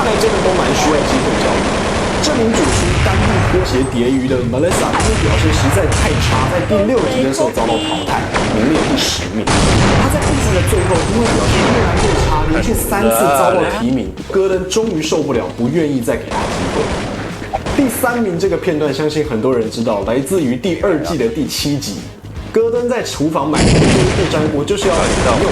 来真的都蛮需要机会教育。这名主厨甘地拖鞋蝶鱼的 Melissa 因为表现实在太差，在第6集的时候遭到淘汰，名列第10名。他在比赛的最后，因为表现越来越差，连续3次遭到提名，戈登终于受不了，不愿意再给他机会。第3名这个片段，相信很多人知道，来自于第2季的第7集。戈登在厨房买不粘锅，就是要来用。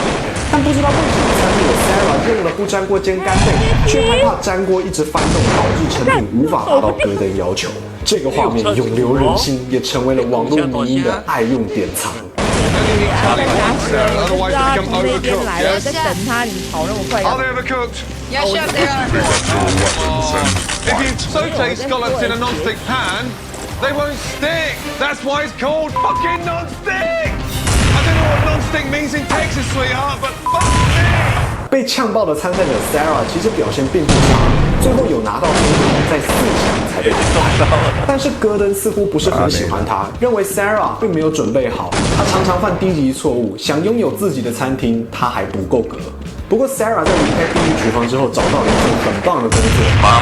但不知道为什么餐厅的 Sarah 用了不粘锅煎干贝，却害怕粘锅一直翻动，导致成品无法达到戈登要求。这个画面永留人心，也成为了网络迷因的爱用典藏。Are they overcooked? Yes, chef, they are. If you saute scallops in a non-stick pan, they won't stick. That's why it's called fucking non-stick. I don't know what non-stick means in Texas, sweetheart, but fuck me. 被呛爆的参赛者 Sarah 其实表现并不差，最后有拿到黑牌，在4强才被淘汰。但是戈登似乎不是很喜欢他，认为 Sarah 并没有准备好，他常常犯低级错误，想拥有自己的餐厅，他还不够格。不过 Sarah 在离开地狱厨房之后，找到了一份很棒的工作，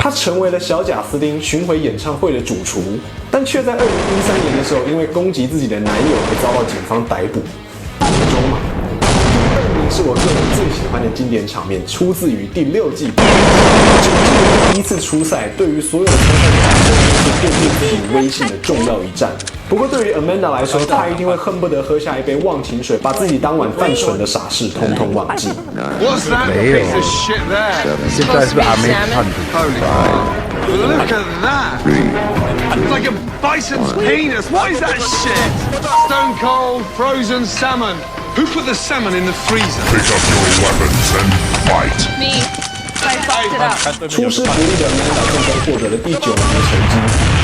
她成为了小贾斯汀巡回演唱会的主厨，但却在2013年的时候，因为攻击自己的男友而遭到警方逮捕。中嘛。第2名是我个人最喜欢的经典场面，出自于第6季。这是第1次出赛，对于所有的参赛者来说，是奠定自己威信的重要一战。不过对于 Amanda 来说，她一定会恨不得喝下一杯忘情水，把自己当晚犯蠢的傻事通通忘记。What's that piece of shit there? Holy fuck. Look at that. It's like a bison's penis. What is that shit? Stone cold frozen salmon. Who put the salmon in the freezer? Pick up your weapons and fight. Me. I fucked it up. 出师不利的 Amanda 最终获得了第9名的成绩，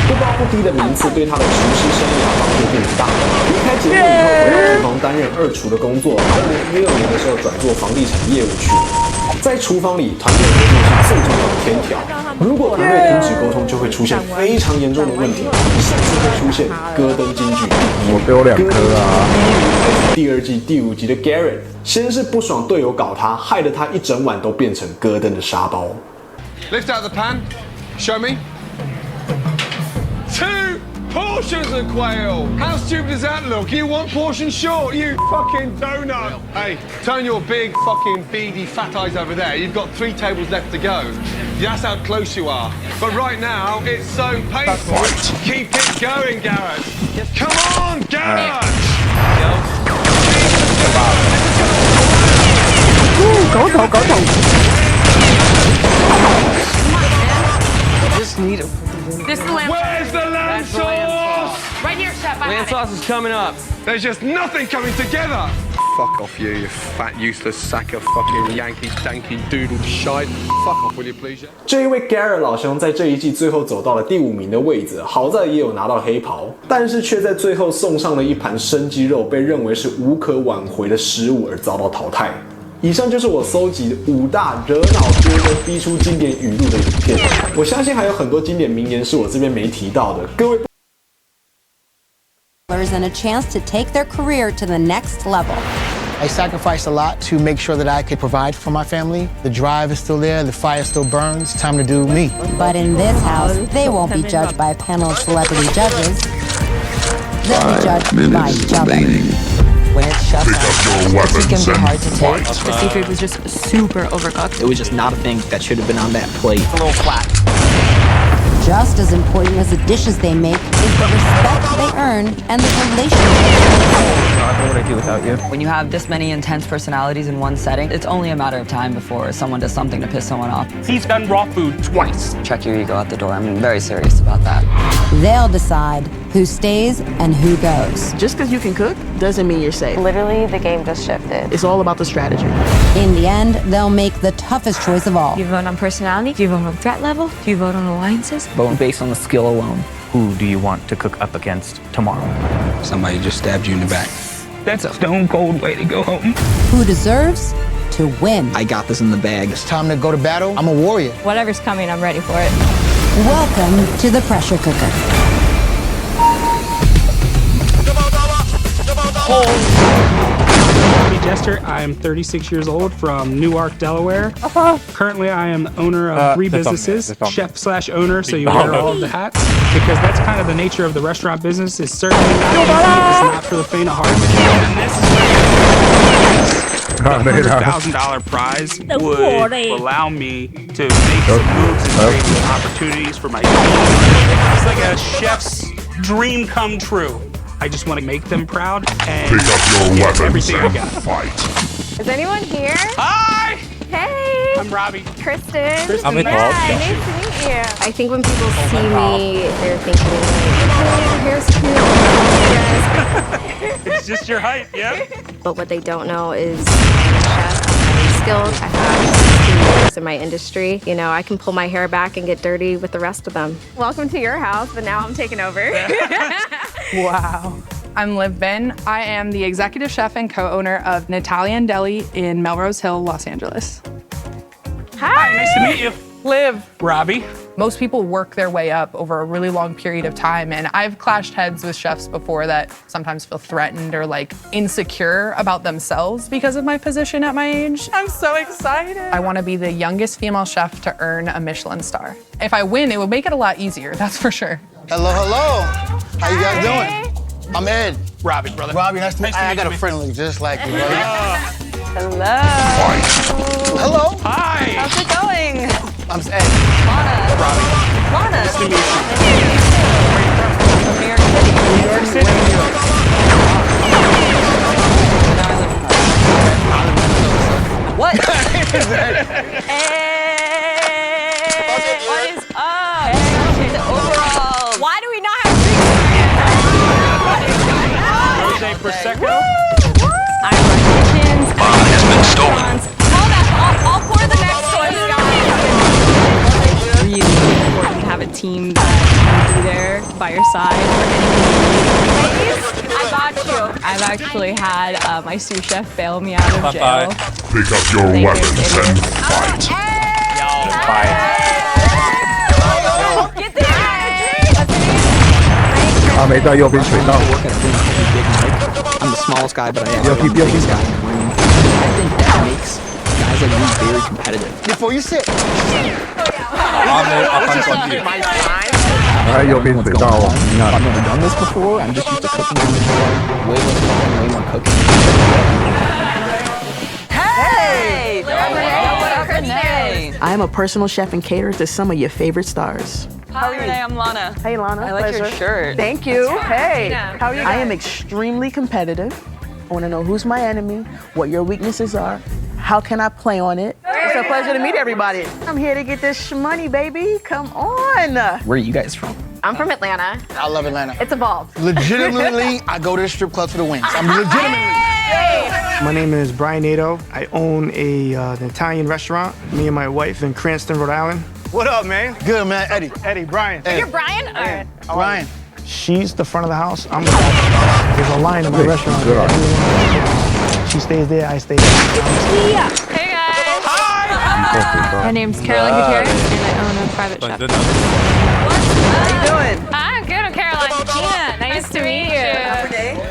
不高不低的名次对她的厨师生涯帮助并不大。离开节目以后，回到厨房担任2厨的工作。2016年的时候转做房地产业务去了。在厨房里，团队合作是最重要的天条。如果团队停止沟通，就会出现非常严重的问题，甚至会出现戈登金句。我给我2颗啊！第2季第5集的 Garrett， 先是不爽队友搞他，害得他一整晚都变成戈登的沙包。Lift out the pan. Show me. 2 portions of quail. How stupid does that look? You 1 portion short, you fucking donut. Hey, turn your big fucking beady fat eyes over there. You've got 3 tables left to go. That's how close you are. But right now, it's so painful. Keep it going, Garrett. Come on, Garrett. 狗桶。This is the lamb. Where's the lamb sauce? Right here, chef. I Lamb have it. sauce is coming up. There's just nothing coming together. Fuck off you fat useless sack of fucking Yankee danky doodle shite. Fuck off, will you please? 这一位 Garrett 老兄在这一季最后走到了第5名的位置，好在也有拿到黑袍，但是却在最后送上了一盘生鸡肉，被认为是无可挽回的失误而遭到淘汰。以上就是我搜集5大惹恼戈登逼出经典语录的影片，我相信还有很多经典名言是我这边没提到的，各位。And a chance to take their career to the next level. I sacrificed a lot to make sure that I could provide for my family. The drive is still there, the fire still burns. Time to do me. But in this house, they won't be judged by a panel of celebrity judges. They'll be judged by each other. When it's shut Pick up your down, it can weapons be and hard to take. fight. The seafood was just super overcooked. It was just not a thing that should have been on that plate. A little flat. Just as important as the dishes they make is the respect they earn and the relationship they I don't know what I'd do without you. When you have this many intense personalities in one setting, it's only a matter of time before someone does something to piss someone off. He's done raw food twice. Check your ego out the door. I'm very serious about that. They'll decide who stays and who goes. Just because you can cook doesn't mean you're safe. Literally, the game just shifted. It's all about the strategy. In the end, they'll make the toughest choice of all. Do you vote on personality? Do you vote on threat level? Do you vote on alliances? Vote based on the skill alone. Who do you want to cook up against tomorrow? Somebody just stabbed you in the back. That's a stone cold way to go home. Who deserves to win. I got this in the bag. It's time to go to battle. I'm a warrior. Whatever's coming, I'm ready for it. Welcome to the pressure cooker. Oh. Robbie Jester. I am 36 years old from Newark, Delaware. Currently, I am the owner of 3 businesses, chef/owner, so you wear all of the hats, because that's kind of the nature of the restaurant business. It's certainly not easy. It's not for the faint of heart. And this is the $100,000 prize would allow me to make some moves and create some opportunities for my team. It's like a chef's dream come true. I just want to make them proud and Pick up your weapons everything I and got. fight. Is anyone here? Hi! Hey! I'm Robbie. Kristen. I'm Nice to meet you. I think when people see me, they're thinking, like, oh, your hair's cute. It's just your height, yep. But what they don't know is I'm a chef. I'm highly skilled. I have 16 years in my industry. You know, I can pull my hair back and get dirty with the rest of them. Welcome to your house, but now I'm taking over. Wow. I'm Liv Ben. I am the executive chef and co-owner of an Italian deli in Melrose Hill, Los Angeles. Hi, nice to meet you. Liv. Robbie. Most people work their way up over a really long period of time, and I've clashed heads with chefs before that sometimes feel threatened or like insecure about themselves because of my position at my age. I'm so excited. I want to be the youngest female chef to earn a Michelin star. If I win, it would make it a lot easier, that's for sure. Hello, hello. How you guys doing? I'm Ed. Robbie, brother. Robbie, nice to meet you. I got a friend that looks just like you, brother. Hello. Hello. Hi. How's it going? I'm Ed. Lana. Robbie. Lana. Nice to meet you. From New York City. New York City. What? Hey! What is up? Hey, the overall. Why do we not have Jose Prosecco. I run kitchens. Bomb has been stolen. Hold up. I'll pour the next one, guys. It's really important to have a team that can be there by your side. Ladies, I got you. I've actually had my sous chef bail me out of jail. Pick up your weapons and fight. Get this. 阿梅在右边水道。 I'm the smallest guy, but I am the biggest guy in the room. I think that makes guys like me very competitive. Before you sit. 哎，右边水道哦。 I've never done this before. I'm just used to cooking on the show. Way less talking, way more cooking. Hey! What up, Renee? I am a personal chef and caterer to some of your favorite stars. Hi, Renee. I'm Lana. Hey, Lana. I like your shirt. Thank you. Hey. Yeah. How are you? I am extremely competitive. I want to know who's my enemy, what your weaknesses are, how can I play on it. It's a pleasure to meet everybody. I'm here to get this shmoney, baby. Come on. Where are you guys from? I'm from Atlanta. I love Atlanta. It's evolved. Legitimately, I go to the strip club for the wings. I'm legitimately. My name is Brian Nato. I own an Italian restaurant. Me and my wife in Cranston, Rhode Island. What up, man? Good, man. Eddie. Eddie, Brian. Eddie. You're Brian? All right. Brian. She's the front of the house. I'm the back of the house. There's a line in my restaurant. She stays there, I stay there. Hey, guys. My name's Caroline Gutierrez, and I own a private shop. How you doing? I'm good. I'm Caroline. Gina, nice to meet you.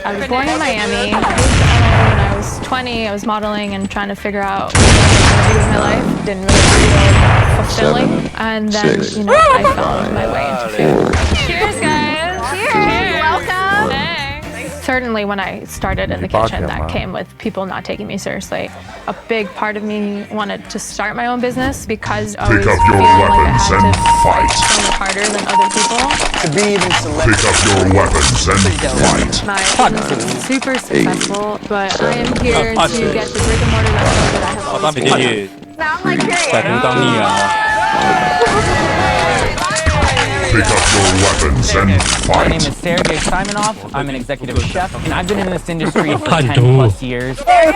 I was born in Miami. When I was 20, I was modeling and trying to figure out what I was going to do with my life. Didn't really feel fulfilling. And then, you know, I found my way into food. Cheers, guys. Cheers. Welcome. Thanks. Certainly when I started in the kitchen, that came with people not taking me seriously. A big part of me wanted to start my own business because I was Pick up your feeling like I weapons had and to fight. so much harder than other people. To be even selected. Pick up your weapons and fight. My business is super successful, but I am here to get the brick and mortar restaurant that I have always wanted. Now I'm like curious. Pick up your weapons and My name fight. is Sergey Simonov. I'm an executive chef, and I've been in this industry for 10 plus years. Sergey,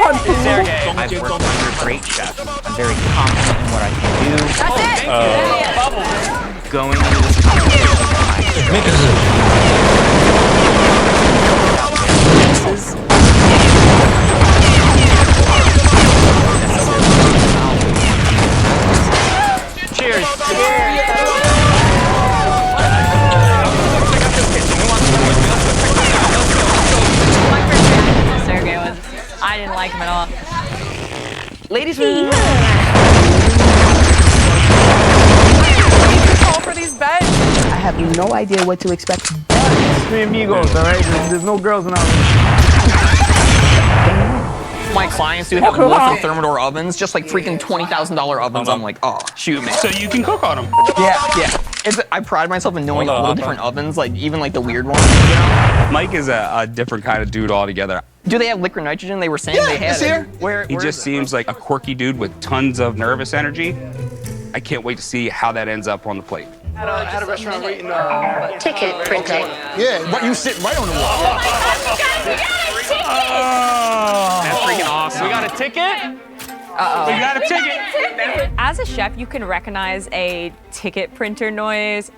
I've worked under great chefs. I'm very confident in what I can do. That's it. Going into this competition, Cheers. Sergey was, I I didn't like him at all. Ladies and Call for these beds. I have no idea what to expect. Three amigos, all right? There's no girls in our My clients do have Wolfen Thermador ovens, just like freaking $20,000 ovens. I'm like, oh, shoot, man. So you can cook on them. Yeah. I pride myself in knowing all the different ovens, like even like the weird ones. You know? Mike is a different kind of dude altogether. Do they have liquid nitrogen? They were saying they had. It's here. Where He just seems like a quirky dude with tons of nervous energy. I can't wait to see how that ends up on the plate. I had a restaurant waiting. Ticket printing. Yeah, but you sit right on the wall. That's freaking awesome. We got a ticket? We got a ticket. As a chef, you can recognize a ticket printer noise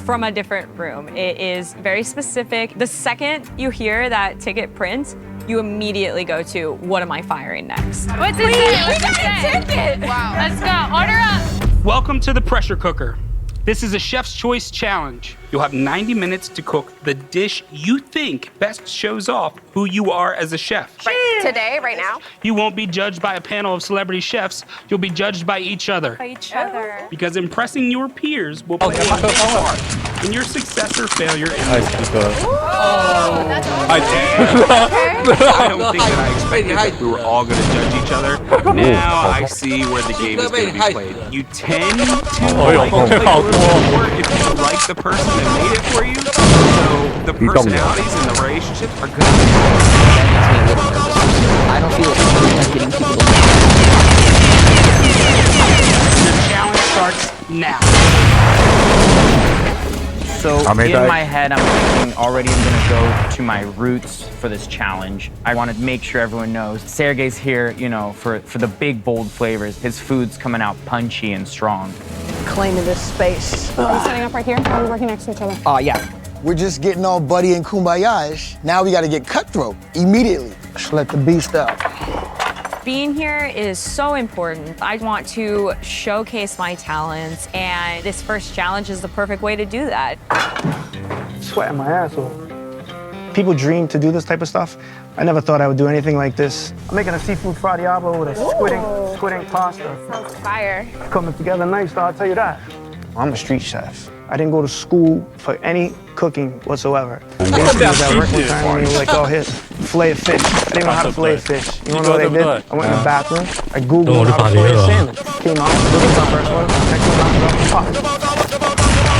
from a different room. It is very specific. The second you hear that ticket print, you immediately go to, what am I firing next? What's it say? We got a ticket! Wow. Let's go. Order up. Welcome to the pressure cooker. This is a chef's choice challenge. You'll have 90 minutes to cook the dish you think best shows off who you are as a chef. Today, right now. You won't be judged by a panel of celebrity chefs. You'll be judged by each other. By each other. Because impressing your peers will play a big part in your success or failure in this business. I don't think that I expected that we were all going to judge each other. Now I see where the game is going to be played. You tend to like to play a little bit more if you like the person that made it for you. So the personalities and the relationships are good. That makes me a little nervous. I don't feel like getting people to Your challenge starts now. So in my head, I'm thinking already I'm gonna go to my roots for this challenge. I want to make sure everyone knows Sergey's here, you know, for the big, bold flavors. His food's coming out punchy and strong. Claiming this space. Are we setting up right here? Are we working next to each other? Yeah. We're just getting all buddy and kumbaya-ish. Now we gotta get cutthroat immediately. Let's let the beast out. Being here is so important. I want to showcase my talents, and this first challenge is the perfect way to do that. Sweating my ass off. People dream to do this type of stuff. I never thought I would do anything like this. I'm making a seafood fra diablo with a squid ink pasta. Sounds fire. Coming together nice, though, I'll tell you that. I'm a street chef. I didn't go to school for any cooking whatsoever. Basically, I was at work one time and they were like, oh, here, fillet of fish. I didn't know how to fillet a fish. You know what I did? I went in the bathroom, I Googled how to fillet a salmon. Came out, this was the first one. Next one, pop.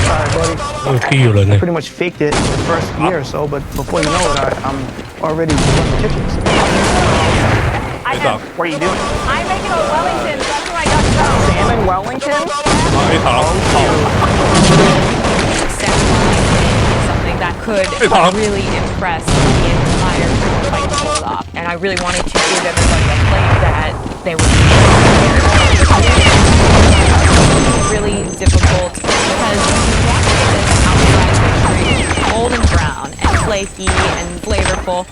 Sorry, buddy. I pretty much faked it for the first year or so, but before you know it, I'm already running kitchens. What are you doing? I'm making a Wellington, that's what I got to know. Salmon Wellington? Something that could really impress the entire group if I could pull it off. And I really wanted to give everybody a plate that they would really difficult because you want to get this outside pastry golden brown and flaky and flavorful.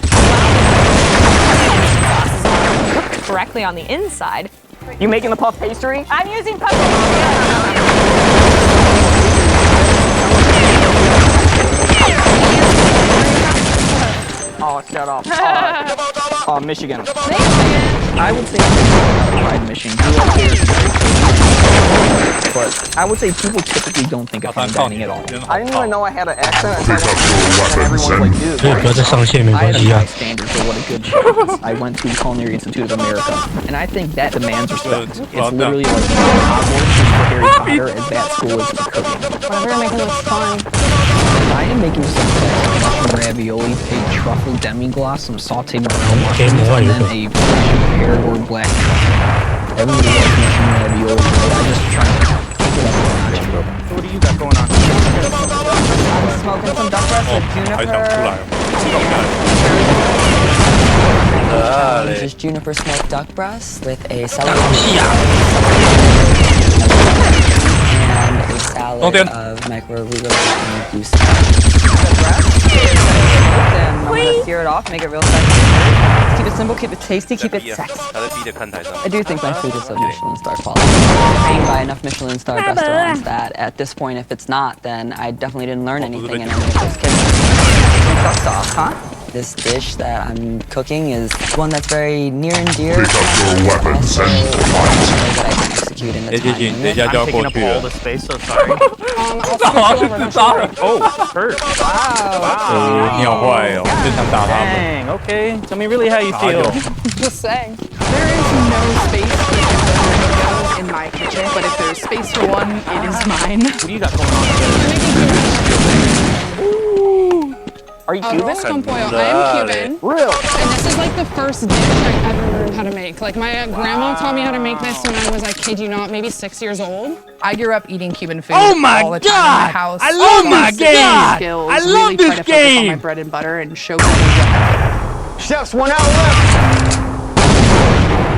Sauces are cooked correctly on the inside. You making the puff pastry? I'm using puff pastry. Oh, shut up. Michigan. I would say pride Michigan. But I would say people typically don't think of fine dining at all. I didn't even know I had an accent until everyone's like, dude. I have high standards for what a good chef is. I went to the Culinary Institute of America, and I think that demands respect. It's literally like Hogwarts is for Harry Potter as that school is for cooking. Whatever you're making looks fun. I am making some mushroom ravioli, a truffle demi-glace, some sauteed morel mushrooms, and then a fresh pear or black truffle. Everybody loves mushroom ravioli, but I'm just trying to pick it up a notch. So what do you got going on? I'm smoking some duck breast with juniper. This is juniper smoked duck breast with a celery and a salad of micro-arugula and goose. I'm gonna sear it off, make it real sexy. Keep it simple, keep it tasty, keep it sexy. I do think my food is a Michelin star quality. Made by enough Michelin star restaurants that at this point, if it's not, then I definitely didn't learn anything in any of those kitchens. Duck sauce, huh? This dish that I'm cooking is one that's very near and dear. Pick up your weapons and fight. That I can execute in the time limit. I'm taking up all the space, so sorry. Oh, hurt. Wow. 你好坏哦，就想打他们。 Dang, okay. Tell me really how you feel. Just saying. There is no space for windows in my kitchen, but if there's space for one, it is mine. What do you got going on? Are you Cuban? Arroz con pollo. I am Cuban. Real. And this is like the first dish I ever learned how to make. Like my grandma taught me how to make this when I was, I kid you not, maybe 6 years old. I grew up eating Cuban food Oh my all the time in God! my house. I love this game! Skills, I love really this try to focus on my game! bread and butter and show people what. Chefs, 1 hour left.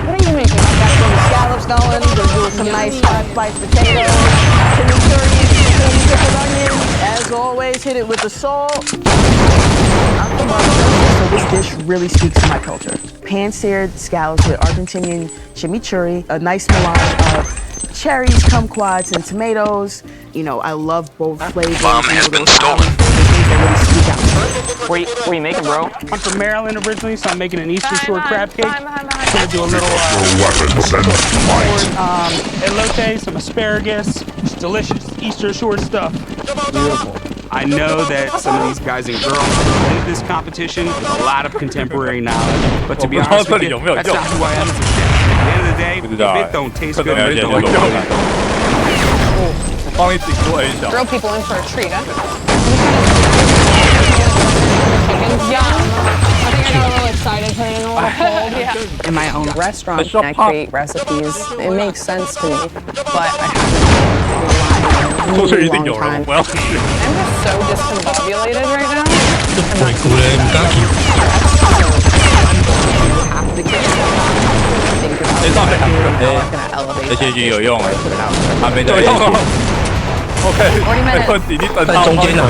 What are you making? Got some scallops going, gonna do some nice hot sliced potatoes, chimichurri, some pickled onions. As always, hit it with the salt. I'm from Argentina, so this dish really speaks to my culture. Pan-seared scallops with Argentinian chimichurri, a nice melange of cherries, kumquats, and tomatoes. You know, I love both flavors. Bomb has been stolen. Where you making, bro? I'm from Maryland originally, so I'm making an Eastern Shore crab cake. I'm gonna do a Pick little up your weapons and fight. elote, some asparagus, just delicious Eastern Shore stuff. Beautiful. I know that some of these guys and girls come into this competition with a lot of contemporary knowledge, but to be honest with you, that's not who I am as a chef. At the end of the day, if it don't taste good, it don't taste good. 帮你顶住 A 小。 Throw people in for a treat, huh? Yum. I think I got a little excited putting in a little cold. Yeah. In my own restaurant, I create recipes. It makes sense to me, but I have to 都是一定 really 有 long 人， time. 我要 I'm just so discombobulated right now. 鬼哭了，唔敢叫。 Have to get think about 这上面还 how I'm gonna elevate 这些已经有用了， put it out. 还没在用。OK， 没问题，你等他中间了。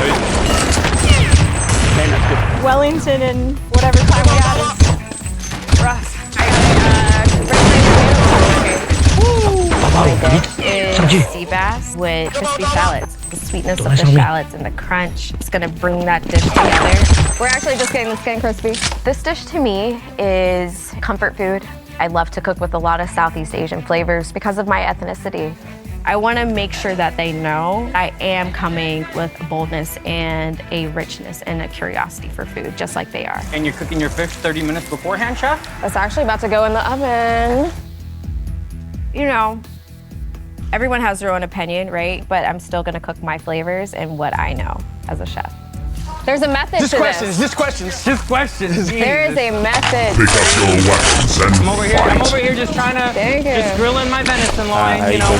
Wellington and whatever time we had is rough. Is sea bass with crispy shallots. The sweetness of the shallots and the crunch is gonna bring that dish together. We're actually just getting this skin crispy. This dish to me is comfort food. I love to cook with a lot of Southeast Asian flavors because of my ethnicity. I want to make sure that they know I am coming with a boldness and a richness and a curiosity for food, just like they are. And you're cooking your fish 30 minutes beforehand, chef? It's actually about to go in the oven. You know, everyone has their own opinion, right? But I'm still gonna cook my flavors and what I know as a chef. There's a method to this. Just questions. There is a method. Pick up your weapons and I'm over fight. here just trying to, Thank you. just grilling my venison loin, you know,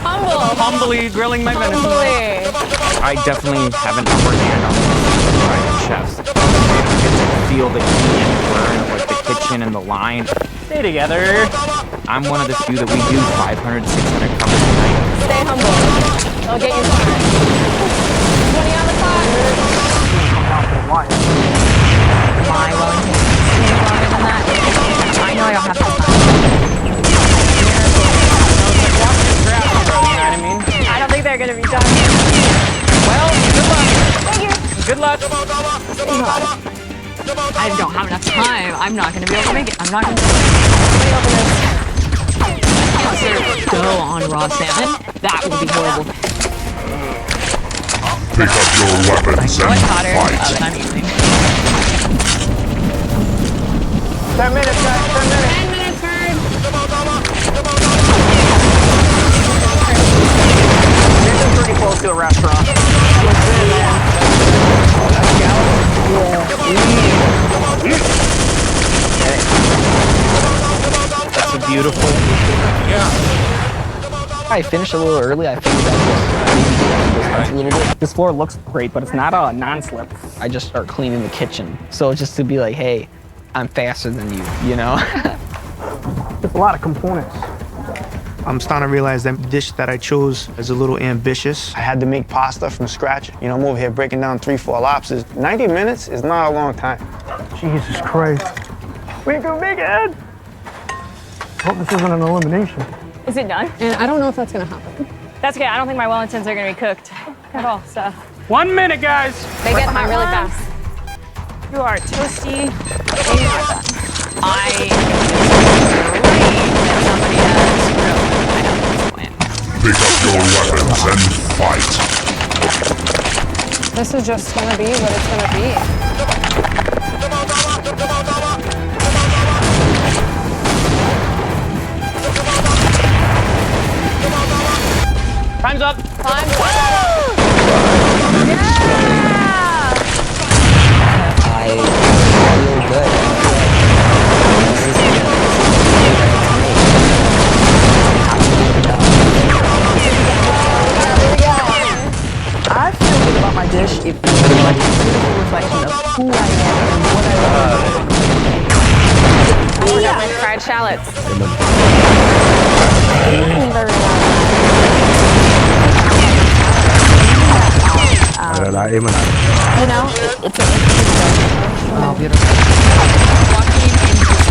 Humble. humbly grilling my venison loin. Humbly. I definitely have an upper hand on the chefs. They get to feel the heat and burn of like the kitchen and the line. Stay together. I'm one of the few that we do 500, 600 covers a night. Stay humble. I'll get you started. 20 on the clock. My Wellington is longer than that. I know I don't have to. I don't think they're gonna be done. Well, good luck. Thank you. Good luck. I don't have enough time. I'm not gonna be able to make it. I'm not gonna be able to open this. I can't serve dough on raw salmon. That would be horrible. Pick up your weapons and It's hotter fight. than I'm using. 10 minutes, guys. 10 minutes. 10 minutes, Bird. This is pretty close to a restaurant. That's a beautiful. I finished a little early. I figured I'd just a little bit. This floor looks great, but it's not a non-slip. I just start cleaning the kitchen. So just to be like, hey, I'm faster than you know? There's a lot of components. I'm starting to realize that the dish that I chose is a little ambitious. I had to make pasta from scratch. You know, I'm over here breaking down 3-4 lobsters. 90 minutes is not a long time. Jesus Christ. We can make it, Ed. Hope this isn't an elimination. Is it done? And I don't know if that's gonna happen. That's okay. I don't think my Wellingtons are gonna be cooked at all. So 1 minute, guys. They get mine really fast. You are toasty. I Pick up your weapons and fight. This is just gonna be what it's gonna be. Time's up. Time's up. I feel good. I feel good about my dish if it's like a beautiful reflection of who I am and what I I got my fried shallots. Ada lain mana? You know, it's a beautiful. Walking in this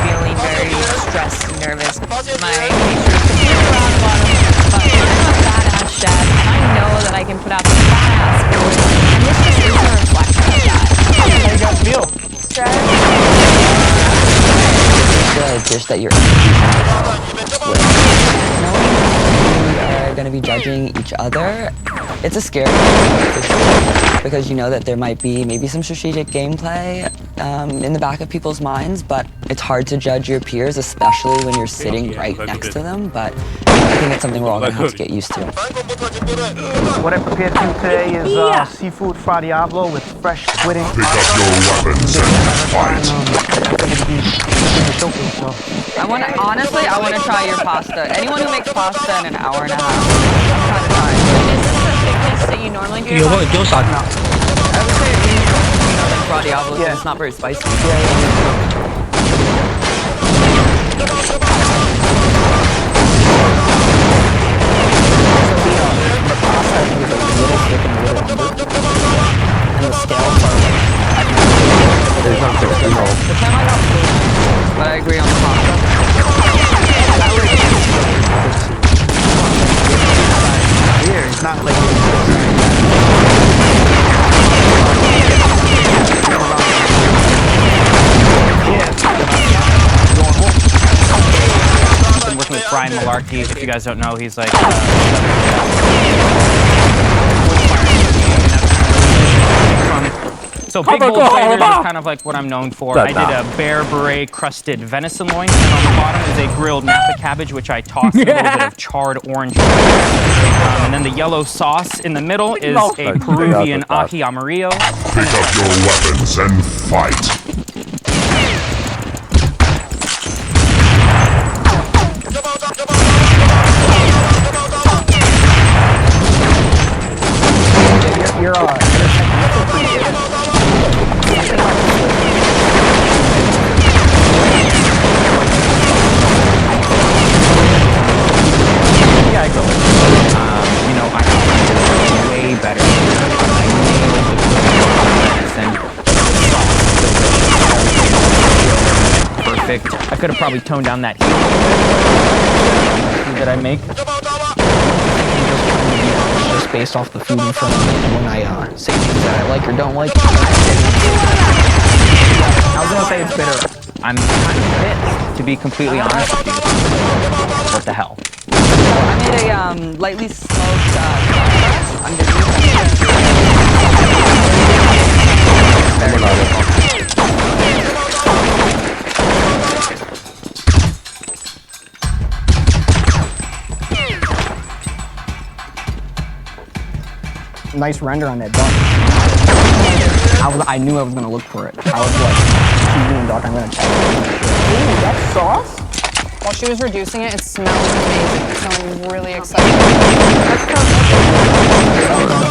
feeling very stressed and nervous. My nature is to be around bottom, but I'm a badass chef, and I know that I can put out some badass food, and this just is a reflection of that. How you guys feel? The dish that you're introducing yourself with. Knowing that you are going to be judging each other, it's a scary thing for sure, because you know that there might be maybe some strategic gameplay in the back of people's minds, but it's hard to judge your peers, especially when you're sitting right next to them, but I think it's something we're all going to have to get used to. What I prepared for you today is seafood fra diavolo with fresh squid ink. Pick up your weapons and fight. I want to try your pasta. Anyone who makes pasta in an hour and a half, I'm trying to try. Is this the thickness that you normally do? I would say it's than fra diavolo, because it's not very spicy. The pasta I think is a little thick and a little under. And the scales are like, There's not thick, you know. The time I got food, but I agree on the pasta. Here, it's not like I've been working with Brian Malarkey. If you guys don't know, he's like so big bold flavors is kind of like what I'm known for. I did a bear beret crusted venison loin, and on the bottom is a grilled Napa cabbage, which I tossed in a little bit of charred orange. And then the yellow sauce in the middle is a Peruvian ají amarillo. Pick up your weapons and fight. you're Yeah, I go. You know, I way better. Perfect. I could have probably toned down that heat that I make. just based off the food in front of me when I say things that I like or don't like. I was gonna say it's bitter. I'm kind of pissed, to be completely honest with you. What the hell? I made a lightly smoked Nice render on that duck. I knew I was gonna look for it. I was like, she's doing duck, I'm gonna check it. Ooh, that's sauce? While she was reducing it, it smelled amazing. So I'm really excited.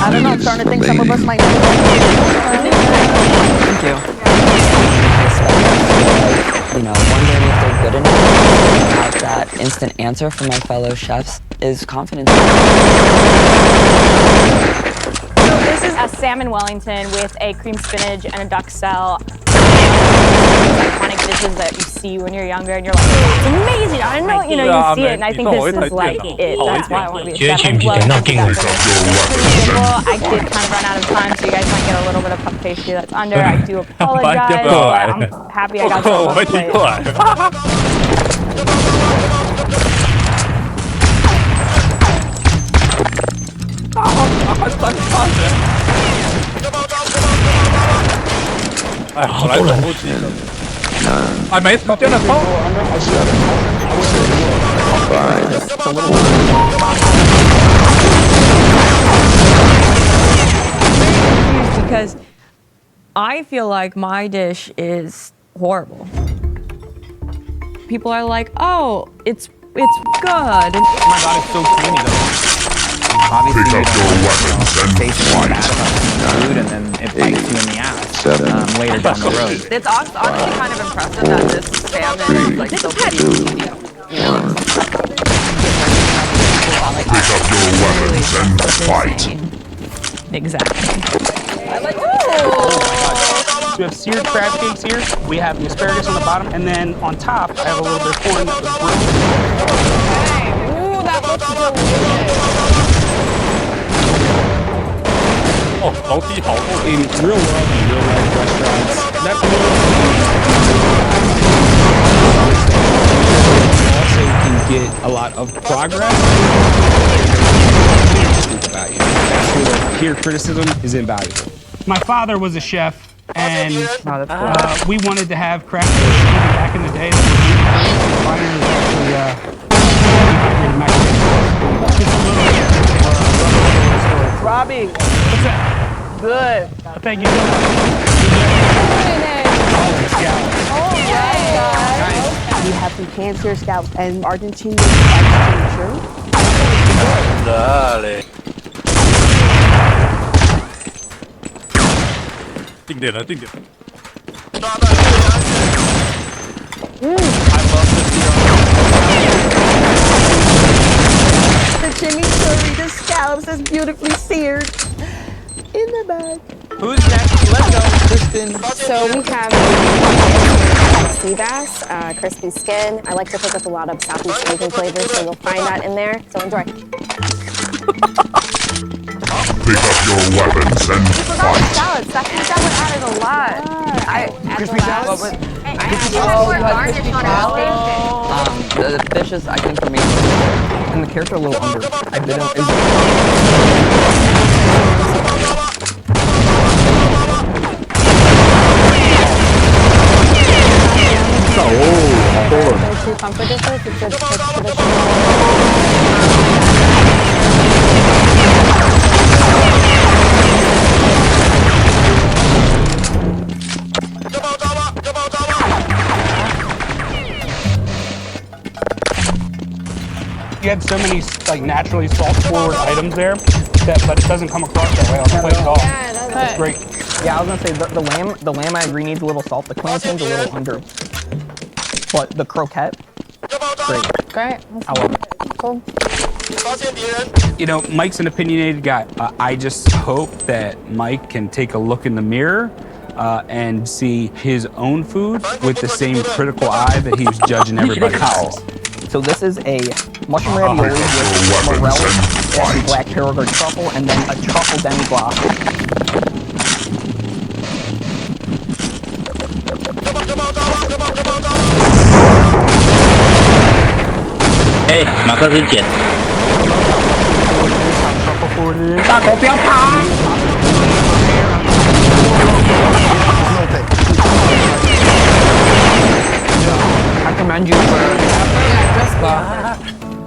I don't know, I'm starting to think some of us might know. Thank you. You know, wondering if they're good enough. Have that instant answer from my fellow chefs is confidence. So this is a salmon Wellington with a cream spinach and a duck cell. Those iconic dishes that you see when you're younger and you're like, that's amazing. I know, you know, you see it, and I think this is like it. That's why I want to be a chef. I love that. I did kind of run out of time, so you guys might get a little bit of pup pastry that's under. I do apologize, but I'm happy I got some on the plate.哎，好来走路机的。哎，没，真的偷。Because I feel like my dish is horrible. People are like, oh, it's good. And oh my god, it's so creamy though. Obviously, you don't taste bad about food, and then it bites you in the ass later down the road. It's honestly kind of impressive that this salmon is like so pretty. Pick up your weapons and fight. Exactly. We have seared crab cakes here. We have the asparagus on the bottom, and then on top, I have a little bit of corn that was grilled. Ooh, that looks delicious. Oh, 楼梯好厚。 In real world and real life restaurants, that also can get a lot of progress. Peer criticism is invaluable. My father was a chef, and we wanted to have craft cakes even back in the day. Robbie, what's that? Good. Thank you so much. Oh, yeah. We have some pan-seared scallops and Argentinian spiced chimichurri. Dale. 定点了，定点了。The chimichurri, the scallops is beautifully seared in the bag. Who's next? Let's go, Kristen. So we have sea bass, crispy skin. I like to cook with a lot of Southeast Asian flavors, so you'll find that in there. So enjoy. Pick up your weapons and fight. Salads. That would added a lot. Crispy salads? I added more garnish on our station. The dishes, I think for me, and the character a little under. I didn't. Two comfort dishes. It's a traditional. You had so many like naturally salt-forward items there, but it doesn't come across that way on the plate at all. That's great. Yeah, I was gonna say the lamb I agree needs a little salt. The clamson's a little under, but the croquette, great. I love it. Cool. You know, Mike's an opinionated guy. I just hope that Mike can take a look in the mirror and see his own food with the same critical eye that he was judging everybody else's. So this is a mushroom ravioli with morel and black Perigord truffle, and then a truffle demi-glace. Hey, 马克思姐。大狗不要跑！ I commend you for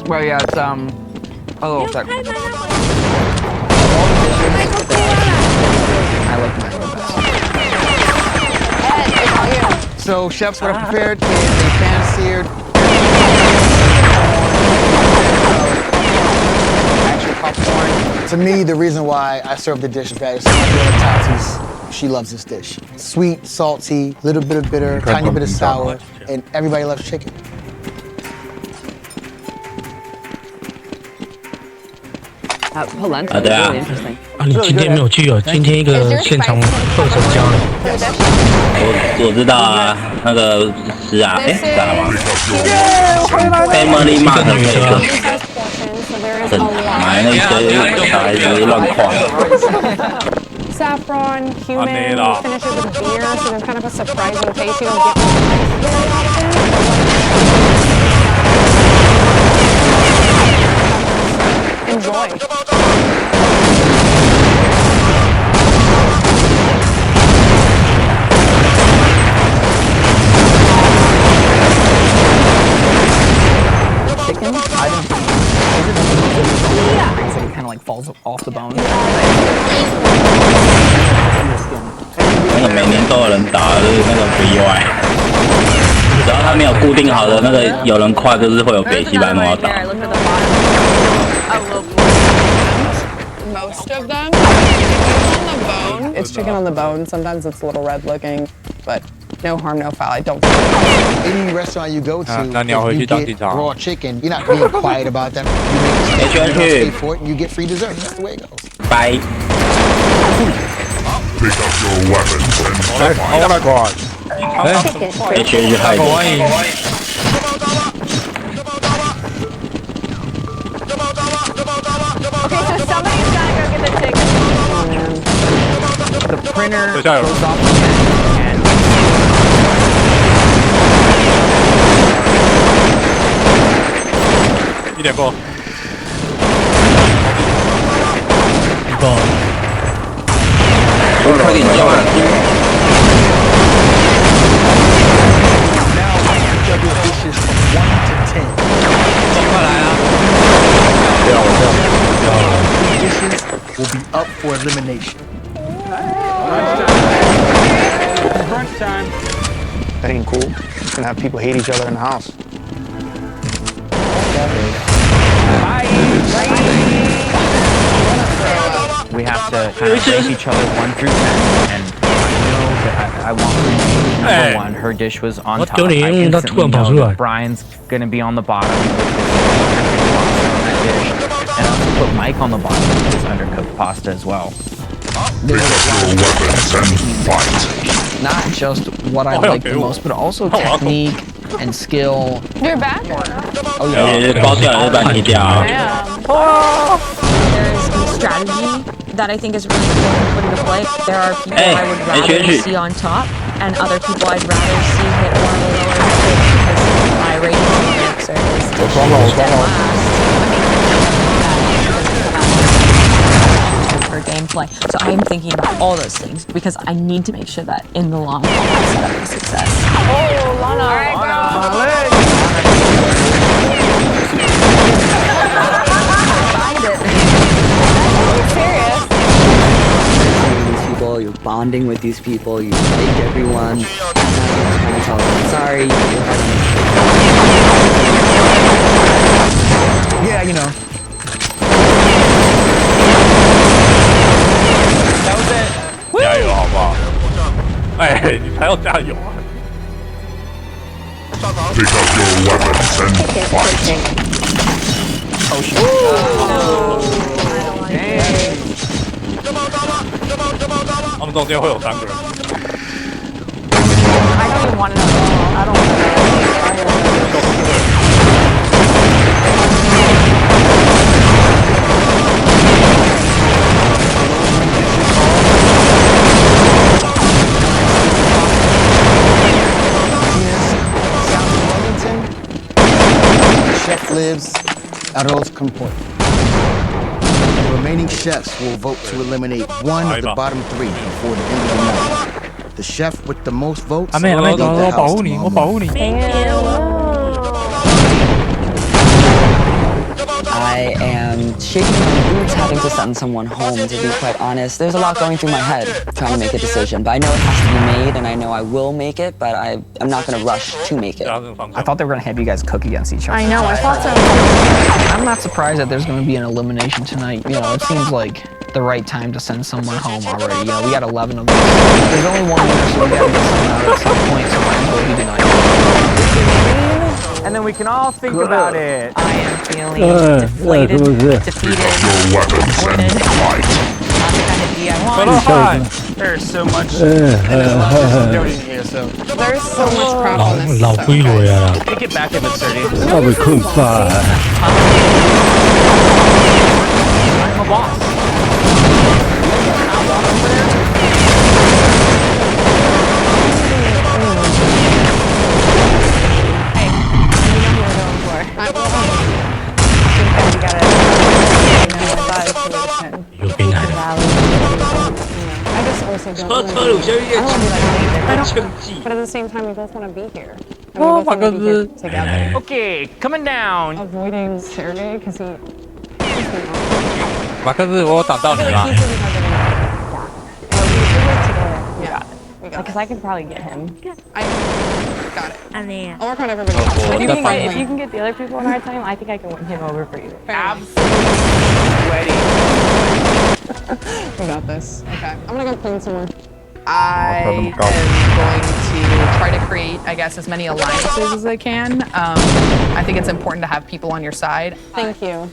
well, yeah, it's a little thick. I like my best. So, chefs, what I prepared is a pan-seared actual popcorn. To me, the reason why I serve the dish is that it's my girl Tati's. She loves this dish. Sweet, salty, little bit of bitter, tiny bit of sour, and everybody loves chicken. Polenta is really interesting. 啊，你今天没有去哦？今天一个现场特色教。我知道啊，那个是啊，哎，咋了吗？Family Mart 这个，买那些小孩子乱跨。Saffron, cumin, finish it with beer, so there's kind of a surprising taste. You don't get very often. Enjoy. Chicken? I didn't. So it kind of like falls off the bone. 那个每年都有人打，就是那个不意外。只要他没有固定好的那个有人跨，就是会有北西班弄到打。Most of them. On the bone. It's chicken on the bone. Sometimes it's a little red looking, but no harm, no foul. I don't think. Any restaurant you go to, if you get raw chicken, you're not being quiet about them. You make a pay for it, and you get free dessert. That's the way it goes. Bye. Pick up your weapons and fight. Oh my god. HH 害的。Okay, so somebody's gotta go get the ticket. The printer 等一下有。 goes off again, and 1点过。快点叫啊！ Will be up for elimination. Crunch time. That ain't cool. You're gonna have people hate each other in the house. we have to kind of rank each other 1 through 10, and I know that I want number 1. Her dish was on top. I instantly know that Brian's gonna be on the bottom with his dish, and I'll put Mike on the bottom with his undercooked pasta as well. Pick up your weapons and fight. Not just what I like the most, but also technique and skill. You're back? Oh yeah. 包掉了就把你踢掉啊。 There's a strategy that I think is really important to put into play. There are people I would rather see on top, and other people I'd rather see hit one of the lower stakes because my rating on the mixer is for gameplay. So I'm thinking about all those things because I need to make sure that in the long haul I set up for success. Oh, Lana. All right, These people, you're bonding with these people, you like everyone. Now you're trying to tell them sorry. Yeah, you know. That was it. 加油好不好？哎，你还要加油啊！ Pick up your weapons and fight. Oh shit. 他们中间会有3个人。 I don't even want to know. I don't want to know. Chef lives, arroz con pollo. The remaining chefs will vote to eliminate one of the bottom 3 before the end of the night. The chef with the most votes will lead the house tomorrow morning. I am shaking my boots having to send someone home, to be quite honest. There's a lot going through my head trying to make a decision, but I know it has to be made, and I know I will make it, but I'm not going to rush to make it. I thought they were going to have you guys cook against each other. I know, I thought so. I'm not surprised that there's going to be an elimination tonight. You know, it seems like the right time to send someone home already. You know, we got 11 of them. There's only one winner, so we got to get someone out at some point, so might as well be tonight. And then we can all think about it. I am feeling deflated, defeated, disappointed. Not the kind of D I want. There's so much. Building here, so. There's so much crap on this. 老鬼回来了。 Take it back if it's dirty. 我被困怕。I'm a boss. You'll be nice. I just also don't want to be, I don't want to be like, but at the same time, we both want to be here. And we both want to be here together. Okay, coming down. Avoiding Sergey because he. 马克思，我挡到你了。 Yeah, because I could probably get him. I got it. I mean, I'll work on everybody else. If you can get the other people in our time, I think I can win him over for you. Absolutely. We got this. Okay. I'm gonna go clean somewhere. I am going to try to create, I guess, as many alliances as I can. I think it's important to have people on your side. Thank you.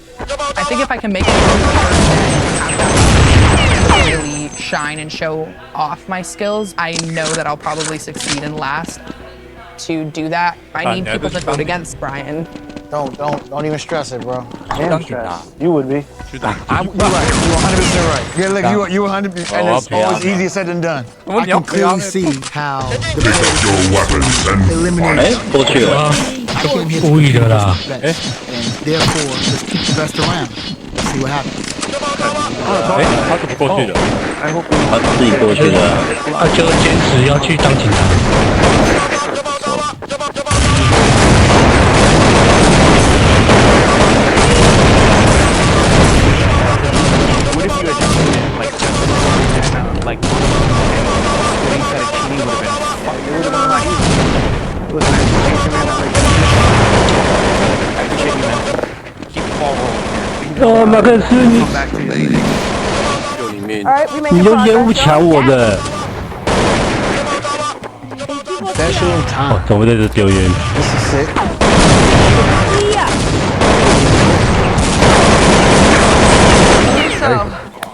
I think if I can make it through the first day and have that to really shine and show off my skills, I know that I'll probably succeed and last. To do that, I need people to vote against Brian. Don't even stress it, bro. Damn stress. You would be. You're right. You're 100% right. Yeah, look, you 100%, and it's always easier said than done. I can clearly see how the players eliminate. I came here to keep the best, and therefore just keep the best around. See what happens. 他怎么过去的？他自己过去的。他就坚持要去当警察。 What if you had just been like splitting set of cheating would have been fuck, it would have been a lot easier. Listen, I appreciate you, man. I appreciate you, man. Keep the ball rolling. 马克思，你你就烟雾抢我的。 Professional time. 哦，怎么在这丢烟？ This is sick.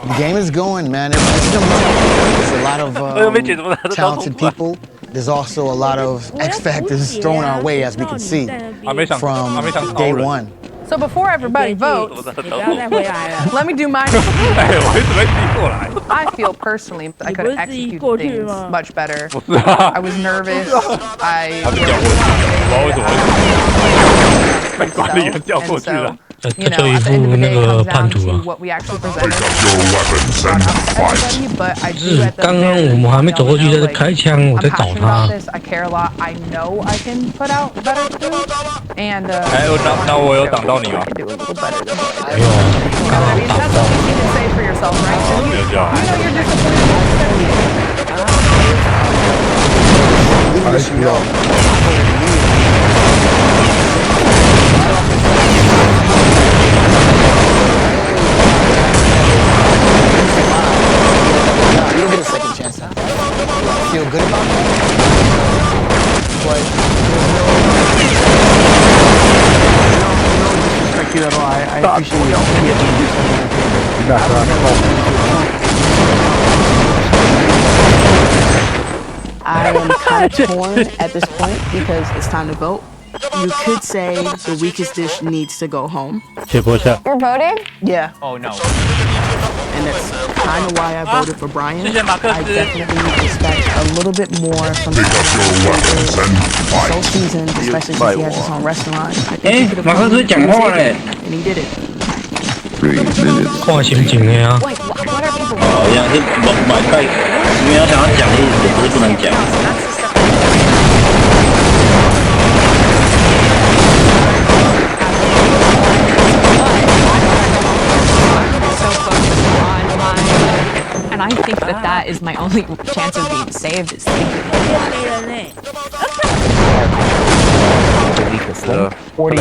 The game is going, man. There's a lot of talented people. There's also a lot of X factors thrown our way, as we can see from day one. So before everybody votes, let me do mine. I feel personally I could have executed things much better. I was nervous. You know, at the end of the day, it comes down to what we actually presented. But I do at the end of the day, I'm passionate about this. I care a lot. I know I can put out better food, and I can do a little better than what I did. I mean, that's what you can say for yourself, right? So you know you're You don't get a second chance. I feel good about that. But No disrespect you at all. I appreciate you. I am kind of torn at this point because it's time to vote. You could say the weakest dish needs to go home. You're voting? Yeah. Oh no. And that's kind of why I voted for Brian. I definitely expect a little bit more from the so seasoned, especially since he has his own restaurant. I think he could have and he did it. 看心情的呀。好像是买菜，没有想要讲的意思，不是不能讲。 And I think that that is my only chance of being saved is thinking. 40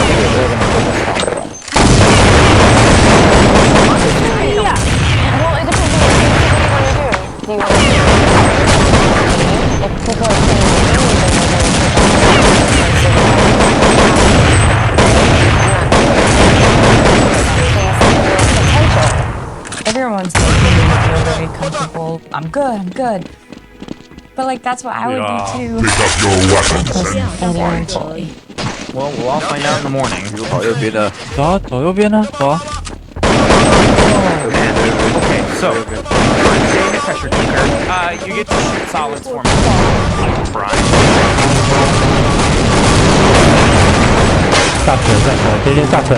Well, it depends on what you want to do. If people are saying if everyone's making me feel very comfortable. I'm good. But like that's what I would do too. Pick up your weapons and fight. Well, we'll all find out in the morning. 跑右边的，走啊，走右边呢，走啊。 Okay, so stay in the pressure cooker. You get to shoot solids for me. Brian. 下车，直接下车。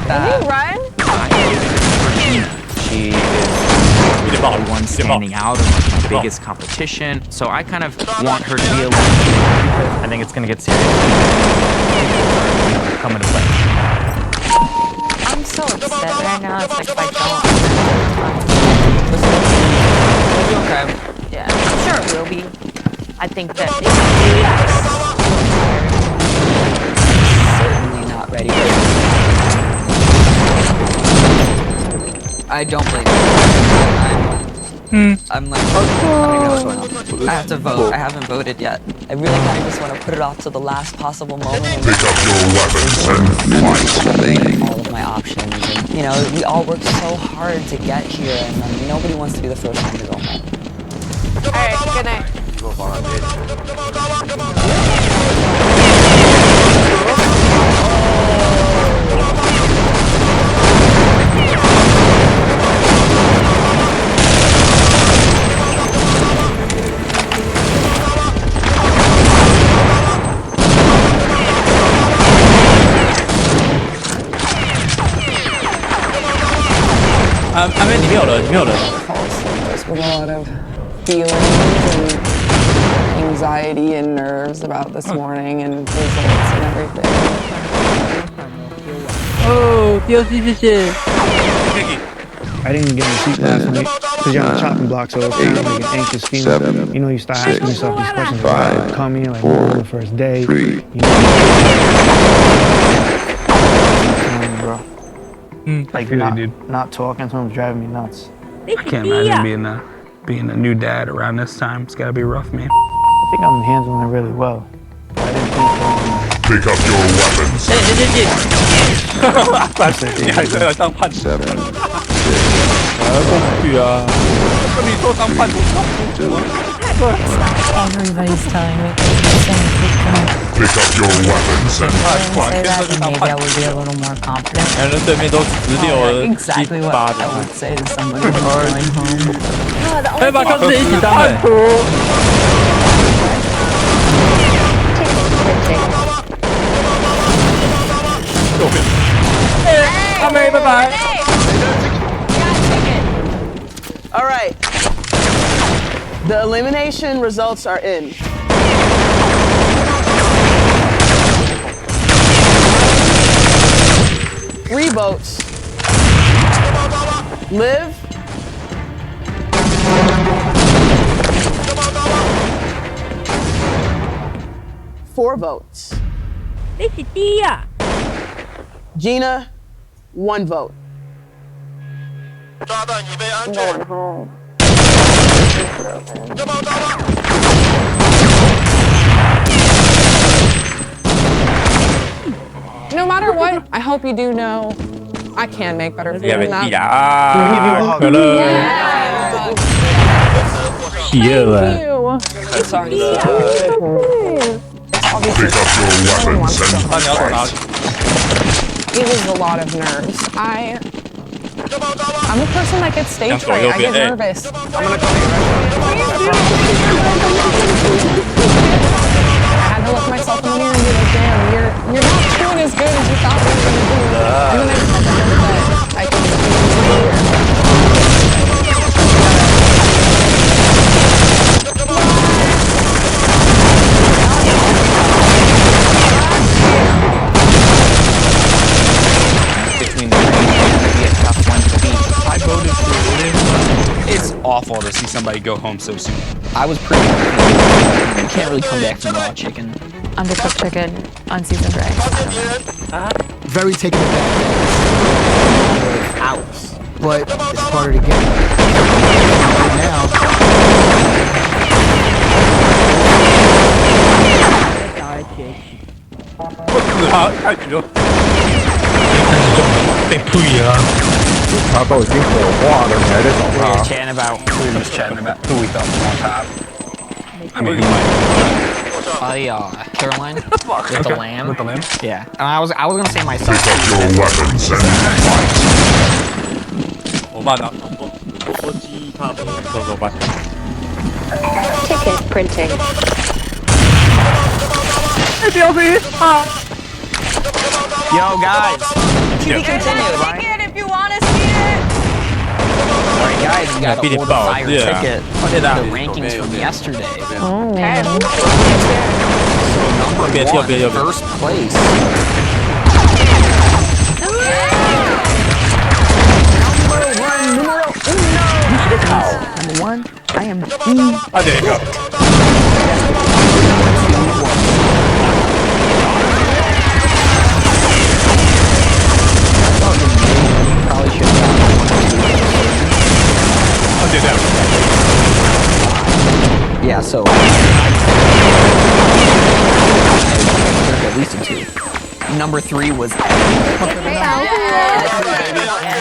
Can you run? She is the one standing out of the biggest competition. So I kind of want her to be alone. I think it's going to get serious. Come into play. I'm so upset right now. It's like if I don't. It'll be okay. Yeah, I'm sure it will be. I think that. Certainly not ready. I don't blame you. I'm like, I have to vote. I haven't voted yet. I really kind of just want to put it off to the last possible moment. Pick up your weapons and fight. All of my options. And, you know, we all worked so hard to get here, and nobody wants to be the first one to go home. All right, good night.安妹，里面有人，里面有人。 With a lot of feelings and anxiety and nerves about this morning and results and everything. Oh, DLC 谢谢。 I didn't get any sleep last night because you're on the chopping block, so it's kind of like an anxious feeling. You know, you start asking yourself these questions like, coming, like, on the first day. You know, bro. Like, not talking to him is driving me nuts. I can't imagine being a new dad around this time. It's gotta be rough, man. I think I'm handling it really well. I didn't think. Pick up your weapons. 你还是要当叛徒？过不去啊！跟你说当叛徒，Everybody's telling me. Pick up your weapons and Say that, and maybe I would be a little more confident. 男人对面都Exactly what I would say to somebody who's going home. 可以把跟自己一起当叛徒。右边。阿妹，拜拜。 All right. The elimination results are in. Three votes. Liv. Four votes. Gina, 1 vote. I'm going home. No matter what, I hope you do know I can make better food than that. Thank you. Sorry. pick up your weapons and fight. It was a lot of nerves. I'm a person that gets stage fright. I get nervous. I had to look myself in the mirror and be like, damn, you're not doing as good as you thought you were going to do. And then I just had to know that I can do It's awful to see somebody go home so soon. I was pretty happy. You can't really come back from raw chicken. Undercooked chicken, unseasoned rice. Very taken aback. Hours. But it's part of the game. Now. 被推了。他都已经火化了，你还在找他 chatting about, we were just chatting about who we thought was on top. I mean, Caroline with the lamb. With the lamb? Yeah. And I was gonna say myself. Pick up your weapons and fight. 怎么办呢？我鸡他的，怎么办 Ticket printing. Hey, DLC! Yo, guys. To be continued, right? Ticket if you want to see it. Alright, guys, we got beat to it hold the out, fire yeah. ticket. The rankings from yesterday. Oh, man. So number 1, first place. Number 1, I am the Ah, there you go. Probably should have I'll do that. Yeah, so at least a 2. Number 3 was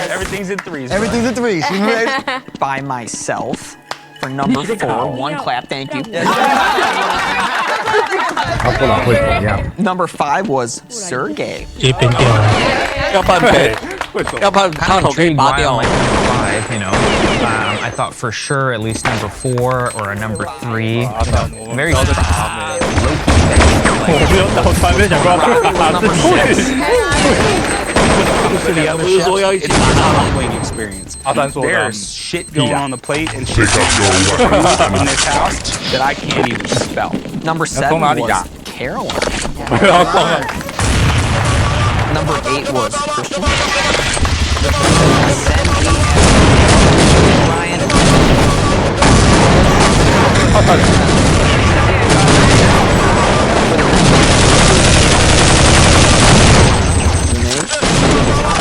Everything's in threes. Everything's in threes. You ready? by myself. For number 4, 1 clap, thank you. Number 5 was Sergey. 直接变掉了。要不然他头可以拔掉。 5, you know. I thought for sure at least number 4 or a number 3. Very 我没有脑残，没想过要打字出去。To the other chefs, it's not an ongoing experience. 阿丹说的。 There's shit going on the plate and shit Pick up your weapons in this house that I can't even spell. Number 7 was Caroline. Number 8 was Christian. Ryan.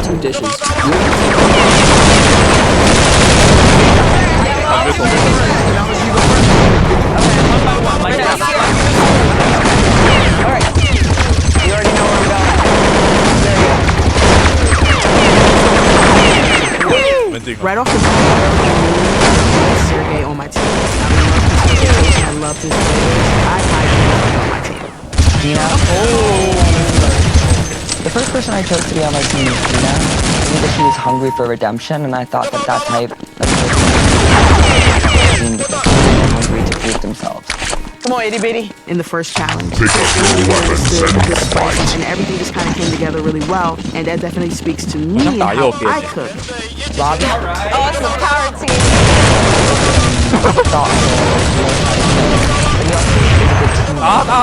2 dishes. Alright. You already know where I'm going. Right off the bat, Sergey on my team. I love his players. I him on my team. Gina? The first person I chose to be on my team was Gina. I knew that she was hungry for redemption, and I thought that that type of person because they were hungry to prove themselves. Come on, itty bitty. In the first challenge, Pick up your weapons and fight. and everything just kind of came together really well, and that definitely speaks to me and how I cook. Robbie? Oh, it's the power team.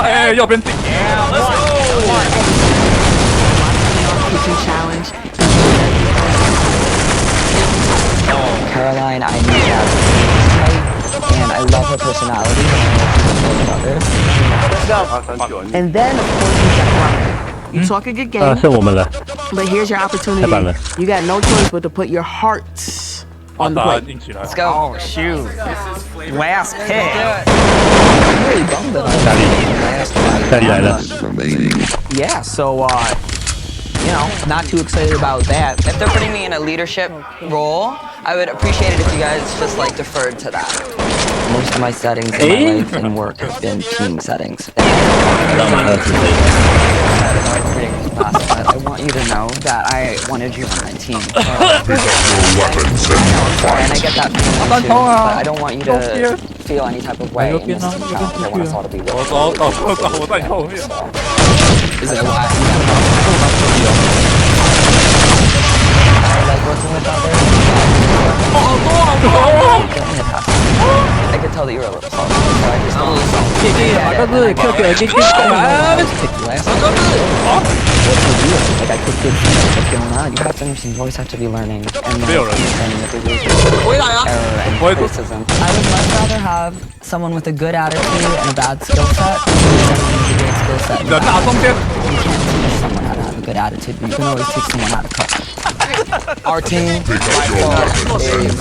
Hey, 右边顶。 Kitchen challenge. Caroline, I knew that and I love her personality and I know she others. And then, of course, you got Ryan. You talk a good game, 剩我们了。 but here's your opportunity. 太棒了。 You got no choice but to put your hearts on the plate. Let's go. Oh, shoot. Last pick. I'm really bummed that Yeah, so, you know, not too excited about that. If they're putting me in a leadership role, I would appreciate it if you guys just like deferred to that. Most of my settings in my life and work have been team settings. I want you to know that I wanted you on my team. And I get that feeling too, but I don't want you to feel any type of way in this challenge. I want us all to be with. Is that why? I like working with others. I could tell that you were a little salty, so I just don't. Like I could good what's going on. You have to understand, you always have to be learning and understanding that there's error and criticism. I would much rather have someone with a good attitude and a bad skill set than someone with a great skill set and a bad attitude. You can't teach someone how to have a good attitude, but you can always teach someone how to cook. Our team, by far, is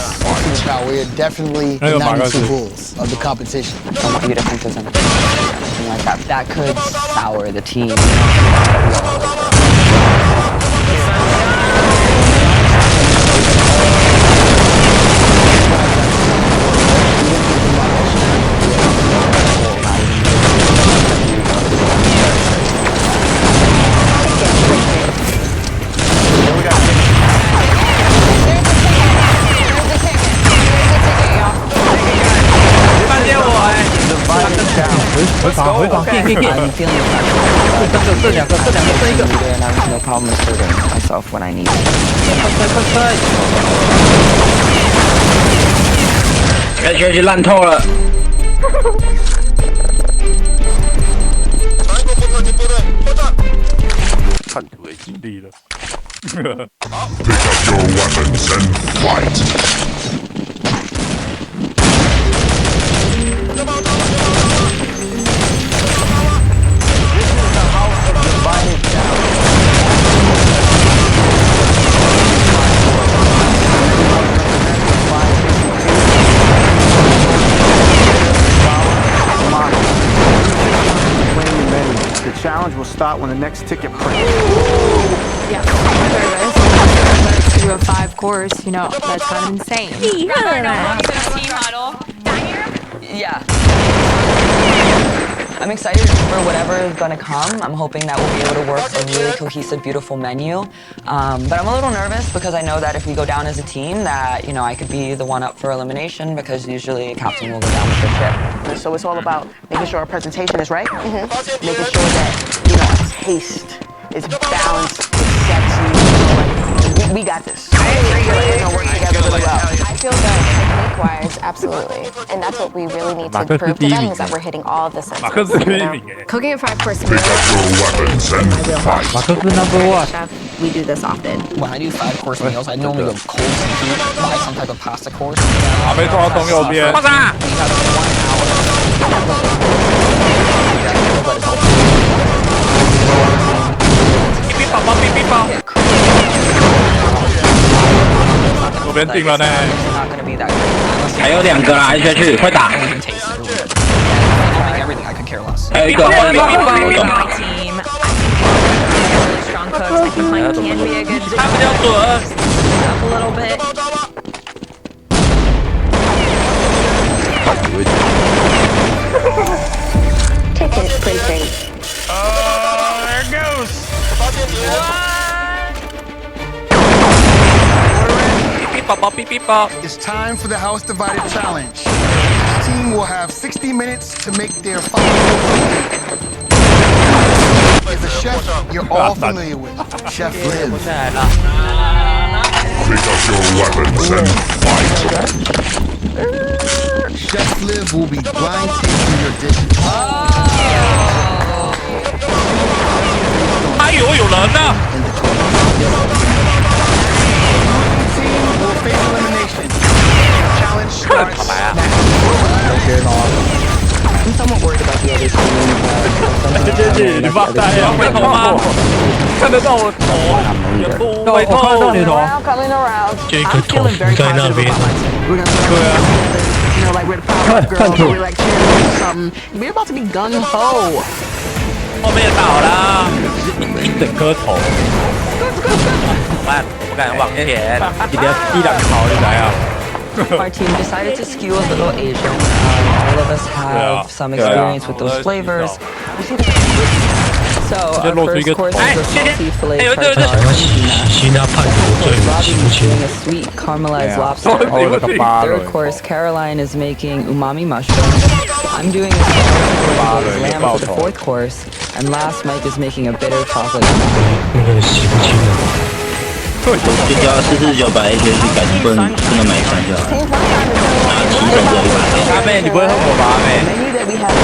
we are definitely the 92 Bulls of the competition. I want you to think there's something like that. That could sour the team. 回防 I'm feeling the pressure. And I have no problem asserting myself when I need it. 学习烂透了。看图也尽力了。 Pick up your weapons and fight. The challenge will start when the next ticket prints. Yeah, I'm nervous. To do a 5-course, you know, that's kind of insane. Team huddle. Yeah. I'm excited for whatever is gonna come. I'm hoping that we'll be able to work a really cohesive, beautiful menu. But I'm a little nervous because I know that if we go down as a team that, you know, I could be the one up for elimination because usually a captain will go down with the ship. So it's all about making sure our presentation is right, making sure that, you know, our taste is balanced, it's sexy. We got this. We're gonna work together really well. I feel good technique-wise, absolutely. And that's what we really need to prove to them is that we're hitting all of the senses. Cooking a 5-course meal. Pick up your weapons and fight. 마커스 number 1. Chef, we do this often. When I do 5-course meals, I normally go cold seafood, buy some type of pasta course. 啊，没抓到从右边。爆炸！ 左边定了呢，还有2个啦，挨下去，快打！还有一个，我懂。 Team. Really strong cooks. I think mine can be a good job. Up a little bit. Ticket printing. Oh, there it goes. It's time for the House Divided Challenge. Each team will have 60 minutes to make their final. As a chef you're all familiar with, Chef Liv. Pick up your weapons and fight. Chef Liv will be blind tasting your dishes. 哎呦，有人呢！ Will face elimination. Challenge starts now. I'm somewhat worried about the other team. 姐姐，你发呆呀？回头吗？看得到我头？回头，我看到你头。 Coming around. 这个头在那边。对啊。 You know, like we're the power girls, we're like cheerleading or something. We're about to be gung ho. 后面倒了，一整颗头。我敢往前，一定要一两头就来啊！ Our team decided to skew a little Asian. All of us have some experience with those flavors. So our first course is a salty filet tartare. Doing a sweet caramelized lobster. Third course, Caroline is making umami mushrooms. I'm doing a lamb for the fourth course. And last, Mike is making a bitter chocolate umami. 就叫449把 H 改成不能买香就好了。拿7种这一把。阿妹，你不会喝我吧，阿妹？ The menu that we have is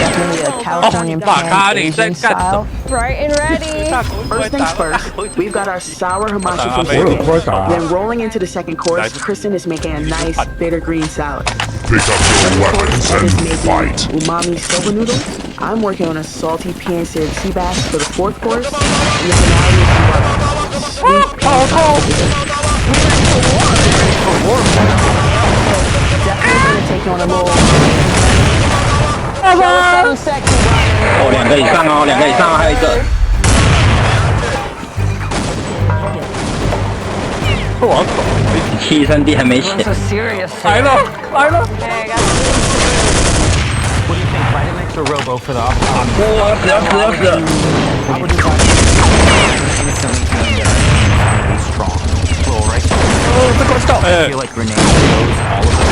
definitely a California pan Asian style. Bright and ready. First things first, we've got our sour hibachi fish. Then rolling into the second course, Kristen is making a nice bitter green salad. Pick up your weapons and fight. Umami soba noodles. I'm working on a salty pan-seared sea bass for the fourth course. And the finale is sweet pan Definitely gonna take you on a little. So sexy, Ryan. 哦，2个以上哦，2个以上哦，还有一个。我走，73D 还没写。来了，来了。 Hey, I got What do you think? Vitamix or Robo for the off? 哇，死了！ I would just instantly feeling that I'm going to be strong. Roll right. I feel like Renee knows all of this.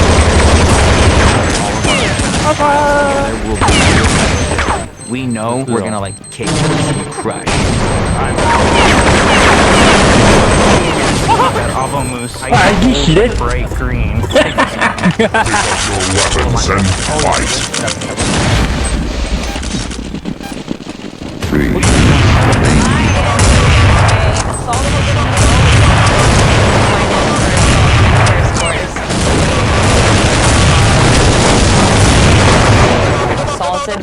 will be we know we're gonna like kick and crush. That avo mousse. I bright green. Pick up your weapons and fight. 3, 2, Salted.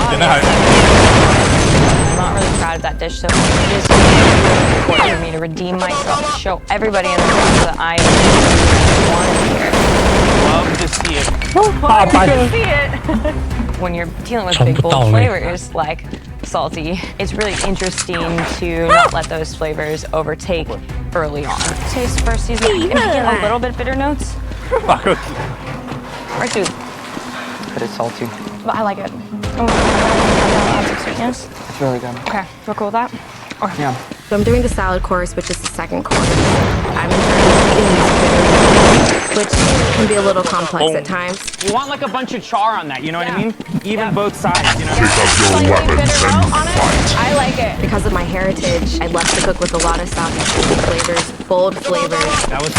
Cái này I'm not really proud of that dish, so it is really important for me to redeem myself, to show everybody in the room that I want to be here. Love to see it. Love to see it. When you're dealing with big, bold flavors like salty, it's really interesting to not let those flavors overtake early on. Taste first season, and get a little bit bitter notes. Right, dude. But it's salty. But I like it. Lots of sweetness. It's really good. Okay, we're cool with that? Okay. Yeah. So I'm doing the salad course, which is the second course. I'm in charge of eating these bitter, which can be a little complex at times. You want like a bunch of char on that, you know what I mean? Even both sides, you know? pick up your weapons and fight. I like it. Because of my heritage, I love to cook with a lot of soft flavors, bold flavors. That was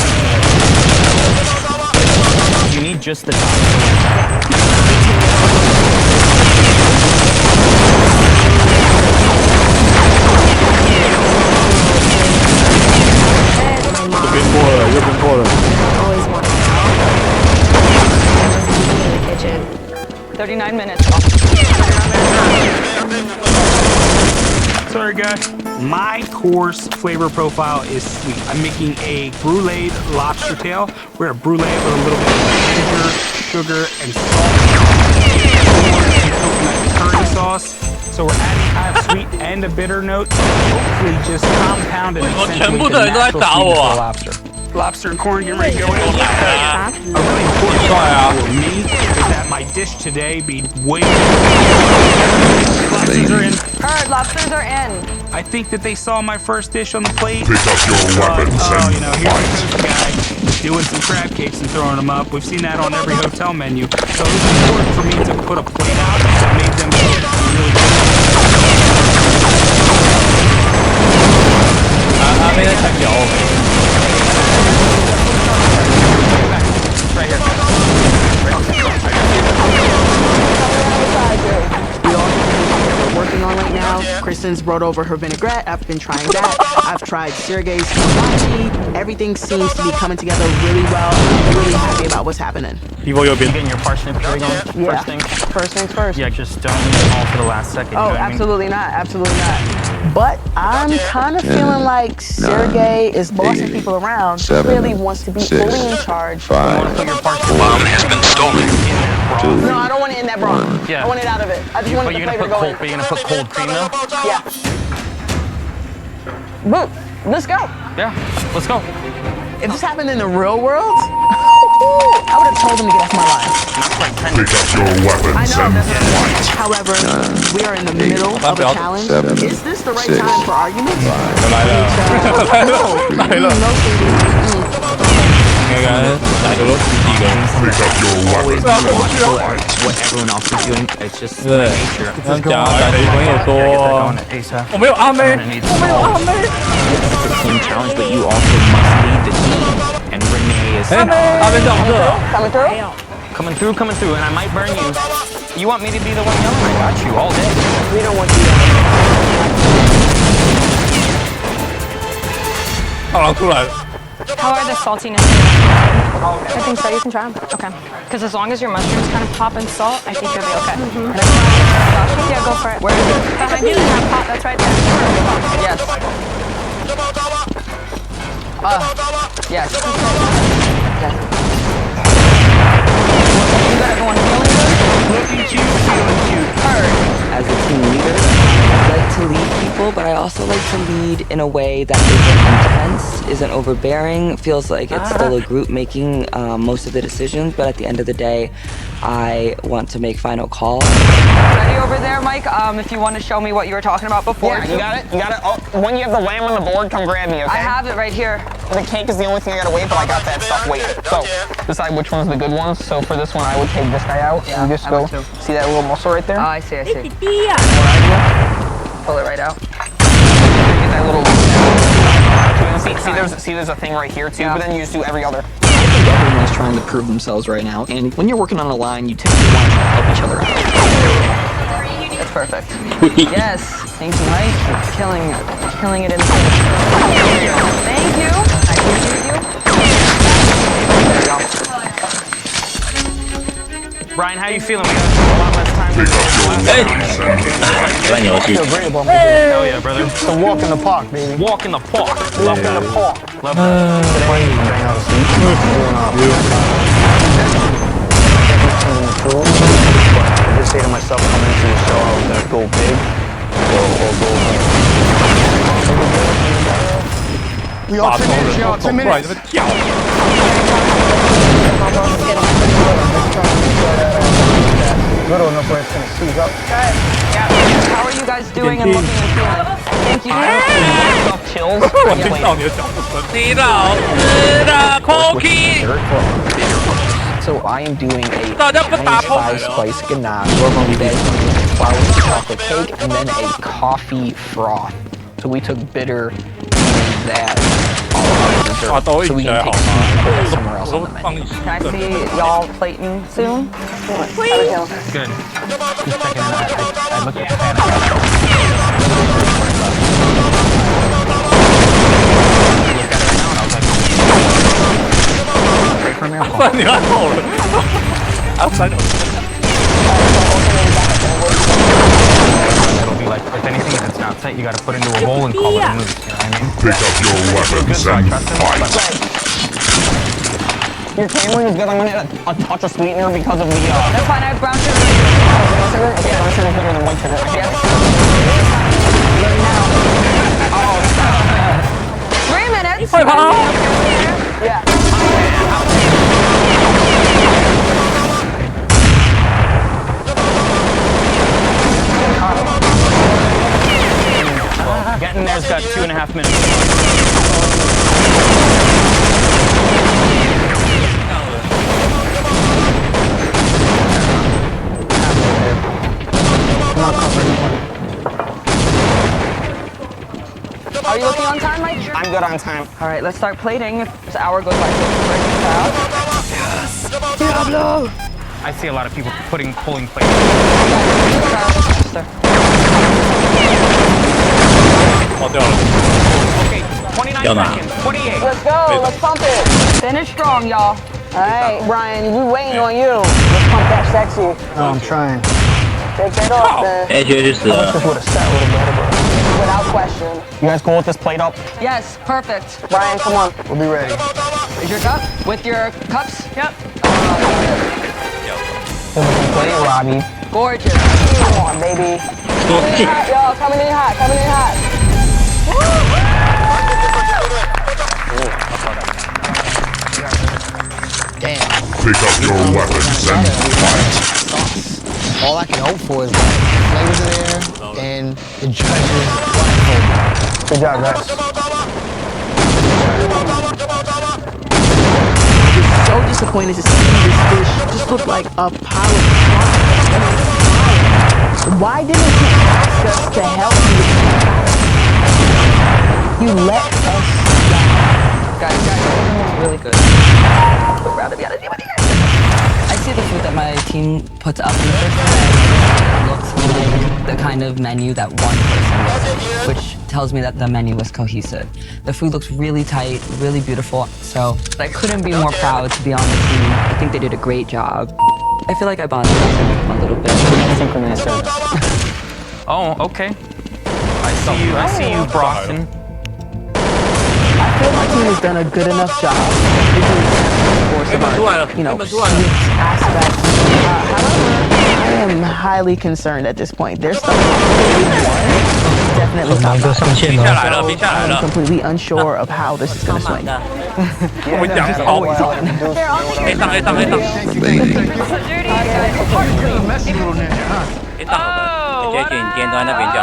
you need just the top. You've been poor. Always wanted in the kitchen. 39 minutes. Sorry guys. My course flavor profile is sweet. I'm making a brulee lobster tail. We're a brulee with a little bit of ginger, sugar, and salt. Coconut curry sauce. So we're adding kind of sweet and a bitter note. Hopefully just compound and accentuate the natural sweetness of the lobster. Lobster and corn, get ready to go in. A really important part for me is that my dish today be way lobsters are in. Heard, lobsters are in. I think that they saw my first dish on the plate. Pick up your weapons and you know, here's the guy doing some crab cakes and throwing them up. We've seen that on every hotel menu. So it was important for me to put a plate out that made them really good. Right here. We're working on right now. Kristen's brought over her vinaigrette. I've been trying that. I've tried Sergey's hibachi. Everything seems to be coming together really well. I'm really happy about what's happening. You getting your parsnip going? Yeah. First thing? First things first. Yeah, just don't leave it all for the last second. Oh, you know absolutely not. Absolutely not. But I'm kind of feeling like Sergey is bossing people around. He really wants to be fully in charge. Bomb has been stolen. No, I don't want it in that broth. Yeah. I want it out of it. I just want the flavor going. But you're gonna put cold cream though? Yeah. Boom. Let's go. Yeah, let's go. If this happened in the real world, I would have told him to get off my line. Pick up your weapons and fight. However, we are in the middle of a challenge. Is this the right time for arguments? Pick up your weapons and fight. What everyone else is doing, it's just nature. 讲的朋友说，我没有阿妹，我没有阿妹。 It's a team challenge, but you also must lead the team. And Renee is coming through, and I might burn you. You want me to be the one yelling? I got you all day. We don't want you. 好了，出来了。 How are the saltiness? I think so. You can try them. Okay. Because as long as your mushrooms kind of pop in salt, I think you'll be okay. Yeah, go for it. Where is it? Behind you, that pot. That's right there. Yes. Yes. You got everyone feeling good? Looking cute, feeling cute. As a team leader, I'd like to lead people, but I also like to lead in a way that isn't intense, isn't overbearing, feels like it's still a group making most of the decisions, but at the end of the day, I want to make final calls. Ready over there, Mike? If you want to show me what you were talking about before. Yeah, you got it? You got it? Oh, when you have the lamb on the board, come grab me, okay? I have it right here. The cake is the only thing I gotta wait, but I got that stuff waiting. So, decide which one's the good ones. So for this one, I would take this guy out. Yeah, and just go, see that little muscle right there? Oh, I see, I see. Pull it right out. Get that little... See, there's a thing right here too, but then you just do every other. I think everyone's trying to prove themselves right now, and when you're working on a line, you typically want to try to help each other out. That's perfect. Yes, thank you, Mike. You're killing it in the Thank you. I appreciate you. There you go. Ryan, how you feeling? We got a lot less time. I feel great about my day. Hell yeah, brother. It's a walk in the park, baby. Walk in the park. Walk in the park. Love that. I just say to myself, coming into the show, I was gonna go big or go home. We all 10 minutes, y'all. 10 minutes. Little enough where it's gonna seize up. How are you guys doing and looking and feeling? Thank you. Stuff chills. 我听到你的脚步声，你老师的 cookie。 So I am doing a 大家不打破。 5-spice ganache, flour and chocolate cake, and then a coffee froth. So we took bitter and that all out of dessert. So we can take sweet somewhere else on the menu. Can I see y'all plating soon? Good. Just checking in. I looked at the pan.你看透了。outside of It'll be like, if anything, if it's not set, you gotta put it into a bowl and call it a move. You know what I mean? Pick up your weapons and fight. Your tailoring is good. I'm gonna add a touch of sweetener because of the. That's fine. I have brown sugar. Brown sugar? Okay, brown sugar is better than white sugar. Yes. Oh. 3 minutes. Yeah. Getting there's got 2.5 minutes. Are you looking on time, Mike? I'm good on time. All right, let's start plating. If this hour goes by so quick. Diablo! I see a lot of people pulling plates. Okay, 29 seconds. 28. Let's go. Let's pump it. Finish strong, y'all. All right, Brian, we waiting on you. Let's pump that sexy. Oh, I'm trying. Take that off, man. This would have sat a little better, but Without question. You guys cool with this plate up? Yes, perfect. Brian, come on. we'll be ready. Is your cup? With your cups? Yep. Plate, Robbie. Gorgeous. Come on, baby. Coming in hot, y'all. Coming in hot. Coming in hot. Damn. Pick up your weapons and fight. All I can hope for is that the flavors are there and the judges blindfolded. Good job, guys. I'm so disappointed to see this dish just look like a pile of crap. Why didn't you ask us to help you? You let us down. Guys, it's really good. I see the food that my team puts up in the first time looks like the kind of menu that one person would, which tells me that the menu was cohesive. The food looks really tight, really beautiful, so I couldn't be more proud to be on the team. I think they did a great job. I feel like I bonded with them a little bit. Synchronous service. Oh, okay. I see you, Boston. I feel my team has done a good enough job. Sweet aspect. However, I am highly concerned at this point. There's stuff they won definitely 忙着上线了，I'm completely unsure of how this is going to swing. 我讲 It's always on. A 档 A 档 A 档 A 档了，杰俊，你今天都在那边叫。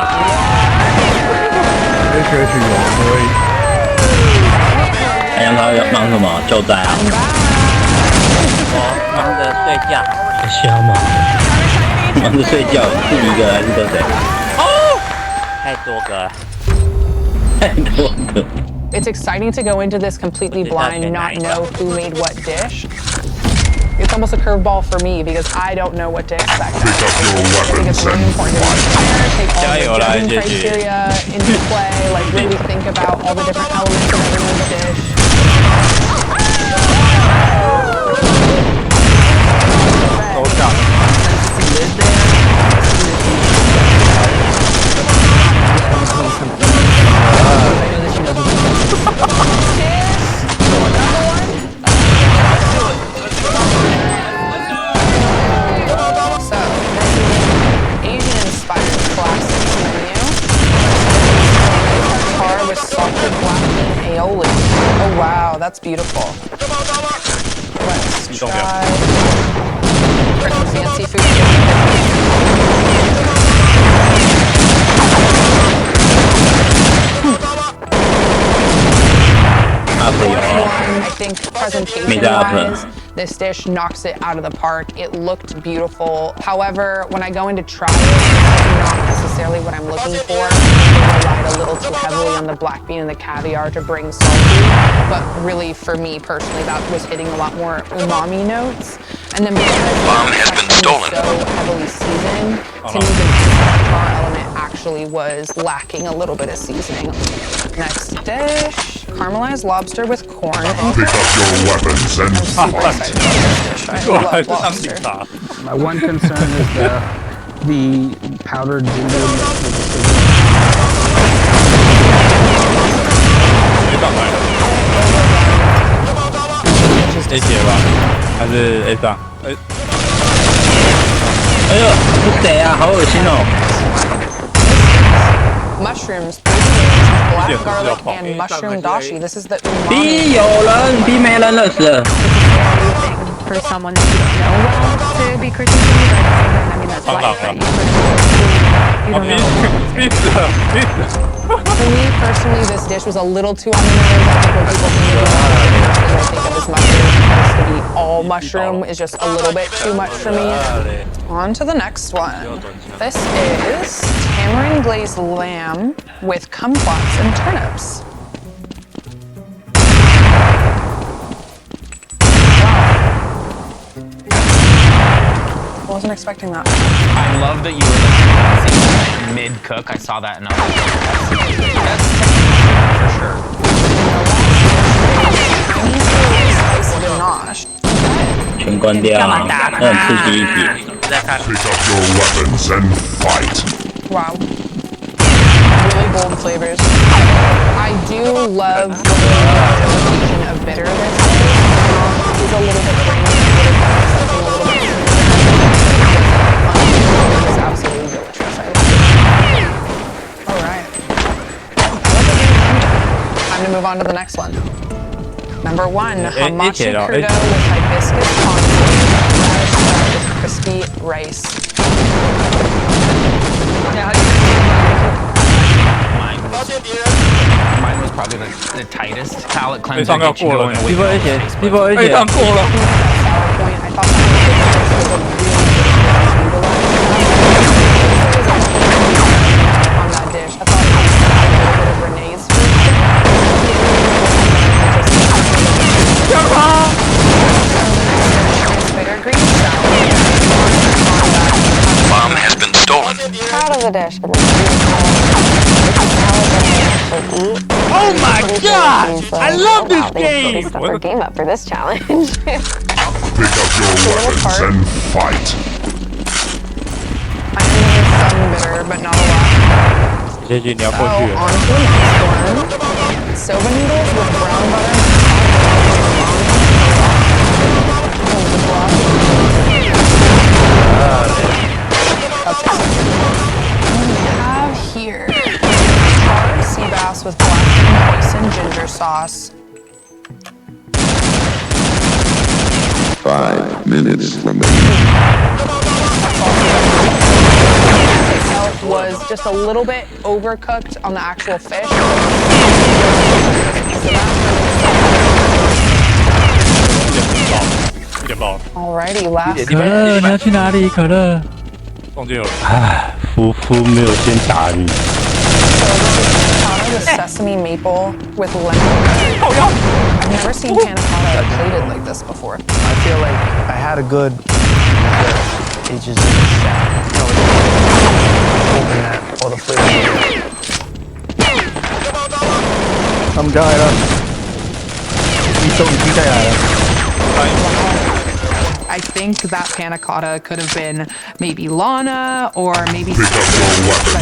太阳他忙什么？救灾啊！我忙着睡觉。瞎嘛？忙着睡觉，是你一个还是跟谁？哦，太多个了，太多个。 It's exciting to go into this completely blind, not know who made what dish. It's almost a curveball for me because I don't know what to expect. I think it's really important to take all the judging criteria into play, like really think about all the different elements of everyone's dish. Oh wow, that's beautiful. Let's try fancy food. I think presentation-wise, this dish knocks it out of the park. It looked beautiful. However, when I go in to try it, it's not necessarily what I'm looking for. I relied a little too heavily on the black bean and the caviar to bring salty, but really for me personally, that was hitting a lot more umami notes. And then because it's so heavily seasoned, to me the char element actually was lacking a little bit of seasoning. Next dish, caramelized lobster with corn. Pick up your weapons and fight. I love lobster. My one concern is the powdered ginger mix with the sizzle. A 姐吧，还是 A 档？哎呦，是谁啊？好恶心哦！ Mushrooms, black garlic, and mushroom dashi. This is the umami. B 有人，B 没人了是。 For someone that you don't know well to be critiquing, but I mean that's life, right? You don't know. For me personally, this dish was a little too on the nose. I think when people think of this mushroom, it to be all mushroom is just a little bit too much for me. On to the next one. This is tamarind glazed lamb with kumquats and turnips. Wow. Wasn't expecting that. I love that you were like mid-cook. I saw that and I was like, that's for sure. Spicy ganache. 全关掉，很刺激一点。 Pick up your weapons and fight. Wow. Really bold flavors. I do love the combination of bitterness. It's a little bit grainy, something a little bit it's absolutely delicious. I love it. Alright. Time to move on to the next one. Number 1, hamachi crudo with hibiscus consomme, with crispy rice. Mine was probably the tightest palate cleanser. Get you going away. People A 档过了。 I thought that on that dish. I thought it was a little bit of Renee's bitter green salad. Bomb has been stolen. Proud of the dish. Oh my god! I love this game! They stepped their game up for this challenge. Pick up your weapons and fight. I am some bitter, but not a lot. 杰姐，你要过去 On 了。 to the next one. Soba noodles with brown butter. What do we have here? sauce. 5 minutes remaining. Itself was just a little bit overcooked on the actual fish. Alrighty, last. 可乐，你要去哪里？可乐。中间有人。唉，夫妇没有先打你。The sesame maple with lemon. I've never seen panna cotta plated like this before. I feel like I had a good. It just didn't set. Hoping that all the flavors. I'm guy up. 你再来了。I think that panna cotta could have been maybe Lana or maybe I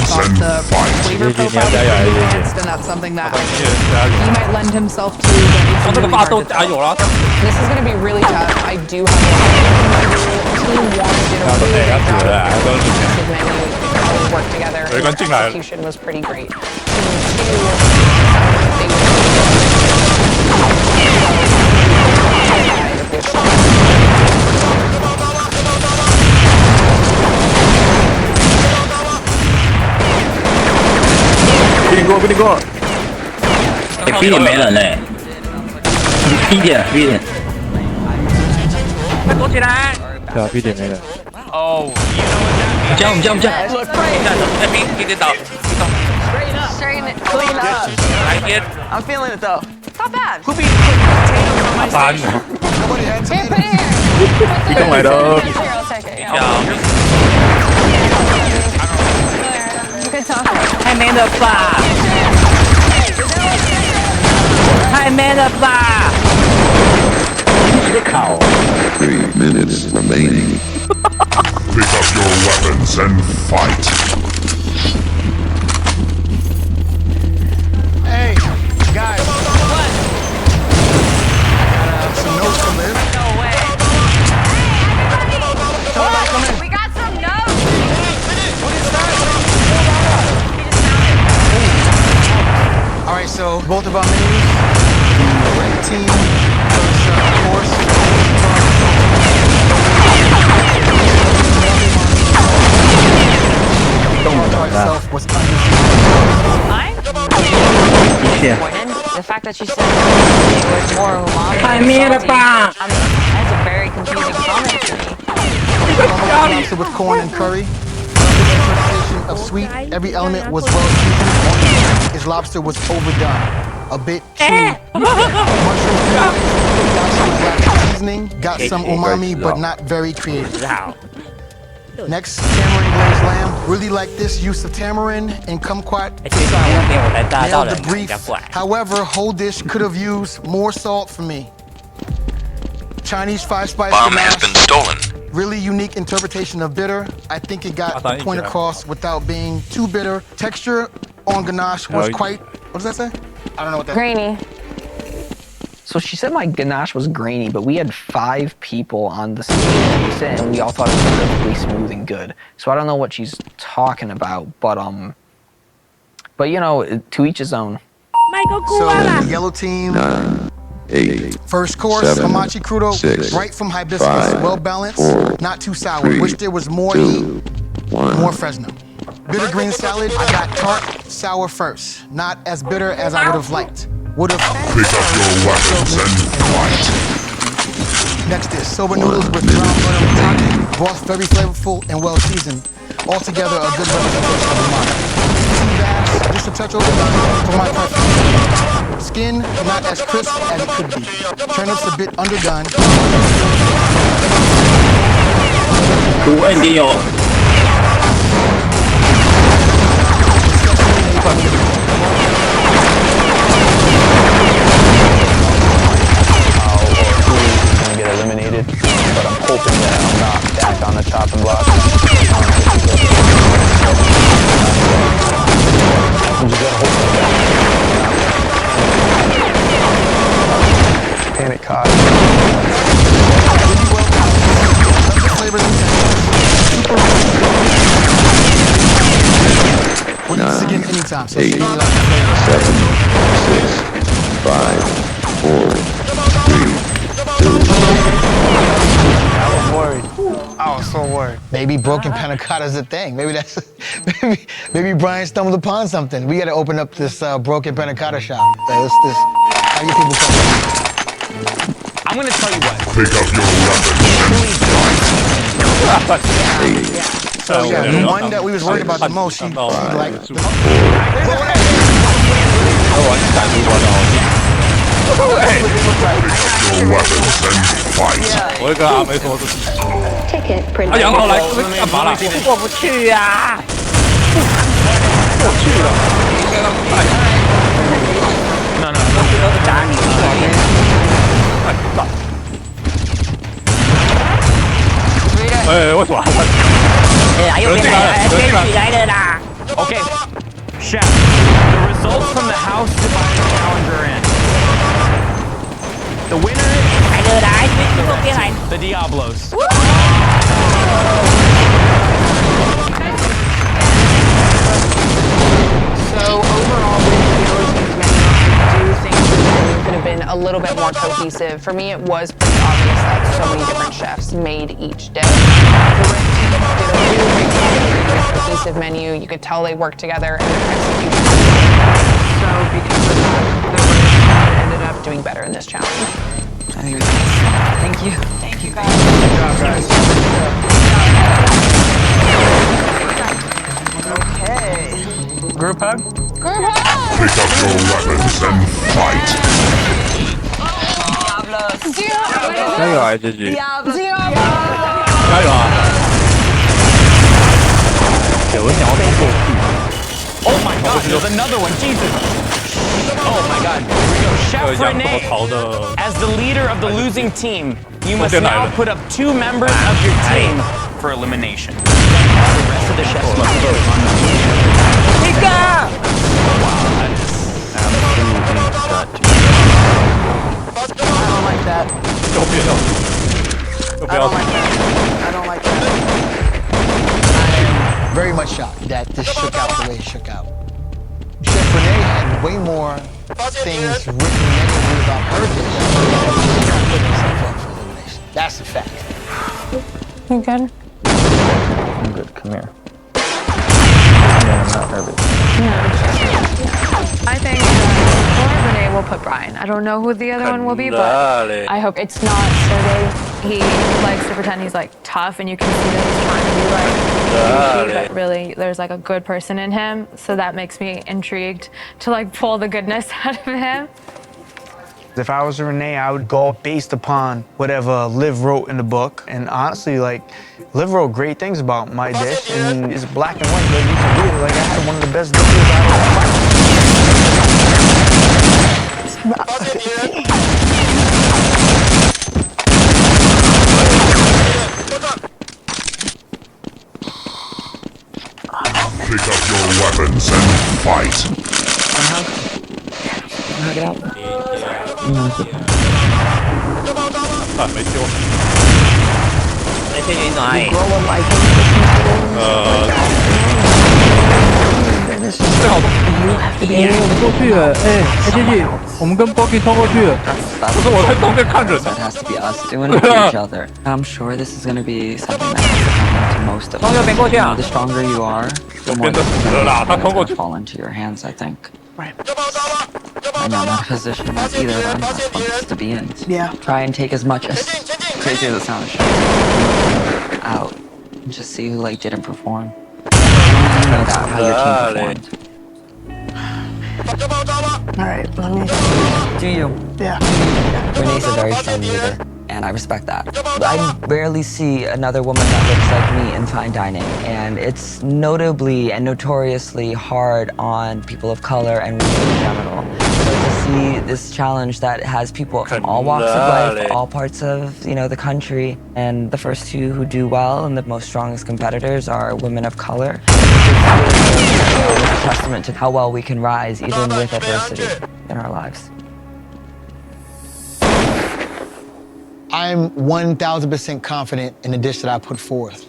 thought the flavor profile was pretty enhanced, and that's something that he might lend himself to. But it's really hard to tell. This is going to be really tough. I do have a team one did a really great job. Work together. And the execution was pretty great. Team B 点没人嘞 ，B 点。快躲起来！对啊 ，B 点没人。哦，我们叫。哎，B 点倒。 Straighten it. Clean up. I'm feeling it though. Not bad. Who be putting potatoes on my stage? Nobody had to. Here, put it here. 你跟来的。 Here, I'll take it. Good talk. 太没了吧！太没了吧！你在烤。 3 minutes remaining. Pick up your weapons and fight. Hey, guys. What? Some notes to live. No way. Hey, everybody! What? We got some notes! What is that? All right, so both of our menus. The red team versus course. Itself was The fact that you said it was more umami. That's a very confusing comment to me. Lobster with corn and curry. Interpretation of sweet. Every element was well seasoned. His lobster was overdone. A bit too. Mushroom seasoning. Got some umami, but not very creative. Next, tamarind glazed lamb. Really like this use of tamarind and kumquat. Nailed the brief. However, whole dish could have used more salt for me. Chinese 5-spice Bomb has been stolen. Really unique interpretation of bitter. I think it got the point across without being too bitter. Texture on ganache was quite. What does that say? I don't know what that. Grainy. So she said my ganache was grainy, but we had 5 people on the same and we all thought it was perfectly smooth and good. So I don't know what she's talking about, but you know, to each his own. So the yellow team. 9, 8. First course, 7, hamachi crudo, 6, right from hibiscus, 5, well balanced, 4, not too sour. 3, Wish there was more 2, heat, 1. more Fresno. Bitter green salad, I got tart, sour first. Not as bitter as I would have liked. Would have. Pick up your weapons and fight. Next is soba noodles with brown butter and tonic. Broth very flavorful and well seasoned. Altogether, a good representation of the model. Sea bass, just a touch overdone for my preference. Skin not as crisp as it could be. Turnips a bit underdone. 图案也有。Get eliminated, but I'm hoping that I'm not back on the chopping block. I'm just gonna hope that. Panic caught. We'll do this again anytime. So 8, 7, 6, 5, Maybe broken panna cotta is a thing. Maybe that's maybe Brian stumbled upon something. We got to open up this broken panna cotta shop. Let's just have your people come. I'm gonna tell you what. Pick up your weapons. So yeah, the one that we was worried about the most, she like. Pick up your weapons and fight. 我一个阿没什么事情。啊，杨头来干嘛啦？过不去呀！过去了，应该让他带。No, no, no. 打你！哎，为什么？有人进来了，有人进来了。 Okay, Chef, the results from the house divided challenger in. The winner is the Diablos. So overall, I do think the menu could have been a little bit more cohesive. For me, it was pretty obvious that so many different chefs made each day. The red team did a really great job of making a cohesive menu. You could tell they worked together and their execution. So because of that, the red team ended up doing better in this challenge. I think it was nice. Thank you. Thank you, guys. Good job, guys. Okay. Group hug? Pick up your weapons and fight. 加油啊，姐姐！加油啊！我想要走过去。 Oh my God! There's another one. Jesus! Oh my God! Here we go. Chef Renee, as the leader of the losing team, you must now put up 2 members of your team for elimination. The rest of the chefs must vote on the Mika! Wow, that is absolutely gut. I don't like that. I don't like that. I don't like that. I am very much shocked that this shook out the way it shook out. Chef Renee had way more things written negatively about her dish. She got put herself up for elimination. That's a fact. You good? I'm good. Come here. I'm not nervous. I think Renee will put Brian. I don't know who the other one will be, but I hope it's not Sergey. He likes to pretend he's like tough, and you can see that he's trying to be like douchey, but really there's like a good person in him. So that makes me intrigued to like pull the goodness out of him. If I was Renee, I would go based upon whatever Liv wrote in the book. And honestly, like, Liv wrote great things about my dish, and it's black and white. Like, you can read it. Like, I had one of the best dishes Pick up your weapons and fight. Get out. 没救。那天云哪里？最好过去了，哎，姐姐，我们跟 Boggy 通过去了。不是我在东边看人。 That has to be us doing it to each other. I'm sure this is going to be something that has to come to most of us. The stronger you are, the more difficult fall into your hands, I think. Right. I'm not in a position as either of them that's wants to be in. Yeah. Try and take as much as crazy as it sounds out and just see who like didn't perform. You know that how your team performed. All right, let me. Do you? Yeah. Renee's a very strong leader, and I respect that. I rarely see another woman that looks like me in fine dining, and it's notably and notoriously hard on people of color and women in general. So to see this challenge that has people from all walks of life, all parts of, the country, and the first 2 who do well and the most strongest competitors are women of color, it's a testament to how well we can rise even with adversity in our lives. I'm 1,000% confident in the dish that I put forth.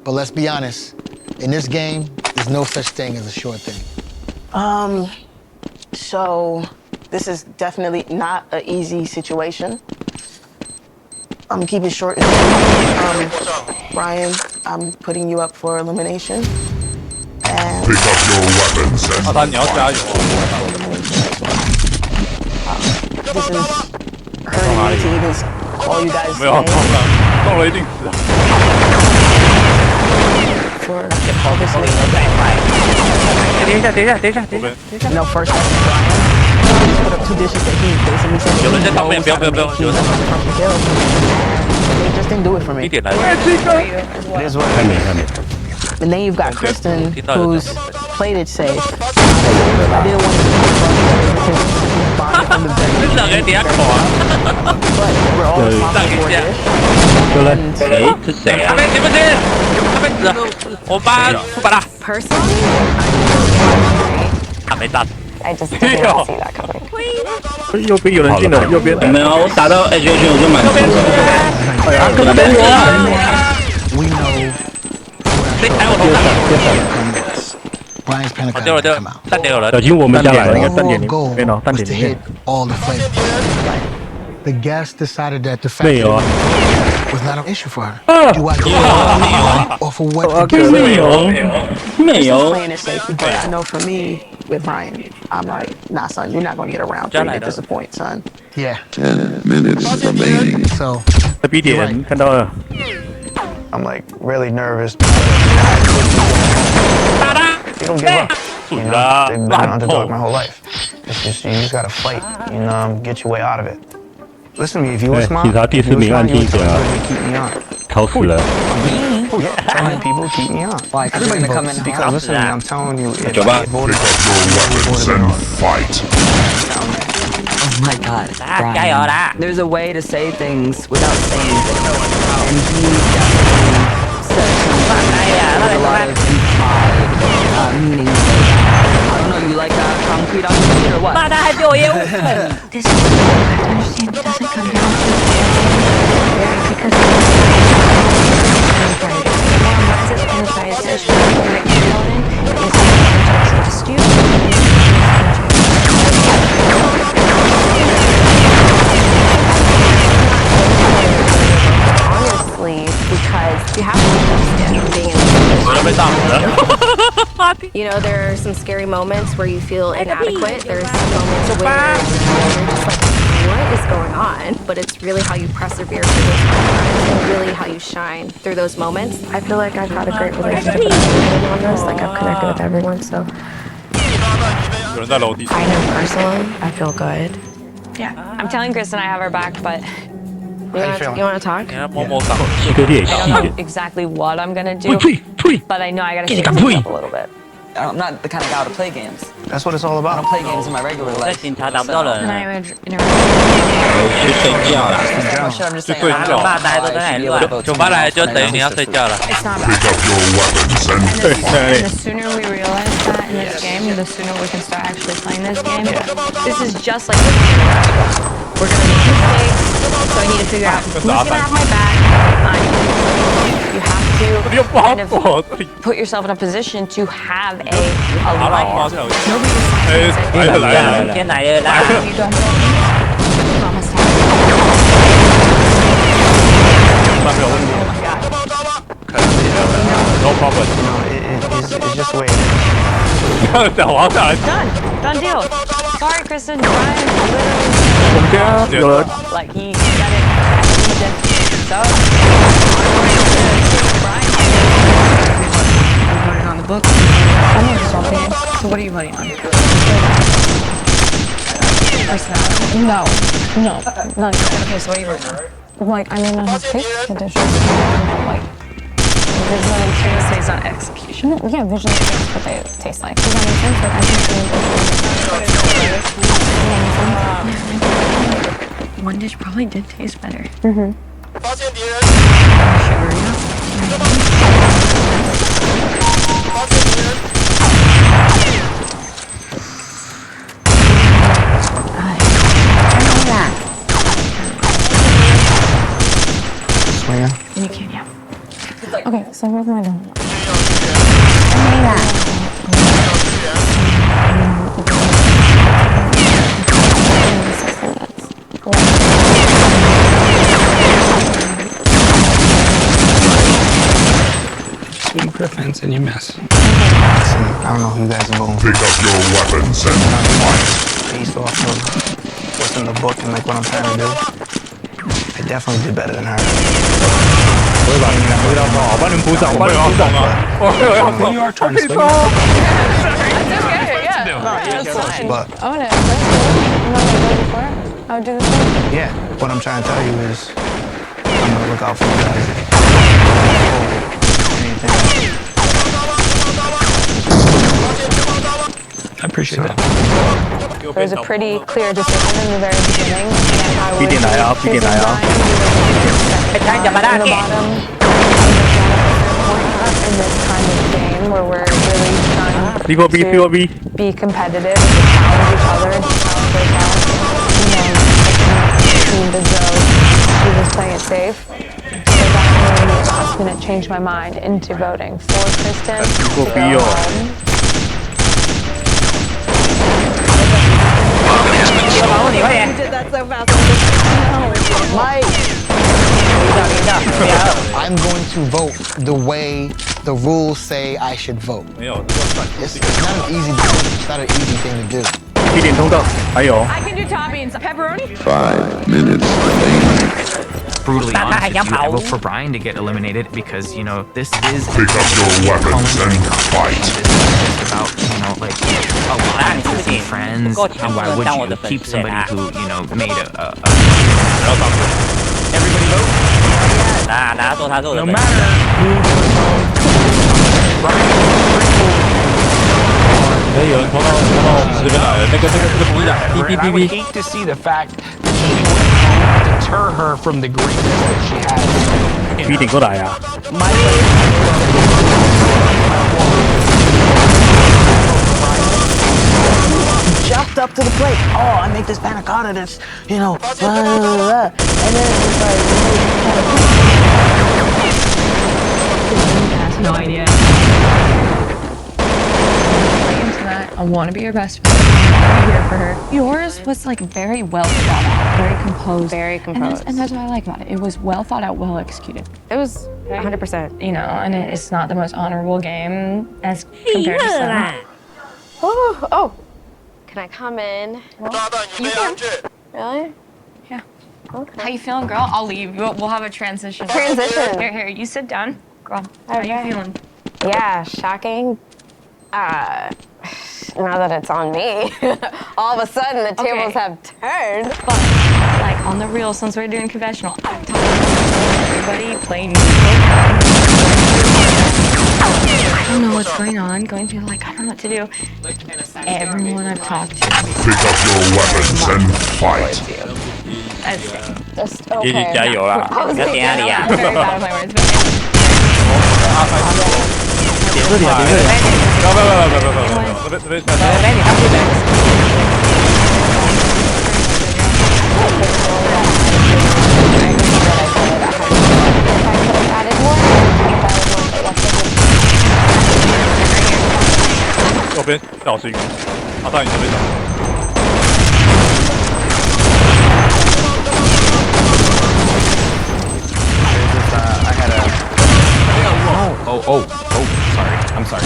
But let's be honest, in this game, there's no such thing as a short thing. So this is definitely not an easy situation. I'm gonna keep it short and sweet. Brian, I'm putting you up for elimination. And Pick up your weapons and 阿丹，你要加油。 this is hurting me to even call you guys 没有，中了，中了一定死。 for focusing. 等一下。 No, first off, Brian put up 2 dishes that he basically said 有人在上面，不要，有人。 They just didn't do it for me. 一点来。 It is what it is. And then you've got Kristen, who's played it safe. I didn't want to bond from the very 这两个人底下口啊。 but we're all responsible for this. 谁？是谁啊？你们这，我把出把他。 Personally, 他没打。 I just did not see that coming. 右边有人进了，右边。没有，我打到 H 我就满足了。哎呀，可能没有啊。 We know 谁踩我头上？ Brian's panic 我丢了， come out. 蛋点有人。小心我们家来了， Our goal 没有蛋 was 点 to 里面 hit。all the flavors. The guest decided that the 没 fact 有啊。 was not an issue for her. Do I go on or for what? 没有，没 Just 有。 playing it safe, but I know for me, with Brian, I'm like, nah, son, you're not going to get around to at this point, son. Yeah. 10 minutes remaining. So 在 B 点看到了。 I'm like really nervous. You don't give up. You know, they've been an underdog my whole life. It's just you just gotta fight. You know, get your way out of it. Listen to me. If you were 对， smart, 警察第 if 四 you were 名 smart, 按 you 听 would 者 tell me to keep me on. 吵死了。 Yeah, telling people keep me on. Why? Because you're gonna come in Because listen to me, I'm telling you, if I Coba. get voted, Pick up your weapons and fight. Oh my God, Brian. There's a way to say things without saying things, and he definitely said something with a lot of implied meaning. I don't know, you like concrete on your feet or what? This is what I have to understand. It doesn't come down to because honestly, because you have to understand being in this. You know, there are some scary moments where you feel inadequate. There's some moments where you're just like, what is going on? But it's really how you persevere through those moments and really how you shine through those moments. I feel like I've had a great relationship with everyone on this. Like, I've connected with everyone, so. 有人在楼梯。 I know personally, I feel good. Yeah, I'm telling Kristen I have her back, but You want to talk? 你看摸摸上。 一个练 I 习 don't know 的。 exactly what I'm gonna do. But I know I gotta shake things up a little bit. I'm not the kind of guy to play games. That's what it's all I about. don't play games in my regular 在 life. 警察打不到人 Can 了， I 回去睡觉了。 Oh, shit, I'm just saying. 睡 I 觉 don't know 大家都 how 在 I 那 should 里 be able to 乱。 vote 酒吧 someone 来 else 就 when I 等于 know 你要 his 睡 sister's 觉了。 It's not Pick bad. up your weapons and And fight. the sooner we realize that in this game, the sooner we can start actually playing this game. This is just like working in a restaurant. We're gonna make mistakes, so I need to figure out who's gonna have my back. You have to kind of put yourself in a position to have a alliance. Nobody decides. 来了来了。天来了啦！ You don't promise to have 没有问题。看你的 ，no problem。 It's just the way it is. 等我要下来。 Done deal. Sorry, Kristen. Brian literally 我们家有人。 like he said it. He did. So Brian. I'm voting on the book. I'm not stopping. So what are you voting on? Personality. No. No. Okay, so what are you voting on? Like, I mean, his face condition. Like, Visually taste based on execution. yeah, visually taste what they taste like. Does that make sense? Like, I think One dish probably did taste better. Mm-hmm. Swinging. You can, yeah. Okay, so here's my dilemma. defense and you miss. Listen, I don't know who you guys are voting for. Pick up your weapons and fight. Based off of what's in the book and like what I'm trying to do, I definitely did better than her. 回答好，我帮你们鼓掌，我帮你们鼓掌啊！When you are trying to swing, But Own it. That's cool. I'm not gonna go before it. I would do the same. yeah, what I'm trying to tell you is I'm gonna look out for you guys. Anything. I appreciate that. There was a pretty clear decision in the very beginning, and I would 闭点来啊，闭点来啊！ in the bottom in this kind of game where we're really trying B 过 B， B 过 B。 to be competitive and to challenge each other and to challenge ourselves. It seemed as though she was playing it safe. So that made me last minute change my mind into voting for Kristen to go home. You did that so fast. No. Mike! I'm going to vote the way the rules say I should vote. It's not an easy decision. It's not an easy thing to do. 1点通道，还有。 I can do toppings. Pepperoni? 5 minutes remaining. Brutally honest, with you, I vote for Brian to get eliminated because, you know, this is Pick up your weapons and fight. It's about, you know, like alliances and friends, and why would you keep somebody who, you know, made a Everybody vote? 拿做他做的。 No matter who goes home, Brian 有人投到这边来了，那个同意的，I would hate to see the fact that she went home to deter her from the greatness that she has. 1点过来啊！ Jumped up to the plate. Oh, I make this panna cotta that's, you know, blah, blah, blah, blah. And then it's like, Has no idea. Into that, I want to be your best friend. I want to be here for her. Yours was like very well thought out, very composed. Very composed. And that's what I like about it. It was well thought out, well executed. It was 100%. You know, and it's not the most honorable game as compared to some. Oh. Can I come in? You can. Really? Yeah. Okay. How you feeling, girl? I'll leave. We'll have a transition. Transition. Here. You sit down, girl. How you feeling? Yeah, shocking. Now that it's on me, all of a sudden the tables have turned. But like on the real, since we're doing confessional, I've talked to everybody playing music. I don't know what's going on. Going through like I don't know what to do. Everyone I've talked to. Pick up your weapons and fight. Just 继续 okay. 加油啦！ I was 要 gonna 点哪里啊？ I'm very bad at my words, but 点这里啊，点这里。不，这边你上去呗。右边倒是一个，阿大你这边倒。 I had a. Oh, sorry. I'm sorry.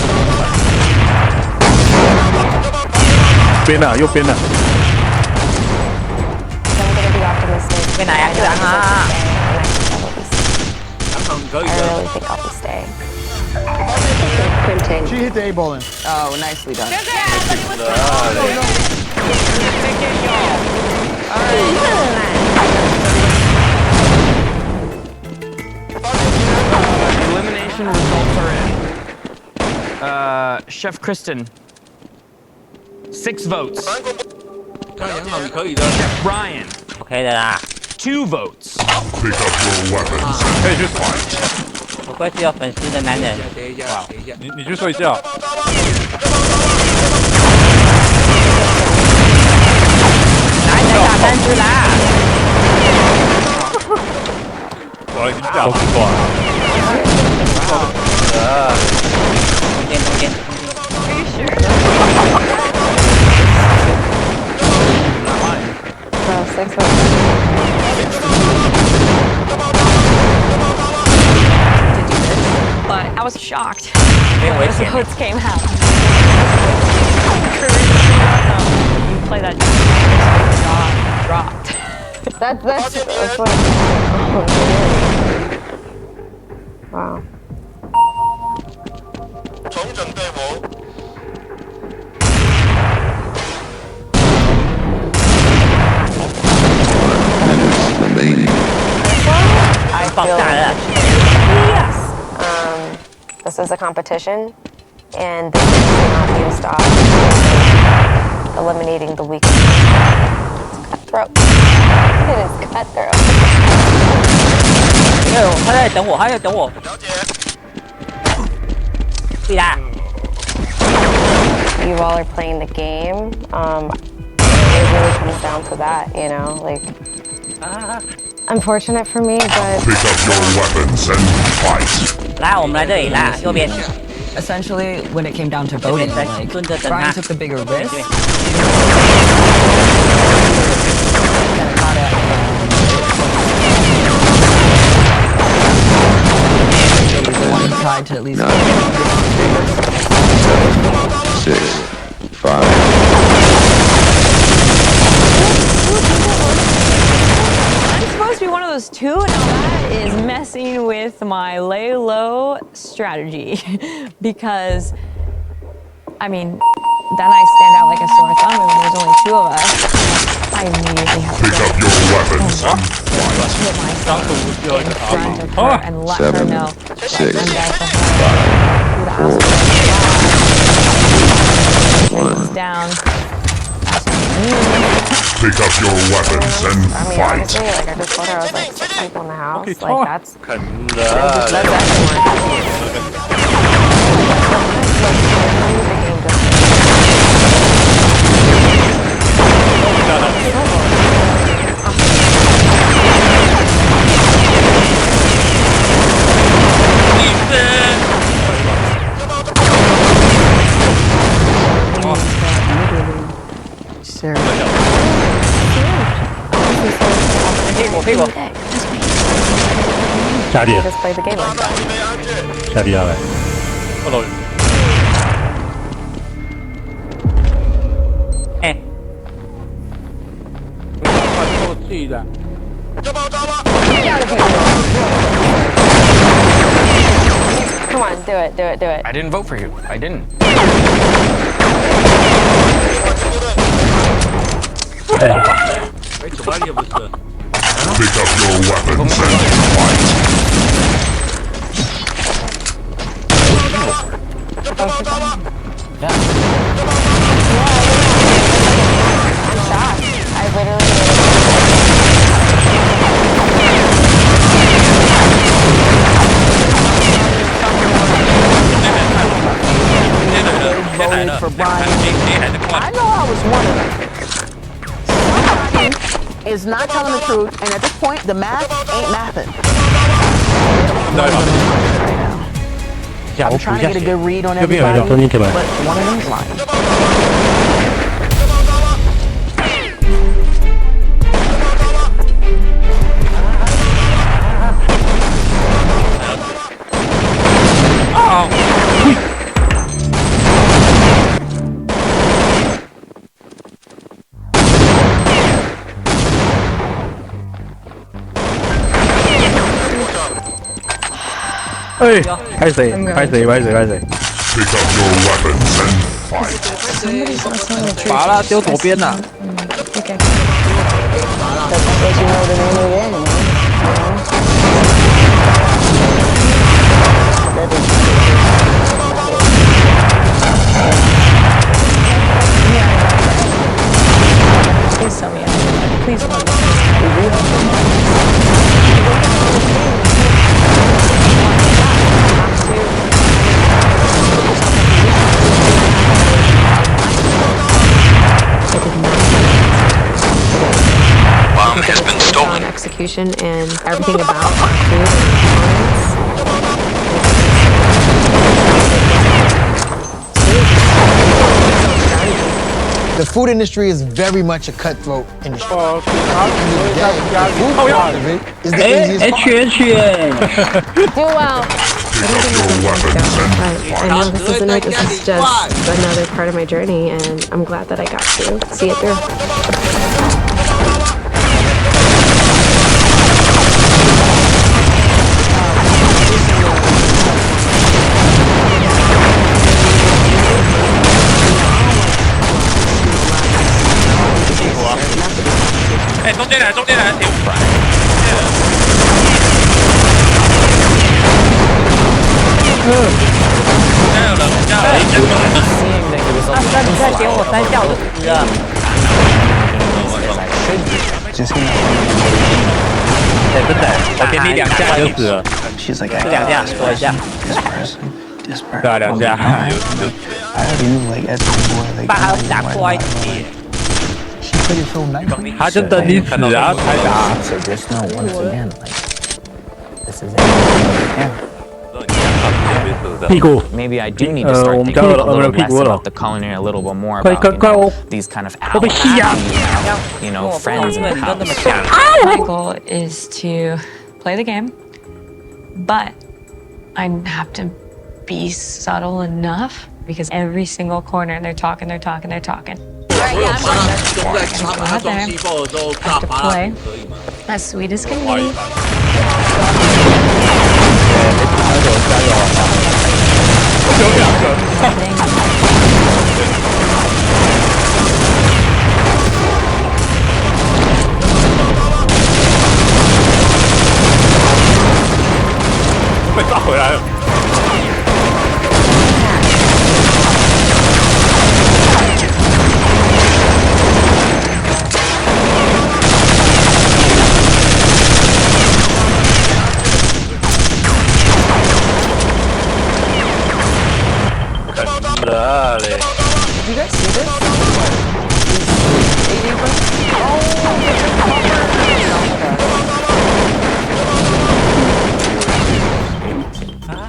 边啊，右边啊。 I'm gonna be optimistic. 边哪呀？这边啊。 I really think I'll be staying. Printing. She hit the A bowling. Oh, nicely done. Elimination results are in. Chef Kristen, 6 votes. Chef Brian, OK 的啦。 2 votes. Pick up your weapons and fight. 不愧是有粉丝的男人。哇，你去睡觉。来，打单子啦！我已经下不挂了。中间。 So 6 votes. but I was shocked when the results came out. You play that jaw dropped. That's like, wow. I feel yes. This is a competition, and this is not be to stop eliminating the weakest. It's cutthroat. It is cutthroat. 他在等我，他在等我。对啦。 You all are playing the game. It really comes down to that, you know, like. Unfortunate for me, but. Pick up your weapons and fight. 来，我们来这里，来右边。 Essentially, when it came down to voting, like, Brian took the bigger risk. The one who tried to at least. 6, 5. I'm supposed to be one of those two, and that is messing with my lay low strategy. Because, I mean, then I stand out like a sore thumb, and when there's only two of us, I immediately have to Pick up your weapons and put myself in front of her and let her 7, know 6, that I'm there for her. 5, 4. Down. Pick up your weapons and I mean, fight. honestly, like I just told her, I was like 6 people in the house. Like that's everyone. Just play the game like that. 下地下来。哎，过去的。 Come on, do it, do it, do it. I didn't vote for you. I didn't. Pick up your weapons and fight. I'm shocked. I literally. Voted for Brian. I know I was one of them. Somebody is not telling the truth, and at this point, the math ain't mathing. I'm trying to get a good read on everybody, but one of them's lying. Hey, 拍谁？拍谁？拍谁？拍谁？ Pick up your weapons and fight. 拔了，丢左边了。 Please tell me. Please tell me. Bomb has been stolen. Execution and everything about our food The food industry is very much a cutthroat industry. The food part of it is the easiest part. Do well. I know this isn't it. This is just another part of my journey, and I'm glad that I got to see it through. Hey, 中间来，中间来，停！加油了，加油！你再点我3下我就死了。哎，真的，我给你2下就死了。2下，说一下。对啊，2下。爸还要打快一点。他就等你死啊，才打。屁股。 Maybe I do need to start thinking a little less about the culinary, a little bit more about these kind of allies, you know, friends in the house. My goal is to play the game, but I have to be subtle enough because every single corner they're talking. Right, yeah, I'm go out there. I have to play as sweet as can be. Did you guys see this?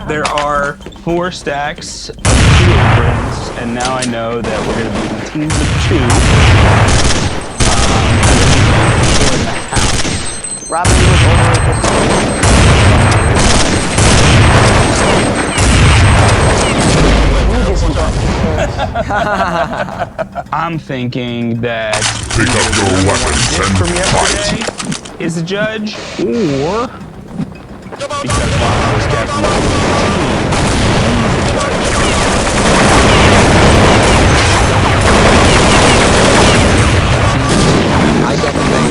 There are 4 stacks of 2 aprons, and now I know that we're going to be in teams of 2. Robin was over at this point. I'm thinking that pick up your weapons from and yesterday fight. is the judge, or because while I was captain of the team, I definitely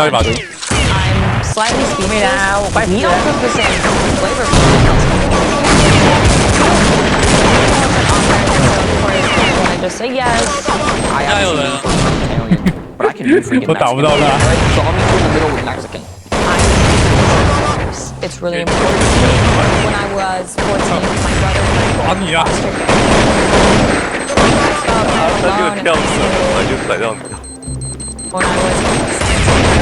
I'm slightly speedy now, but we don't cook the same flavor. I just say yes. I Italian, but I can do freaking Mexican. So I'll meet you in the middle with Mexican. It's really important to me. When I was 14, my brother went to foster care. I felt alone and isolated. When I was 17,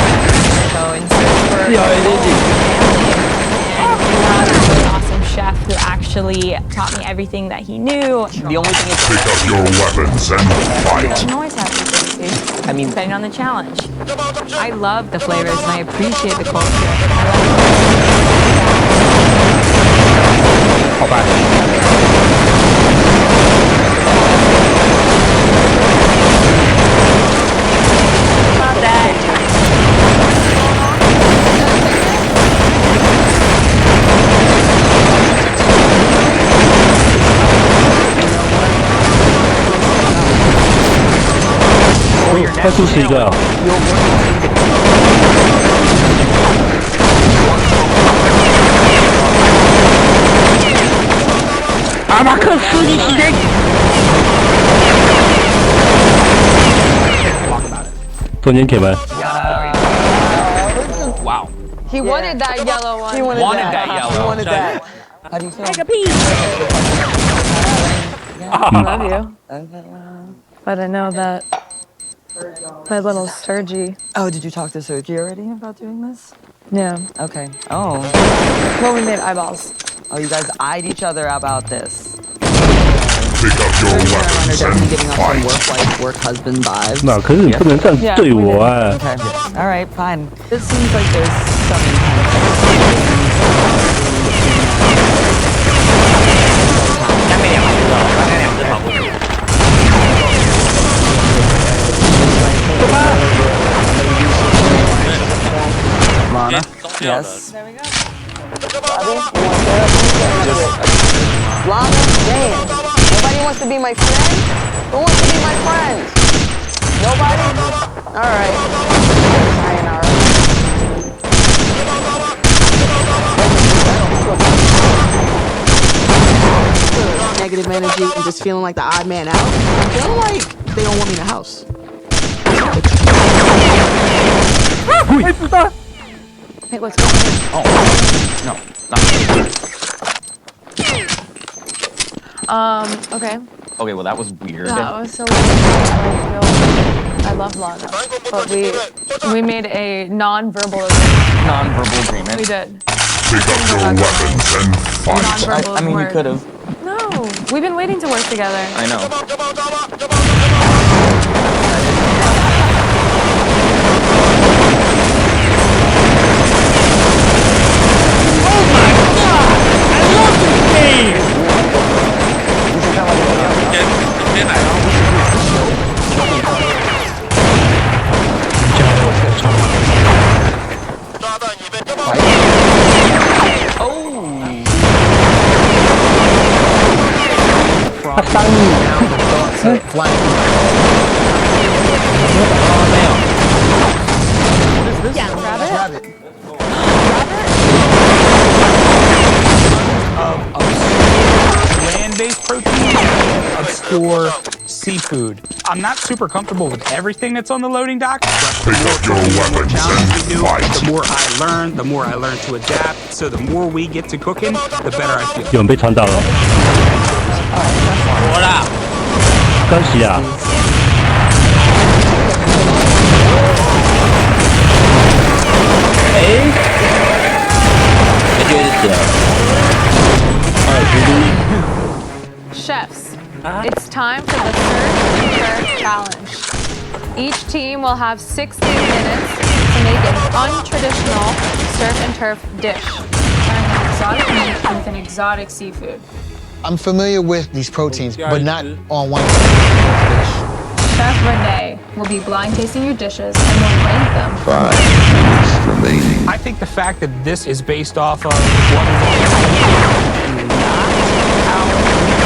go in search for a family, and we had a really awesome chef who actually taught me everything that he knew. The only thing is pick up your weapons and fight. You can always have things to. I mean, depending on the challenge. I love the flavors and I appreciate the culture. Oh, 快速死一个了。阿马克斯，你起来！中间铁门。Wow. He wanted that yellow one. He wanted that yellow. He wanted that. How do you feel? Take a piece. I love you. But I know that my little Sergi. Oh, did you talk to Sergi already about doing this? Yeah. Okay. Oh. Well, we made eyeballs. Oh, you guys eyed each other about this. Pick up your weapons and Getting off some work wife, work husband vibes. 那可是你不能这样对我哎。 Okay. All right, fine. It seems like there's some intention. Lana? Yes. There we go. Lana, damn. Nobody wants to be my friend? Who wants to be my friend? Nobody? Alright. Sayonara. Negative energy and just feeling like the odd man out. I feel like they don't want me in the house. Hey, what's going on? Oh, no. Okay. Okay, well, that was weird. That was so weird. I love Lana, but we made a non-verbal agreement. Non-verbal agreement. We did. pick up your weapons and fight. Non-verbal I mean, you word. could have. No, we've been waiting to work together. I know. Land-based protein, obscure seafood. I'm not super comfortable with everything that's on the loading dock, but the more challenges we do, the more I learn to adapt. So the more we get to cooking, the better I feel. 有人被传到了。我啦，恭喜啊！Chefs, it's time for the Surf and Turf Challenge. Each team will have 60 minutes to make an untraditional surf and turf dish. An exotic meat with an exotic seafood. I'm familiar with these proteins, but not on one dish. Chef Renee will be blind tasting your dishes and will rank them. 5 minutes remaining. I think the fact that this is based off of what not how we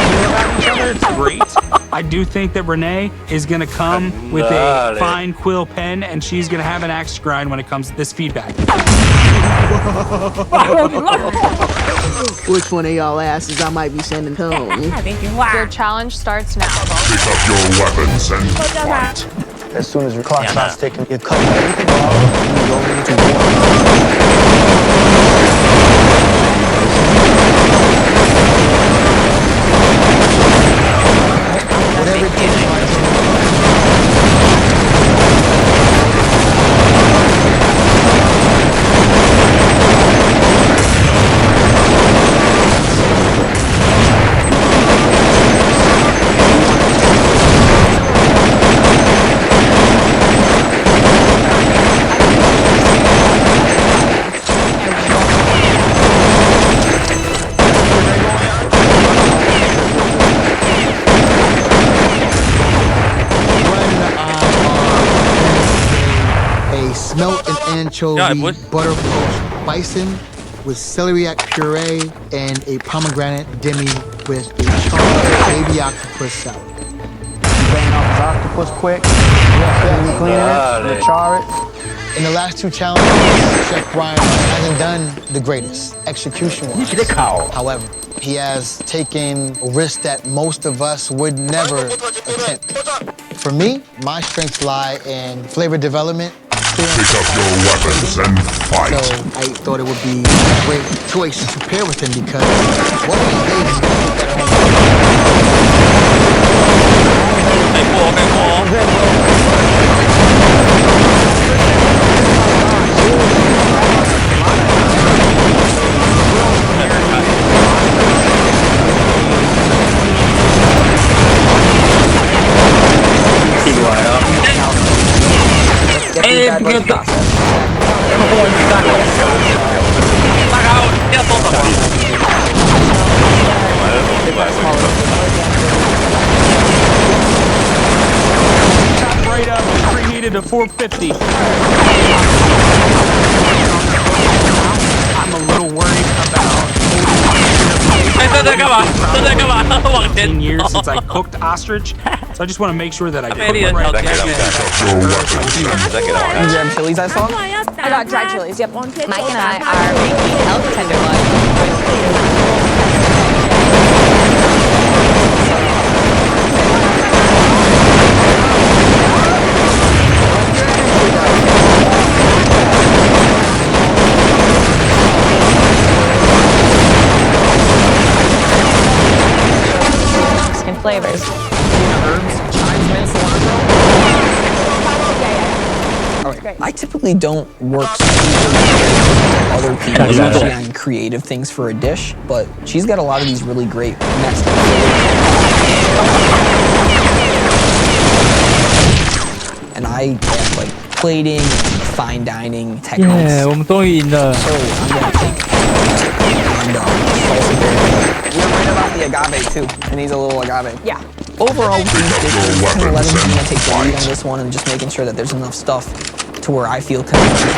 feel about each other, it's great. I do think that Renee is going to come with a fine quill pen, and she's going to have an axe to grind when it comes to this feedback. Which one of y'all asses I might be sending home? Your challenge starts now. Pick up your weapons and fight. As soon as your clock starts ticking, you're cutting everything off and you're going into war. Whatever it takes. Smelt and anchovy butter poached bison with celeriac puree and a pomegranate demi with a charred baby octopus salad. Bang off his octopus quick. Yeah, clean it, you char it. In the last two challenges, Chef Brian hasn't done the greatest execution-wise. However, he has taken a risk that most of us would never attempt. For me, my strengths lie in flavor development. Pick up your weapons and fight. So I thought it would be a great choice to pair with him because one of these days he's gonna get home. 450. I'm a little worried about 15 years since I cooked ostrich, so I just want to make sure that I cook it right. Grab chilies, I saw. I got dried chilies. Yep. Mike and I are making elk tenderloin. Mexican flavors. I typically don't work with other people, especially on creative things for a dish, but she's got a lot of these really great Mexican and I have like plating, fine dining techniques. Yeah, 我们终于赢了。 So I'm gonna take salsa verde. You're right about the agave too. It needs a little agave. Yeah. Overall, with these dishes, kind of letting Gina take the lead on this one and just making sure that there's enough stuff to where I feel connected.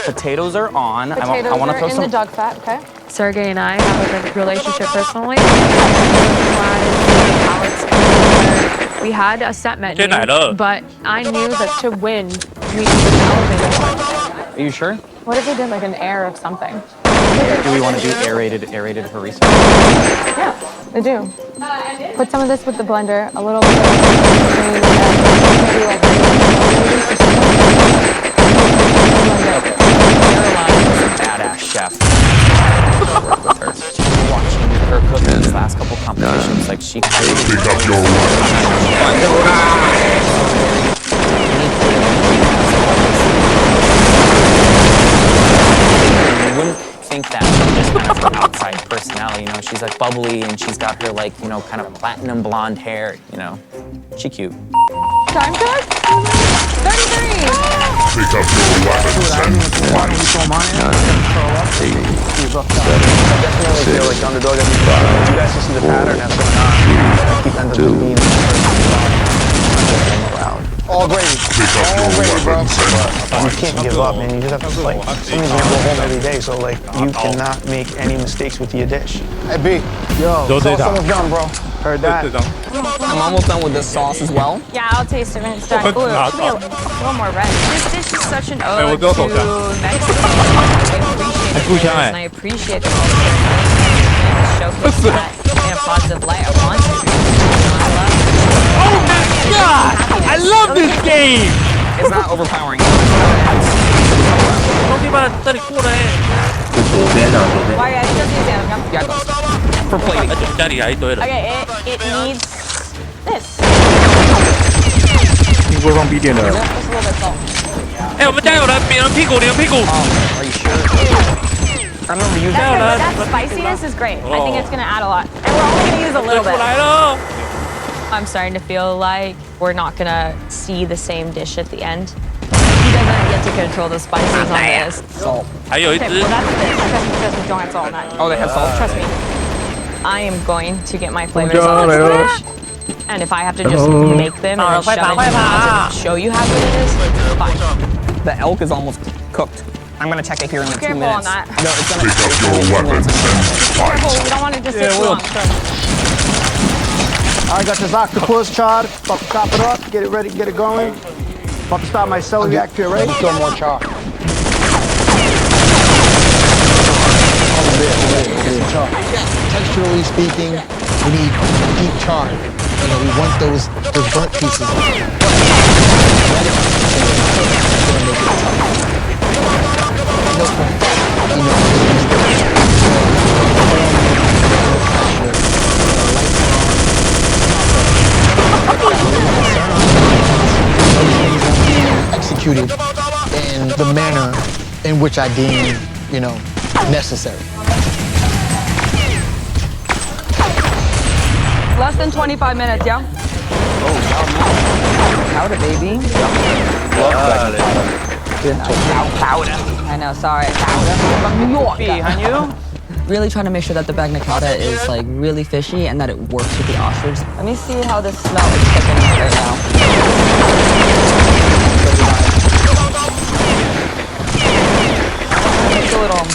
Potatoes are on. Potatoes I want to throw in some. the dog fat, okay? Sergey and I have a good relationship personally. We had a set menu, but I knew that to win, we needed to elevate it. Are you sure? What if we did like an air of something? Do we want to do aerated harissa? Yeah, I do. Put some of this with the blender, a little bit of maybe like Badass chef. Work with her. Watching her cook in these last couple competitions, like she. Pick up your You wouldn't think that from just kind of her outside personality, you know, she's like bubbly and she's got her like, you know, kind of platinum blonde hair, you know, she cute. time check? 33! Pick up your weapons and fight. Definitely feel like underdog every time. You guys can see the pattern that's going on. Keep ending up being around. All gravy. All gravy, bro. You can't give up, man. You just have to, like, somebody's gonna go home every day, so, like, you cannot make any mistakes with your dish. Hey, B. Yo, sauce almost done, bro. Heard that. I'm almost done with this sauce as well. Yeah, I'll taste it when it's done. Ooh, it should be a little more red. This dish is such an ode to Mexico. And I appreciate the culture and showcase that in a positive light. I want to. Oh my god! I love this game! It's not overpowering. Why are you still using it? Yeah, go. For plating. Okay, it needs this. 听说放 B 店的。 Just a little bit salt. 哎，我们加油了，别人屁股，你的屁股。 Are you sure? I remember using That spiciness is great. I think it's gonna add a lot. And we're only gonna use a little bit. I'm starting to feel like we're not gonna see the same dish at the end. He doesn't get to control the spices on this. Salt. Okay, well that's this. Trust me, don't have salt on that. Oh, they have salt? Trust me. I am going to get my flavors on this dish. And if I have to just make them and shove it in your mouth and show you how good it is, fine. The elk is almost cooked. I'm gonna check it here in like 2 Careful minutes. on that. No, it's gonna Pick up your weapons and fight. Careful, we don't want it to sit too long. I got this octopus chard. About to chop it up, get it ready, get it going. About to start my celiac puree. Still more char. Texturally speaking, we need deep char. You know, we want those burnt pieces. No point. You know, executed, and the man which I deem, necessary. Less than 25 minutes, yeah? Powder, baby. Powder. I know, sorry. Powder. From New York. Really trying to make sure that the bagna cauda is like really fishy and that it works with the ostrich. Let me see how this smell is cooking right now. It's a little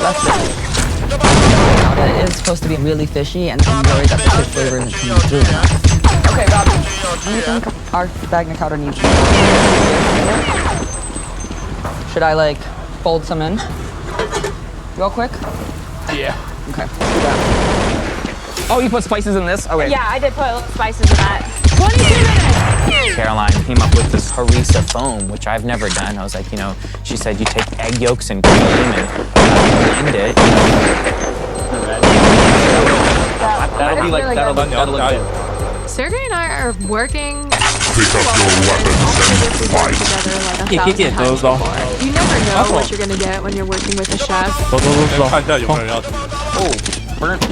less fishy. It is supposed to be really fishy, and I'm worried that the fish flavor isn't coming through. Okay, Bob. Do you think our bagna cauda needs to be? Should I like fold some in? Real quick? Yeah. Okay, let's do that. Oh, you put spices in this? Okay. Yeah, I did put spices in that. 22 minutes! Caroline came up with this harissa foam, which I've never done. I was like, she said you take egg yolks and cream and blend it. That'll be like, that'll look good. Sergey and I are working Pick up your weapons and fight. together like a 一点点 thousand 都 times 是吧 before. You never know what you're gonna get when you're working with a chef. 看一下有没有人要吃。 burnt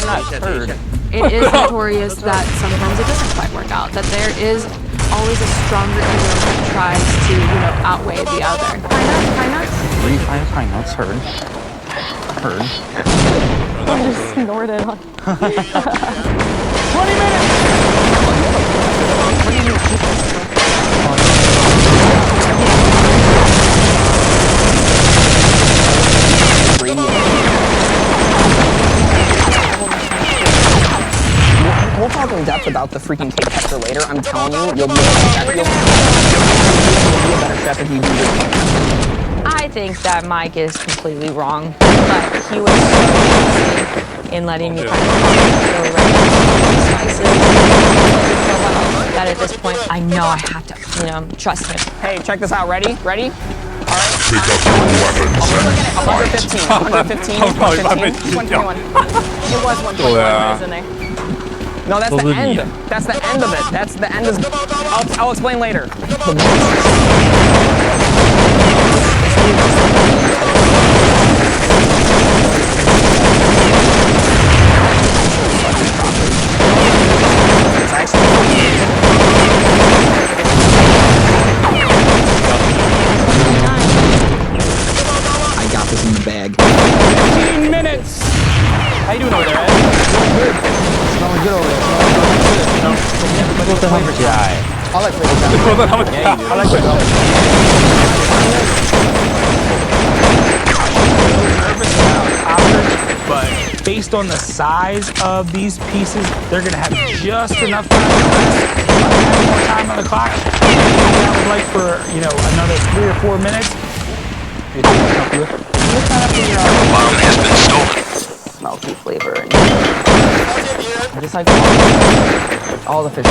nuts. Heard. It is notorious that sometimes it doesn't quite work out, that there is always a stronger ego that tries to, outweigh the other. Pine nuts? Refined pine nuts. Heard. I just snorted on. 20 minutes! What do you need? We'll talk in depth about the freaking cake tester later. I'm telling you, you'll be a better chef if you do this. I think that Mike is completely wrong, but he was so easy in letting me kind of spices that at this point I know I have to, trust him. Hey, check this out. Ready? Ready? All right. Pick up your weapons and 115, 121. It was 121, isn't it? No, that's the end. That's the end of it. That's the end is. I'll explain later. I got this in the bag. 15 minutes! How you doing over there, Ed? Good. Smelling good over there. I like flavor time. I like flavor But based on the size of these pieces, they're gonna have just enough time to rest. More time on the clock. I would like for another 3 or 4 minutes. bomb has been stolen. Smoky flavor. Just like all the fish,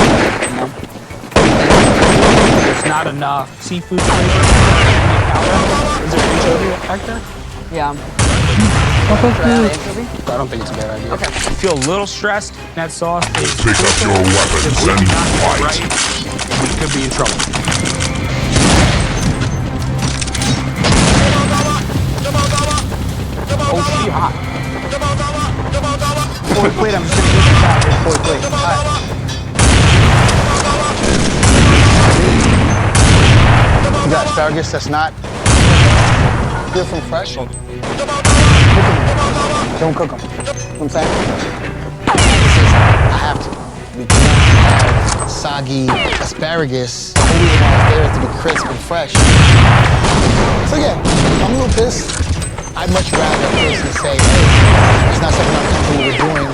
There's not enough seafood flavor. Is there anchovy factor? Yeah. I don't think it's a bad idea. Okay. I feel a little stressed. That sauce is Pick up your weapons and fight. right. We could be in trouble. Oh, she hot. Forward plate, I'm just gonna get the shot here. Forward plate. Alright. You got asparagus that's not pure from fresh. Don't cook them. You know what I'm saying? I have to. We cannot have soggy asparagus. I need it there to be crisp and fresh. So yeah, I'm a little pissed. I'd much rather a person say, hey, it's not something I'm comfortable with doing,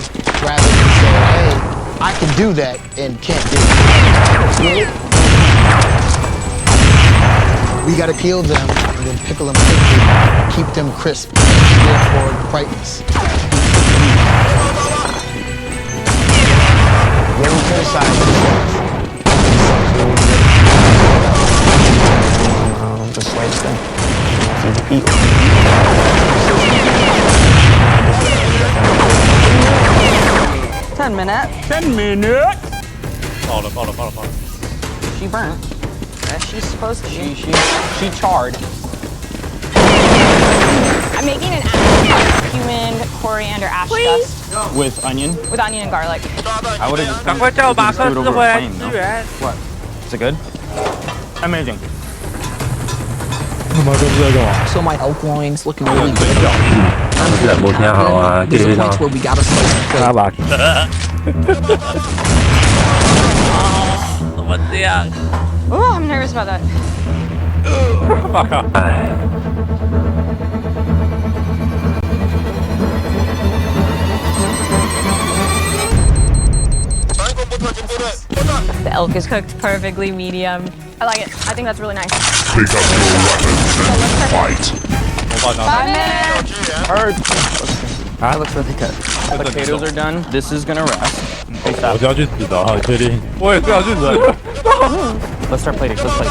rather than say, hey, I can do that and can't do it. We gotta peel them and then pickle them quickly, keep them crisp, therefore brightness. Get them to the side. the slice thing. Eat. 10 minutes. 10 minutes. 爆了爆了爆了爆了！ She burnt. As she's supposed to. She charred. I'm making an ash, cumin, coriander, ash dust With onion? with onion and garlic. I would have just 赶快叫我马克 screwed 斯 over 回 a 来 flame, 支 no? 援。 What? Is it good? Amazing. 马克斯在干嘛 ？So my elk loins looking really good. 是很不偏好啊，继 There's 续 a 唱 point。where we gotta slice the plate. 怎么这样？ Oh, I'm nervous about that. 哎， The elk is cooked perfectly medium. I like it. I think that's really nice. Pick up your weapons and fight. 5 minutes. Hard. Alright, looks really good. Potatoes are done. This is gonna rest. Hey, 我 stop. 就要去死的，好，确定？我也是要去死。 Let's start plating. Let's plate.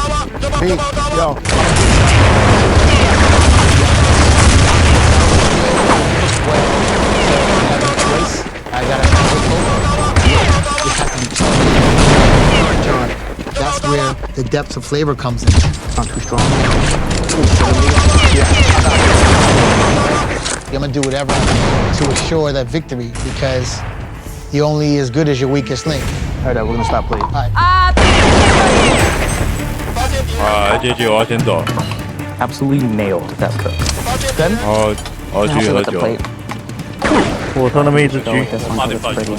Hey, yo. I gotta John, that's where the depth of flavor comes in. Not too strong. I'm gonna do whatever to assure that victory because you're only as good as your weakest link. All right, we're gonna stop plating. All right. 啊，姐姐，我要先走。 Absolutely nailed that cook. Good? 我要去喝酒。我从那边一直去。妈得放酒。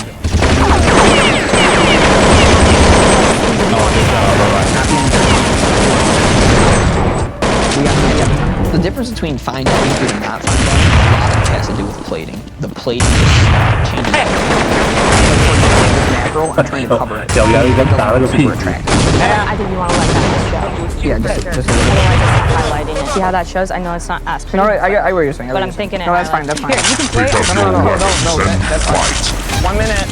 The difference between fine dining food and not fine dining, a lot of it has to do with plating. The plate just changes. Mackerel, I'm trying to cover it. 小杨一个打了个屁股。 I think you want to let that show. Yeah, just a little. Otherwise, it's not highlighting it. See how that shows? I know it's not as pretty. No, I get what you're saying. But I'm thinking it. No, that's fine. That's fine. Here, you can play Pick it. up your weapons and that's fine. fight. 1 minute.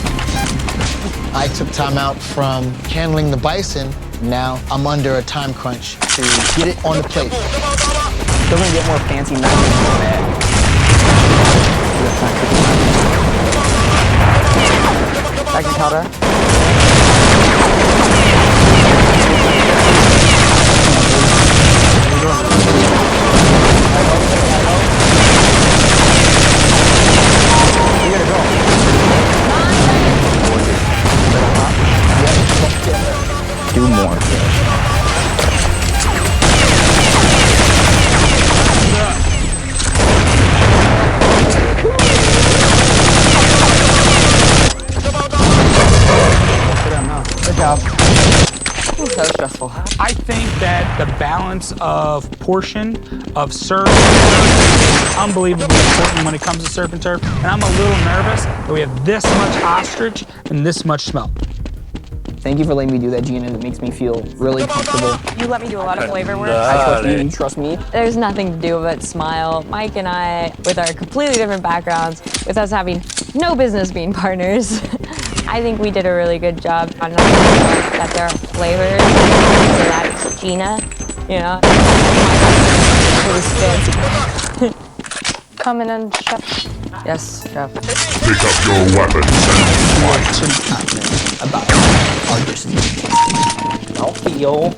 I took time out from handling the bison. Now I'm under a time crunch to get it on the plate. Doesn't get more fancy now than that. Thank you, Tara. Do more. Good job. Ooh, that was stressful. I think that the balance of portion, of serve, is unbelievably important when it comes to surf and turf. And I'm a little nervous that we have this much ostrich and this much smelt. Thank you for letting me do that, Gina. It makes me feel really comfortable. You let me do a lot of flavor work. I trust you. You trust me. There's nothing to do but smile. Mike and I, with our completely different backgrounds, with us having no business being partners, I think we did a really good job on that there are flavors. So that's Gina, you know. It was fancy. Coming in, chef. Yes, chef. Pick up your weapons and fight. About our dishes. Don't feel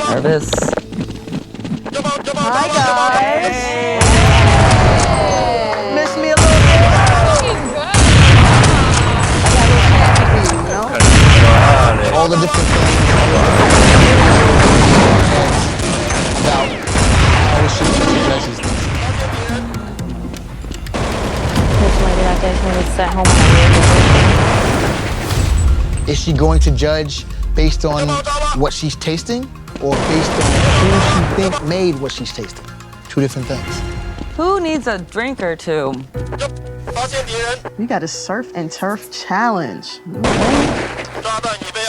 nervous. Hi, guys. Miss me a little bit? All the different things about how we should judge these things. Which lady that day when we sat home on Is she going to judge based on what she's tasting or based on who she think made what she's tasting? Two different things. Who needs a drink or two? We got a surf and turf challenge. Okay.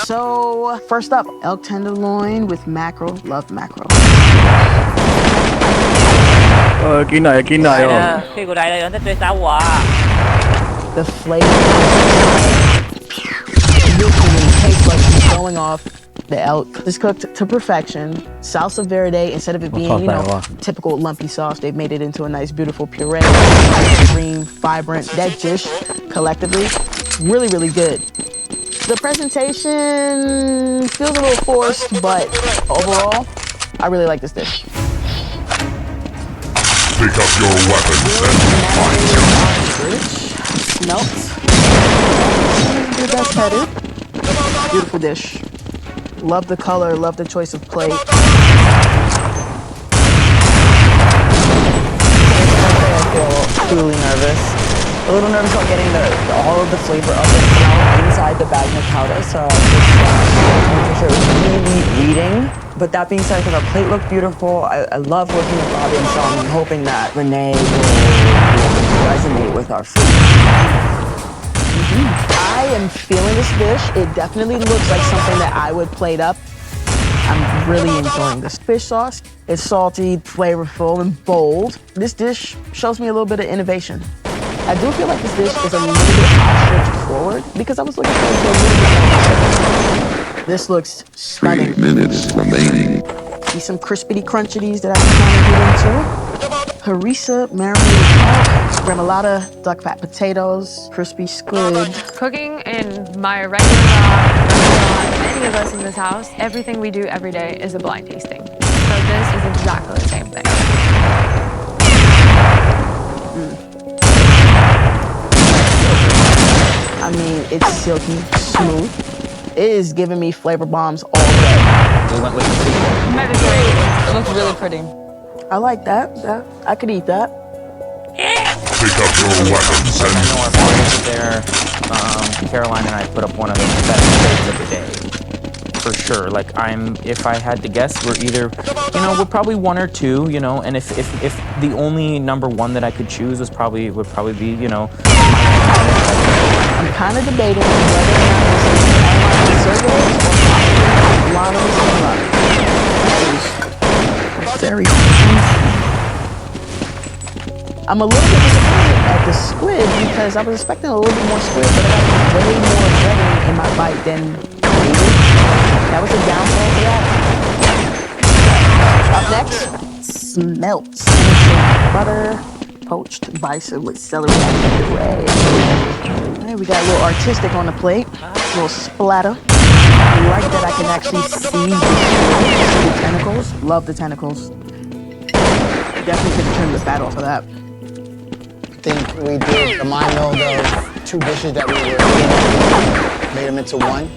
So, first up, elk tenderloin with mackerel. Love mackerel. 进来哦。屁股来了，有人在追杀我啊！ The flavor literally tastes like she's showing off the elk. It's cooked to perfection. Salsa verde, instead of it being, you know, typical lumpy sauce, they've made it into a nice, beautiful puree. Ice cream, vibrant. That dish, collectively, really, really good. The presentation feels a little forced, but overall, I really like this dish. Pick up your weapons and fight. Smelts. Your best headed. Beautiful dish. Love the color, love the choice of plate. I feel truly nervous. A little nervous about getting all of the flavor of the smell inside the bagna cauda, so I'm for sure it was really reading. But that being said, I think our plate looked beautiful. I love working with Bobby and so I'm hoping that Renee will resonate with our food. I am feeling this dish. It definitely looks like something that I would plate up. I'm really enjoying this. Fish sauce is salty, flavorful, and bold. This dish shows me a little bit of innovation. I do feel like this dish is a little bit ostrich forward because I was looking for a little bit more. This looks stunning. 3 minutes remaining. See some crispity crunchities that I've been trying to get into. Harissa, marinated pork, remoulade, duck fat potatoes, crispy squid. Cooking in my regular job, restaurant, any of us in this house, everything we do every day is a blind tasting. So this is exactly the same thing. I mean, it's silky, smooth. It is giving me flavor bombs all day. We went with the It looks really pretty. I like that. I could eat that. Pick up your weapons I and know our friends there, Caroline and I put up one of the best plates of the day. For sure. Like if I had to guess, we're either, we're probably 1 or 2, and if the only number 1 that I could choose would probably be, I'm kind of debating whether or not this is conservatives or Lana's. Very fancy. I'm a little bit disappointed at the squid because I was expecting a little bit more squid, but I got way more breading in my bite than needed. That was a downfall for that. Up next, smelts. Butter, poached bison with celery puree. Hey, we got a little artistic on the plate, a little splatter. I like that I can actually see the tentacles. Love the tentacles. Definitely could have trimmed the fat off of that. I think we did a mind meld of 2 dishes that we were made them into one.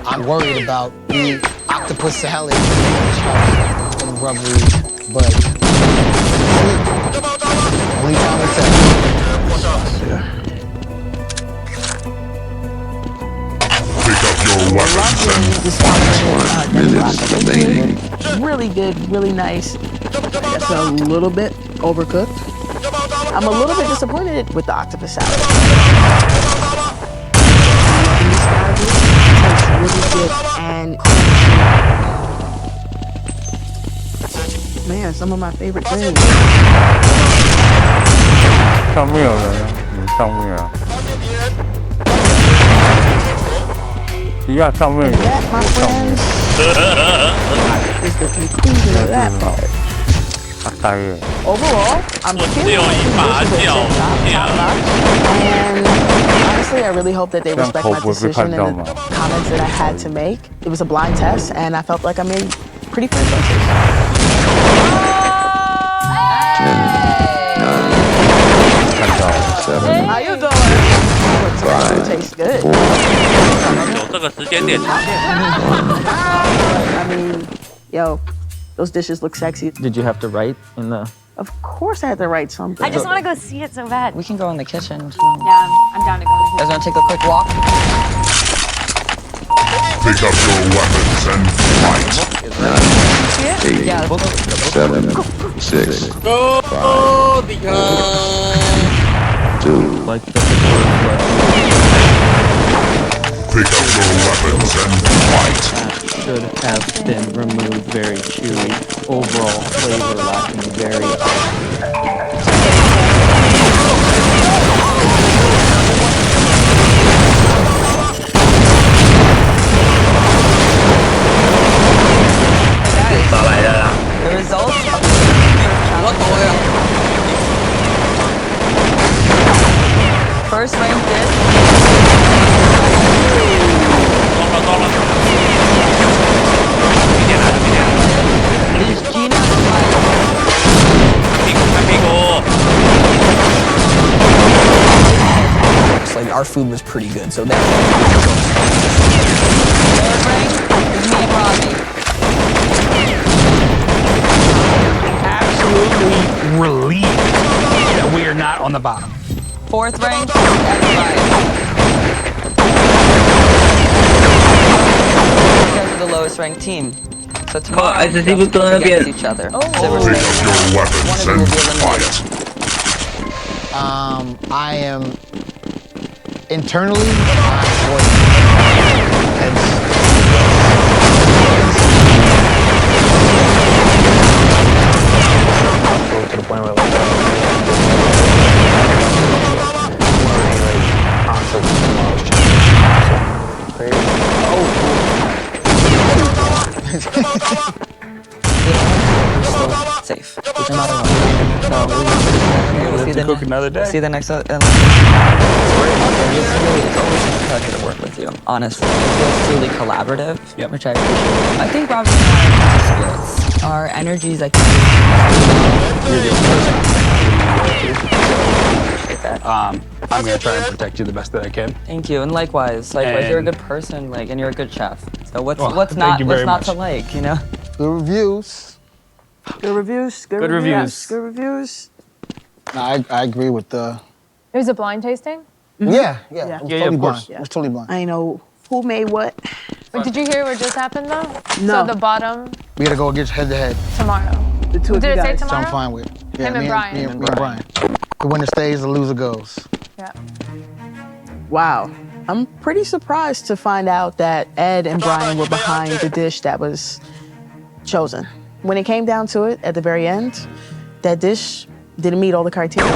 I'm worried about the octopus salad and rubbery, but only time will tell. pick up your weapons and 5 minutes remaining. Really good, really nice. I guess a little bit overcooked. I'm a little bit disappointed with the octopus salad. Tastes really good and crunchy. Man, some of my favorite things. 上面有人啊，你上面啊。一样上面有。 That, my friends, is the conclusion of that part. 阿呆耶。 Overall, I'm feeling like this is a top-notch. And honestly, I really hope that they respect my decision and the comments that I had to make. It was a blind test, and I felt like I made pretty fair choices. 看到 7. How you doing? It tastes good. 有这个时间点。 I mean, yo, those dishes look sexy. Did you have to write in the... Of course I had to write something. I just want to go see it so bad. We can go in the kitchen. Yeah, I'm down to go. You guys want to take a quick walk? Pick up your weapons and fight. 9, 8, 7, 6, 5, 2. Like the Pick up your weapons and fight. Should have been removed. Very chewy. Overall flavor lacking. Very The results of the first ranked dish. Is Gina our food was pretty good, so that. Absolutely relieved that we are not on the bottom. 4th rank. You guys are the lowest ranked team. So tomorrow we go against each other. So we're Pick up your weapons and fight. I am internally. To the point where safe. No matter what. So cook another day. See the next. It's always a pleasure to work with you. Honestly, it feels truly collaborative, which I appreciate. I think Robbie and I are spirits. Our energies, I think. I'm gonna try and protect you the best that I can. Thank you, and likewise. You're a good person, and you're a good chef. So what's not to like, you know? Good reviews. Good reviews. Good reviews. Good reviews. No, I agree with the. It was a blind tasting? Yeah. Yeah. It was totally blind. It was totally blind. I know who made what. Wait, did you hear what just happened though? No. So the bottom We gotta go against head to head. tomorrow. The two of Did you it say guys. So tomorrow? I'm fine with. Yeah, Him and Brian. Me and Brian. The winner stays, the loser goes. Yeah. Wow. I'm pretty surprised to find out that Ed and Brian were behind the dish that was chosen. When it came down to it, at the very end, that dish didn't meet all the criteria. I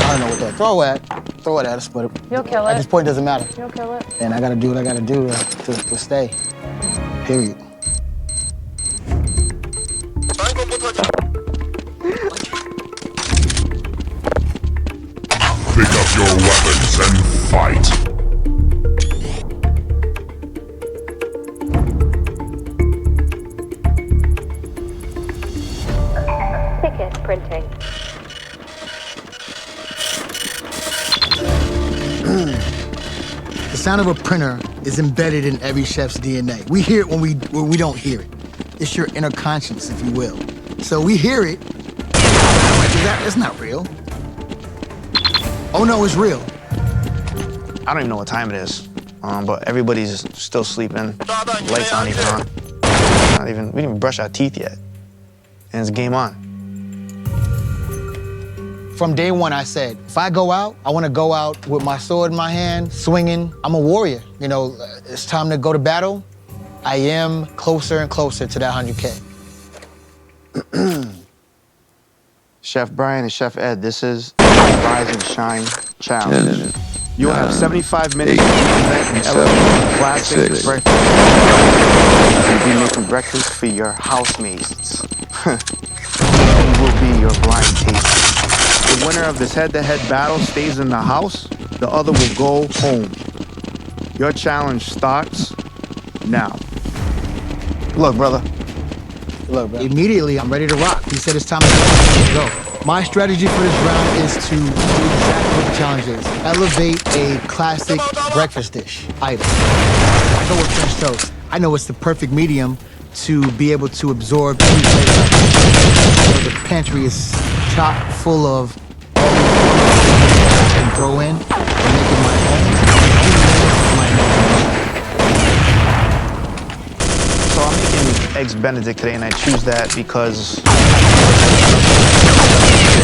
don't know what that. Throw it at us, but You'll kill at it. this point it doesn't matter. You'll kill it. And I gotta do what I gotta do to stay. Period. Pick up your weapons and fight. Ticket printing. The sound of a printer is embedded in every chef's DNA. We hear it when we don't hear it. It's your inner conscience, if you will. So we hear it. It's not real. Oh no, it's real. I don't even know what time it is, but everybody's still sleeping. Lights aren't even on. We didn't even brush our teeth yet, and it's game on. From day one, I said, if I go out, I want to go out with my sword in my hand, swinging. I'm a warrior. You know, it's time to go to battle. I am closer and closer to that 100K. Chef Brian and Chef Ed, this is the Rise and Shine Challenge. You will have 75 minutes to invent an elegant classic breakfast. You'll be making breakfast for your housemates. You will be your blind taster. The winner of this head-to-head battle stays in the house. The other will go home. Your challenge starts now. Look, brother. Look, bro. Immediately, I'm ready to rock. He said it's time to go. My strategy for this round is to do exactly what the challenge is. Elevate a classic breakfast dish item. I go with French toast. I know it's the perfect medium to be able to absorb any flavor. The pantry is chock full of all these things I can throw in and make it my own. So I'm making eggs Benedict today, and I choose that because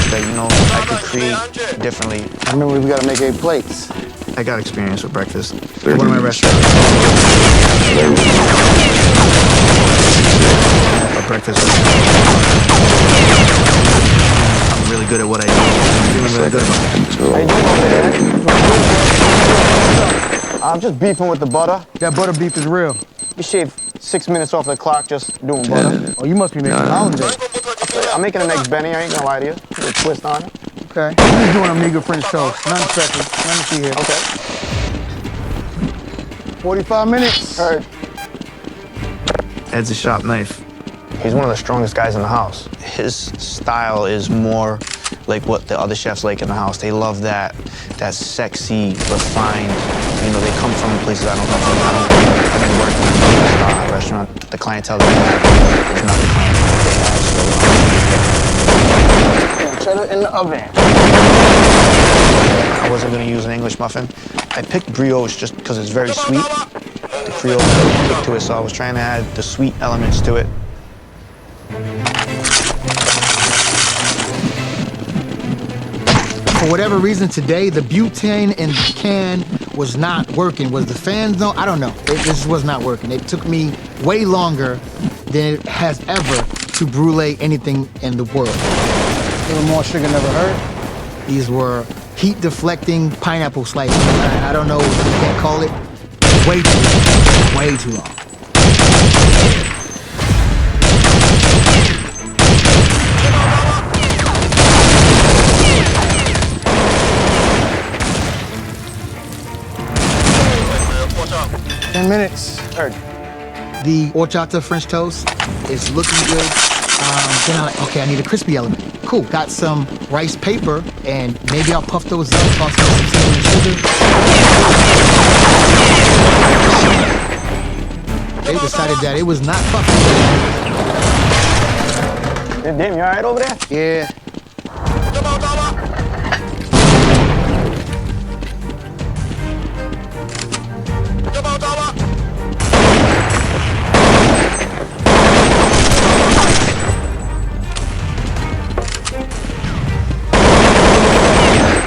that, you know, I could create differently. I remember we gotta make 8 plates. I got experience with breakfast. One of my restaurants. A breakfast. I'm really good at what I do. I'm feeling really good about it. I'm just beefing with the butter. That butter beef is real. You shave 6 minutes off the clock just doing butter. Oh, you must be making hollandaise. I'm making an eggs Benny, I ain't gonna lie to you. Put a twist on it. Okay. I'm just doing amigo French toast. Nothing special. Nothing to see here. Okay. 45 minutes. Heard. Ed's a sharp knife. He's one of the strongest guys in the house. His style is more like what the other chefs like in the house. They love that sexy, refined. You know, they come from places I don't come from. I've been working in a restaurant. The clientele that I have is not the clientele that they have. So cheddar in the oven. I wasn't gonna use an English muffin. I picked brioche just because it's very sweet. The Creole has a kick to it, so I was trying to add the sweet elements to it. For whatever reason today, the butane in the can was not working. Was the fans though? I don't know. This was not working. It took me way longer than it has ever to brulee anything in the world. A little more sugar never hurt. These were heat deflecting pineapple slices. I don't know, I can't call it. Way too long. Way too long. Minutes. The horchata French toast is looking good. Then I'm like, okay, I need a crispy element. Cool, got some rice paper, and maybe I'll puff those up, toss in some cinnamon sugar. They decided that it was not puffy. Hey, damn, you all right over there? Yeah.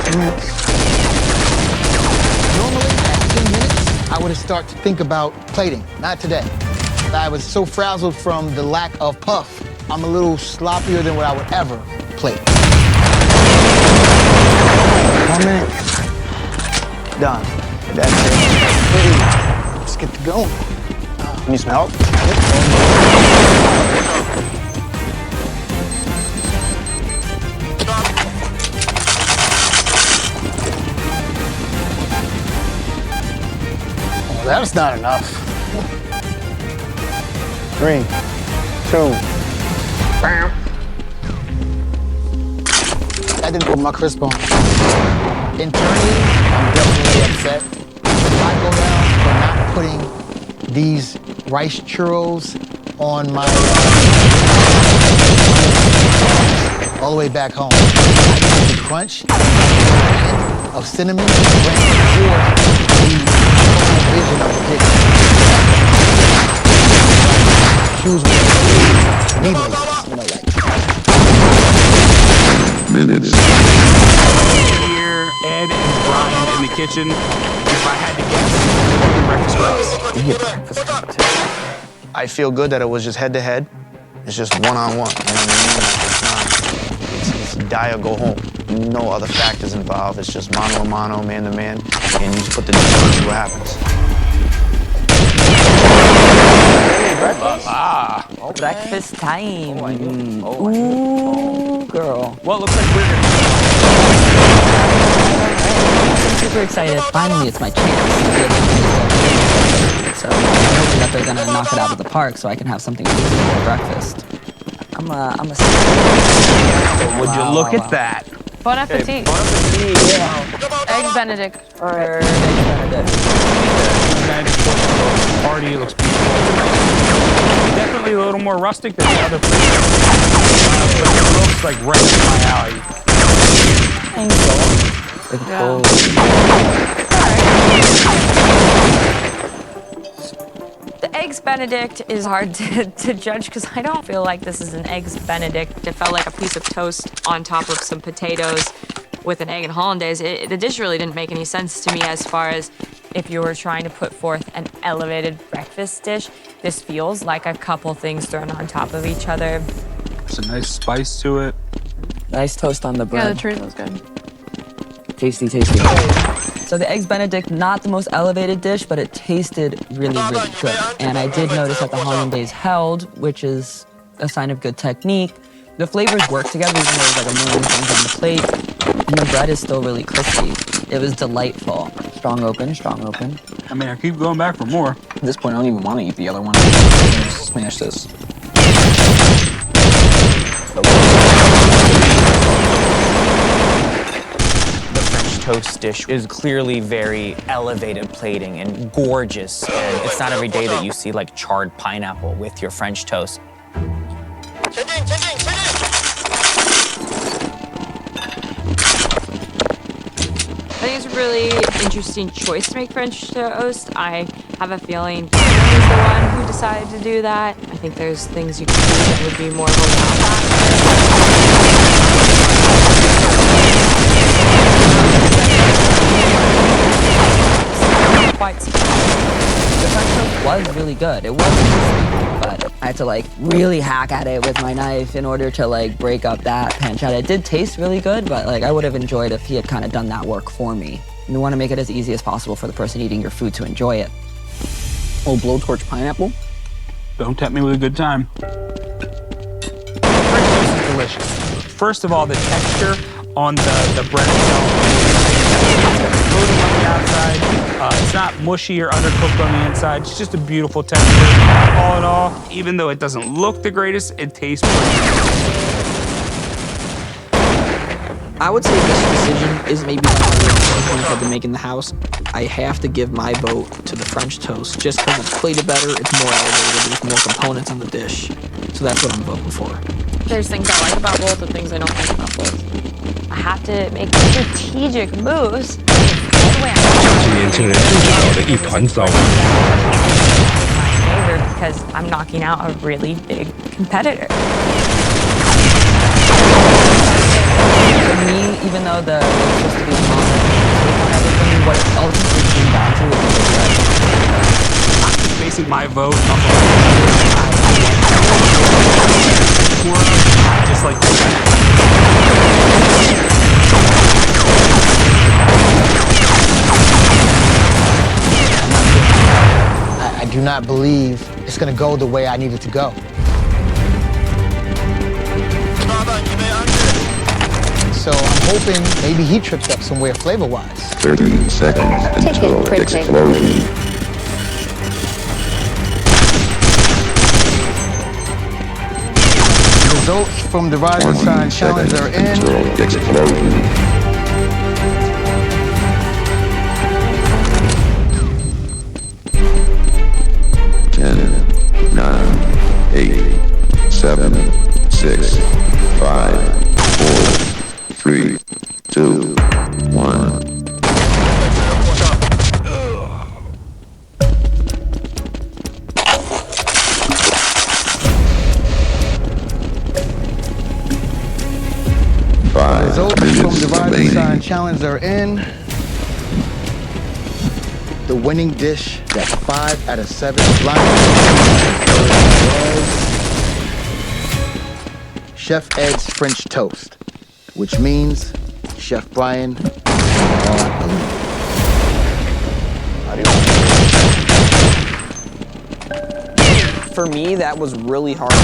2 minutes. Normally, at 10 minutes, I would have started to think about plating. Not today. I was so frazzled from the lack of puff. I'm a little sloppier than what I would ever plate. 1 minute. Done. That's it. Let's get to going. Need some help? That's not enough. 3, 2, bam. I didn't put my crisp on. Internally, I'm definitely upset. If I go down for not putting these rice churros on my all the way back home. I get the crunch of cinnamon right before the vision of the dish. Choose needless, you know, like. Minutes. Here, Ed and Brian in the kitchen. If I had to guess, breakfast wraps. I feel good that it was just head-to-head. It's just one-on-one, you know what I mean? It's die or go home. No other factors involved. It's just mano-a-mano, man-to-man, and you just put the dish on and see what happens. Breakfast time. Ooh, girl. Well, it looks like we're I'm super excited. Finally, it's my chance to be able to do it. So I'm hoping that they're gonna knock it out of the park so I can have something to eat for breakfast. I'm a. Would you look at that? Bon appetit. Bon appetit. Yeah. Eggs Benedict. All right. Eggs Benedict. Party looks beautiful. Definitely a little more rustic than the other places. But it looks like right up my alley. The Eggs Benedict is hard to judge because I don't feel like this is an Eggs Benedict. It felt like a piece of toast on top of some potatoes with an egg and hollandaise. The dish really didn't make any sense to me as far as if you were trying to put forth an elevated breakfast dish. This feels like a couple things thrown on top of each other. There's a nice spice to it. Nice toast on the bread. Yeah, the chorizo's good. Tasty, tasty. So the Eggs Benedict, not the most elevated dish, but it tasted really, really good. And I did notice that the hollandaise held, which is a sign of good technique. The flavors work together, even though there's like a million things on the plate. And the bread is still really crispy. It was delightful. Strong open, strong open. I mean, I keep going back for more. At this point, I don't even want to eat the other one. Just smash this. toast dish is clearly very elevated plating and gorgeous. And it's not every day that you see like charred pineapple with your French toast. I think it's a really interesting choice to make French toast. I have a feeling Karen is the one who decided to do that. I think there's things you can do that would be more of a wow factor. Quite The French toast was really good. It wasn't crispy, but I had to like really hack at it with my knife in order to like break up that pancetta. It did taste really good, but like I would have enjoyed if he had kind of done that work for me. You want to make it as easy as possible for the person eating your food to enjoy it. Oh, blowtorch pineapple? Don't tempt me with a good time. The French toast is delicious. First of all, the texture on the bread itself. It's coated on the outside. It's not mushy or undercooked on the inside. It's just a beautiful texture. All in all, even though it doesn't look the greatest, it tastes pretty good. I would say this decision is maybe the hardest point I've been making in the house. I have to give my vote to the French toast just because it's plated better, it's more elevated, there's more components on the dish. So that's what I'm voting for. There's things I like about both and things I don't like about both. I have to make strategic moves. 年轻人就知道的一团糟。 Because I'm knocking out a really big competitor. For me, even though the it's supposed to be fun and everything, what it ultimately came down to was the bread. I'm just basing my vote off of just like the I do not believe it's gonna go the way I need it to go. So I'm hoping maybe he tripped up somewhere flavor-wise. 30 seconds until explosion. Results from the Rising Sun Challenge are in. Until explosion. 10, 9, 8, 7, 6, 5, 4, 3, 2, 1. Results from the Rising Sun Challenge are in. The winning dish that 5 out of 7 blind was Chef Ed's French toast, which means Chef Brian. For me, that was really hard. I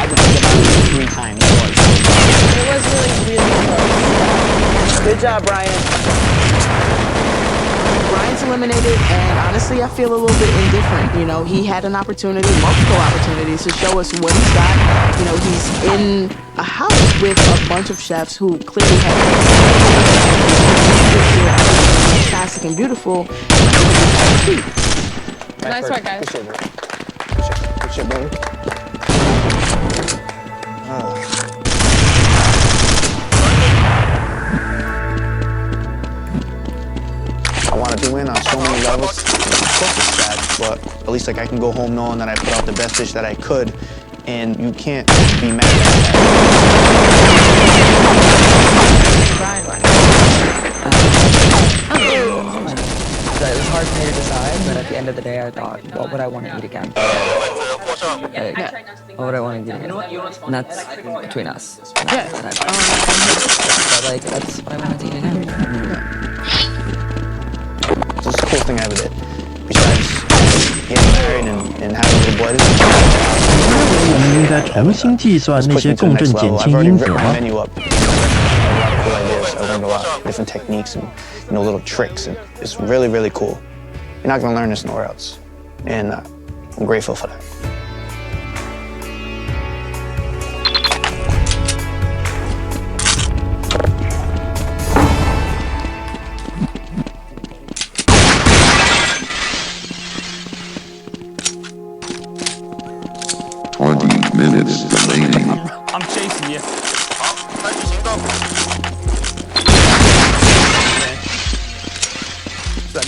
had to think about it 3 times. It was really close. Good job, Brian. Brian's eliminated, and honestly, I feel a little bit indifferent. You know, he had an opportunity, multiple opportunities to show us what he's got. You know, he's in a house with a bunch of chefs who clearly have fantastic and beautiful. Nice work, guys. Good shit, baby. I wanted to win on so many levels. Of course it's sad, but at least like I can go home knowing that I put out the best dish that I could, and you can't be mad at that. So it was hard for me to decide, but at the end of the day, I thought, what would I want to eat again? What would I want to eat again? And that's between us. Yeah. So like, that's what I wanted to eat again. So it's the coolest thing I ever did. Besides getting married and having a little boy. 我们应该重新计算那些共振减轻因子吗？ I learned a lot of different techniques and little tricks, and it's really, really cool. You're not gonna learn this nowhere else, and I'm grateful for that.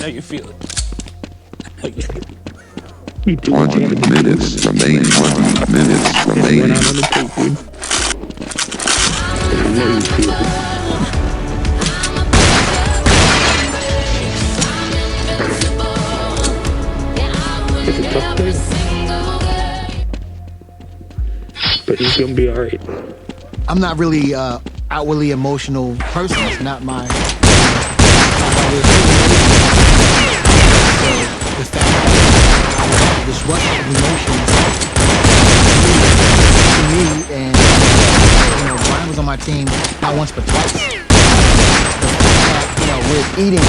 How you feeling? 20 minutes remain. 20 minutes remaining. It's a tough place. But he's gonna be alright. I'm not really outwardly emotional person. It's not my. The fact that this rush of emotions to me, and Brian was on my team not once but twice. The fact that we're eating,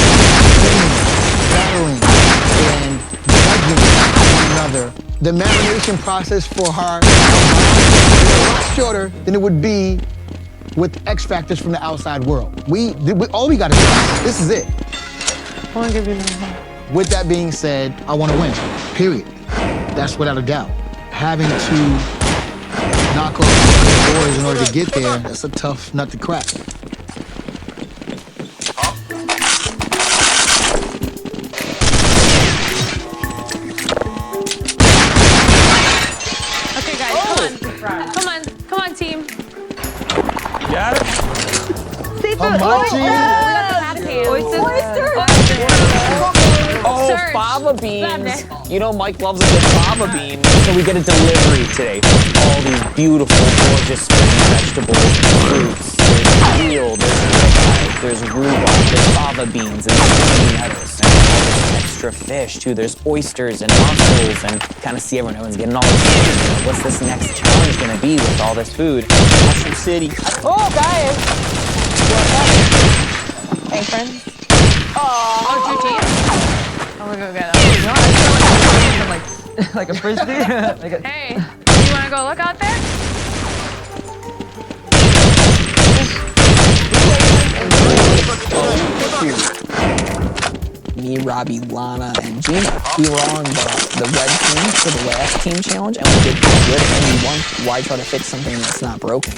battling, and judging one another. The marination process for her is a lot shorter than it would be with X factors from the outside world. All we got to do. This is it. I want to give you another. With that being said, I want to win. Period. That's without a doubt. Having to knock off the boys in order to get there, that's a tough nut to crack. Okay, guys, come on, team. You got it? Seafood. Oh, fava beans. You know Mike loves a good fava bean. So we get a delivery today. All these beautiful, gorgeous spring vegetables, fruits. There's veal, there's ribeye, there's rhubarb, there's fava beans, and spring lettuce, and all this extra fish too. There's oysters and mussels, and kind of see everyone's getting all this food. What's this next challenge gonna be with all this food? Mushroom City. Oh, guys. Hey, friends. Oh, your team? I'm gonna go get them. No, I feel like a frisbee. Hey, you wanna go look out there? Me, Robbie, Lana, and Gina. We were on the red team for the last team challenge, and we did pretty good, and we won. Why try to fix something that's not broken?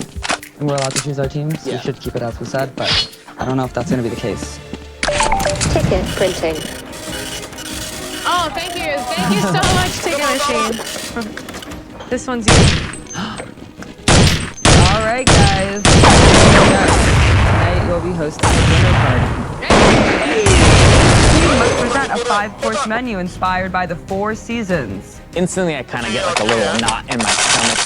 And we're allowed to choose our teams. Yeah. We should keep it as we said, but I don't know if that's going to be the case. Ticket printing. Oh, thank you. Thank you so much, Ticket Machine. This one's yours. All right, guys. Tonight you'll be hosting a dinner party. You must present a 5-course menu inspired by the 4 seasons. Instantly, I kind of get like a little knot in my stomach.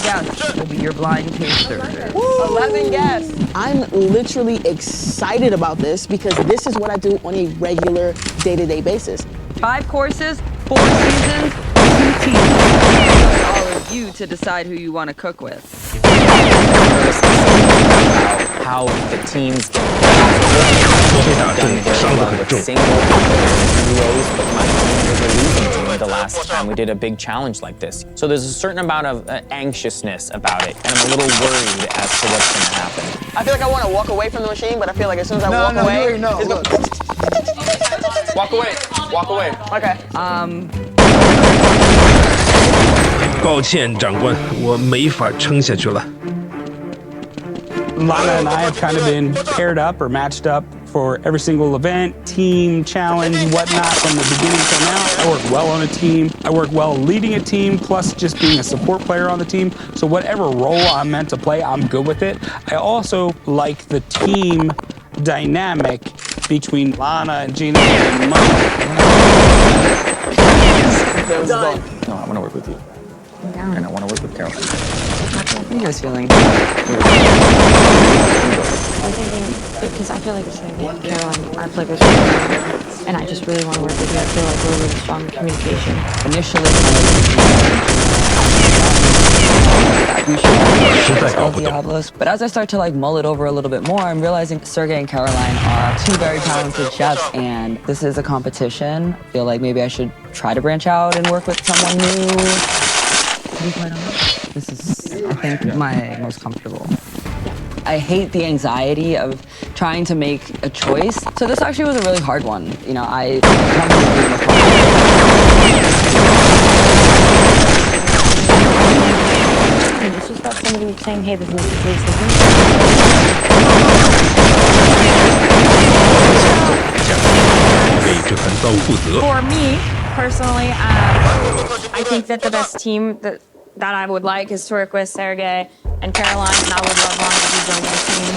11 guests will be your blind taster. 11 guests. I'm literally excited about this because this is what I do on a regular day-to-day basis. 5 courses, 4 seasons, 2 teams. It's all of you to decide who you want to cook with. How the teams get done very well with single duos, but my team was a losing team the last time we did a big challenge like this. So there's a certain amount of anxiousness about it, and I'm a little worried as to what's going to happen. I feel like I want to walk away from the machine, but I feel like as soon as I walk away, it's going to... Walk away. Walk away. Okay. 抱歉，长官，我没法撑下去了。 Lana and I have kind of been paired up or matched up for every single event, team, challenge, whatnot from the beginning till now. I work well on a team. I work well leading a team, plus just being a support player on the team. So whatever role I'm meant to play, I'm good with it. I also like the team dynamic between Lana and Gina and Mike. No, I want to work with you. And I want to work with Caroline. How are you guys feeling? I'm thinking, because I feel like it's going to be Caroline, our players, and I just really want to work with you. I feel like we're really strong in communication. Initially, Diablos, but as I start to mull it over a little bit more, I'm realizing Sergey and Caroline are 2 very talented chefs, and this is a competition. I feel like maybe I should try to branch out and work with someone new. To be quite honest, this is, I think, my most comfortable. I hate the anxiety of trying to make a choice. So this actually was a really hard one. You know, It's just about somebody saying, hey, this is the case. 负责。 For me personally, I think that the best team that I would like is to work with Sergey and Caroline, and I would love Lana to join my team.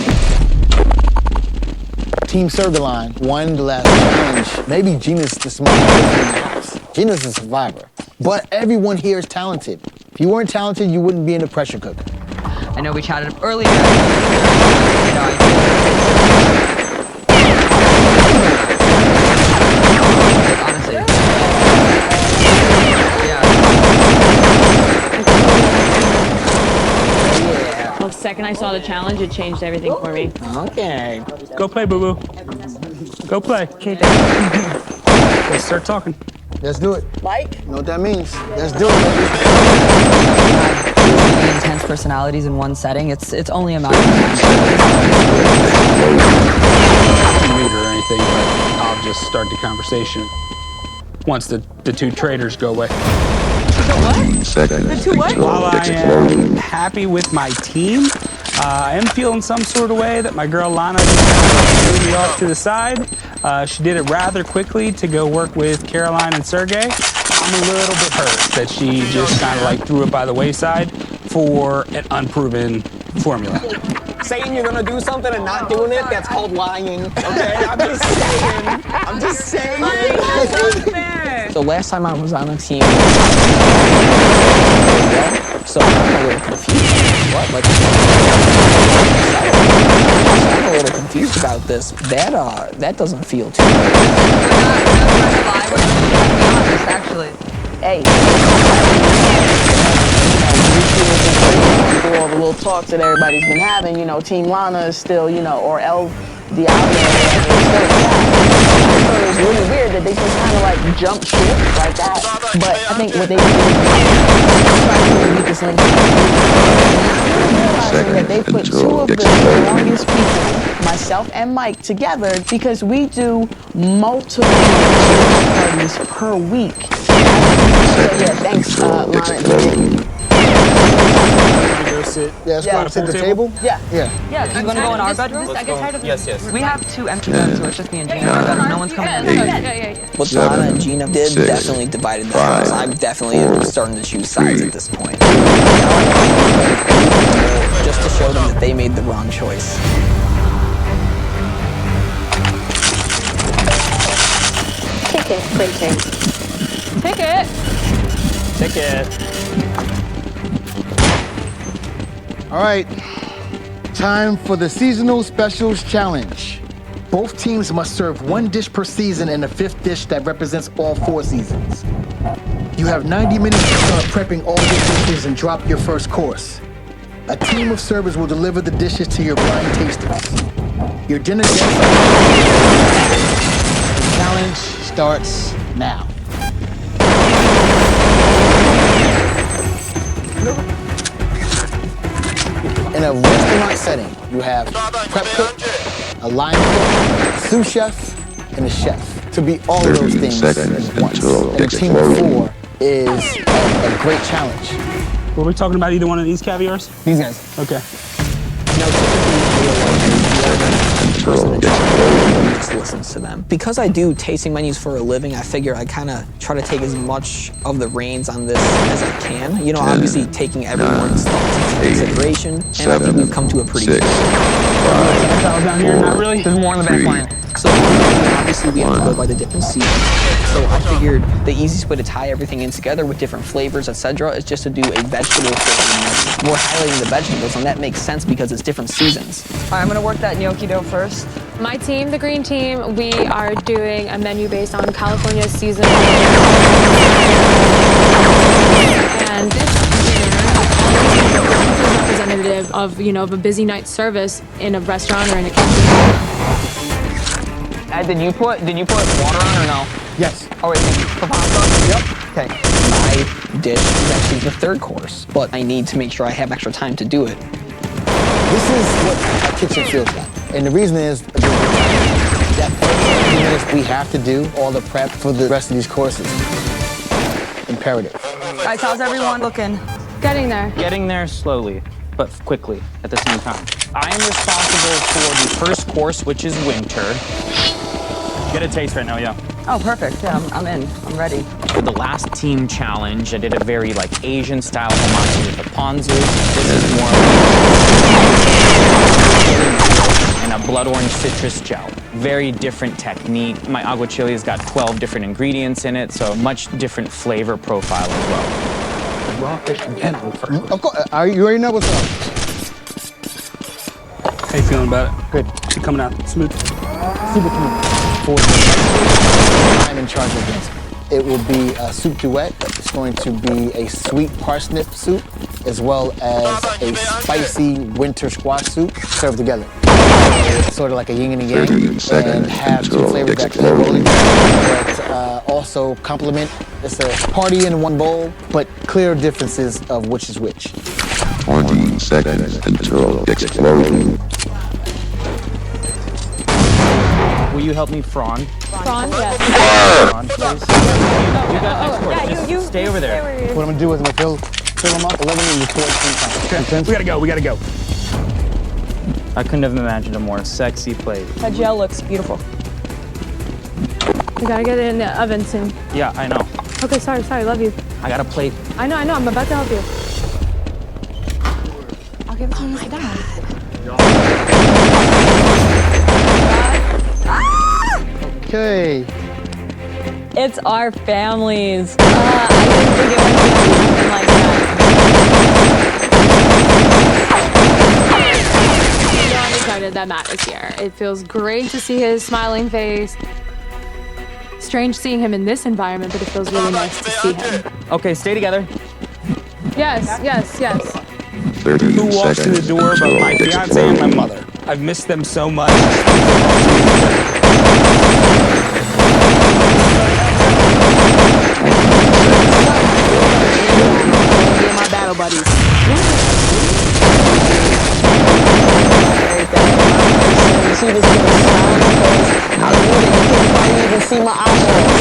Team Sergaline won the last challenge. Maybe Gina's the smartest person in the house. Gina's a survivor. But everyone here is talented. If you weren't talented, you wouldn't be in the pressure cooker. I know we chatted earlier. Well, the second I saw the challenge, it changed everything for me. Okay. Go play, boo-boo. Go play. Okay, Let's start talking. Let's do it. Mike? You know what that means? Let's do it, baby. Really intense personalities in one setting. It's only a matter of time. I don't meet her or anything, but I'll just start the conversation once the two traitors go away. While I am happy with my team, I am feeling some sort of way that my girl Lana moved me off to the side. She did it rather quickly to go work with Caroline and Sergey. I'm a little bit hurt that she just kind of like threw it by the wayside for an unproven formula. Saying you're gonna do something and not doing it, that's called lying. Okay, I'm just saying. I'm just saying. So last time I was on a team, so I'm a little confused. What? Like, I'm a little confused about this. That doesn't feel too good. Actually. Hey. All the little talks that everybody's been having, you know, Team Lana is still, you know, or El Diablo is still so it was really weird that they just kind of like jumped ship like that. But I think what they did was the weakest link. Realizing that they put two of the strongest people, myself and Mike, together because we do multiple parties per week. So yeah, thanks, Lana. Sit. Yeah, let's go sit at the table. Yeah. Yeah. Yeah, you want to go in our bedroom? I get tired of Yes. We have 2 empty beds, so it's just me and Gina in our bedroom. No one's coming in. What Lana and Gina did definitely divided the house. I'm definitely starting to choose sides at this point. Just to show them that they made the wrong choice. Ticket, Quentin. Ticket. All right. Time for the Seasonal Specials Challenge. Both teams must serve one dish per season and a 5th dish that represents all 4 seasons. You have 90 minutes to start prepping all your dishes and drop your first course. A team of servers will deliver the dishes to your blind tasters. Your dinner guests are... The challenge starts now. In a restaurant setting, you have prep cook, a line cook, a sous chef, and a chef. To be all of those things at once. And a team of 4 is a great challenge. Were we talking about either one of these caviars? These guys. Okay. Just listens to them. Because I do tasting menus for a living, I figure I kind of try to take as much of the reins on this as I can. You know, obviously taking everyone's thoughts into consideration, and I think we've come to a pretty good Down here, not really. There's more in the back line. So obviously we have to go by the different seasons. So I figured the easiest way to tie everything in together with different flavors, etc., is just to do a vegetable flavor. We're highlighting the vegetables, and that makes sense because it's different seasons. All right, I'm gonna work that gnocchi dough first. My team, the green team, we are doing a menu based on California's season. And this dinner is representative of, you know, of a busy night service in a restaurant or in a cafe. Did you put water on or no? Yes. Oh wait, for pasta? Yep. Okay. My dish is actually the 3rd course, but I need to make sure I have extra time to do it. This is what a kitchen feels like. And the reason is that first 15 minutes we have to do all the prep for the rest of these courses. Imperative. Guys, how's everyone looking? Getting there. Getting there slowly, but quickly at the same time. I am responsible for the first course, which is winter. Get a taste right now, yeah. Oh, perfect. Yeah, I'm in. I'm ready. For the last team challenge, I did a very like Asian style hamachi with the ponzu. This is more and a blood orange citrus gel. Very different technique. My agua chili has got 12 different ingredients in it, so much different flavor profile as well. Raw fish again. Of course. You already know what's up. How you feeling about it? Good. She coming out smooth. Super smooth. I'm in charge of this. It will be a soup duet. It's going to be a sweet parsnip soup as well as a spicy winter squash soup served together. It's sort of like a yin and a yang, and have two flavors that play well together, but also complement. It's a party in one bowl, but clear differences of which is which. 20 seconds until explosion. Will you help me prawn? Prawn, yes. Prawn, please. You got next course. Just stay over there. What I'm gonna do is I'm gonna fill them up, 11 and report at the same time. We gotta go. I couldn't have imagined a more sexy plate. That gel looks beautiful. We gotta get it in the oven soon. Yeah, I know. Okay, sorry, love you. I got a plate. I know, I'm about to help you. I'll give it to you, sit down. Okay. It's our families. I didn't think it was gonna be something like that. I'm excited that Matt is here. It feels great to see his smiling face. Strange seeing him in this environment, but it feels really nice to see him. Okay, stay together. Yes. Who walks through the door but my fiance and my mother? I've missed them so much. My battle buddies. She was gonna smile on my face. I knew that you couldn't probably even see my eyeballs.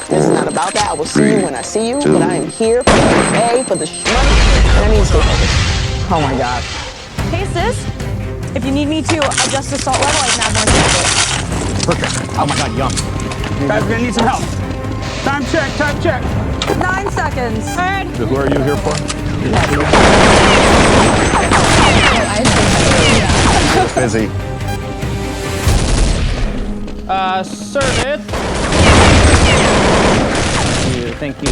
This is not about that. I will see you when I see you, but I am here for the pay, for the money, and I need to stay focused. Oh my God. Hey sis, if you need me to adjust the salt level, I can add more salt. Perfect. Oh my God, yum. Guys, we're gonna need some help. Time check. 9 seconds. Heard. Who are you here for? Busy. Service. Thank you.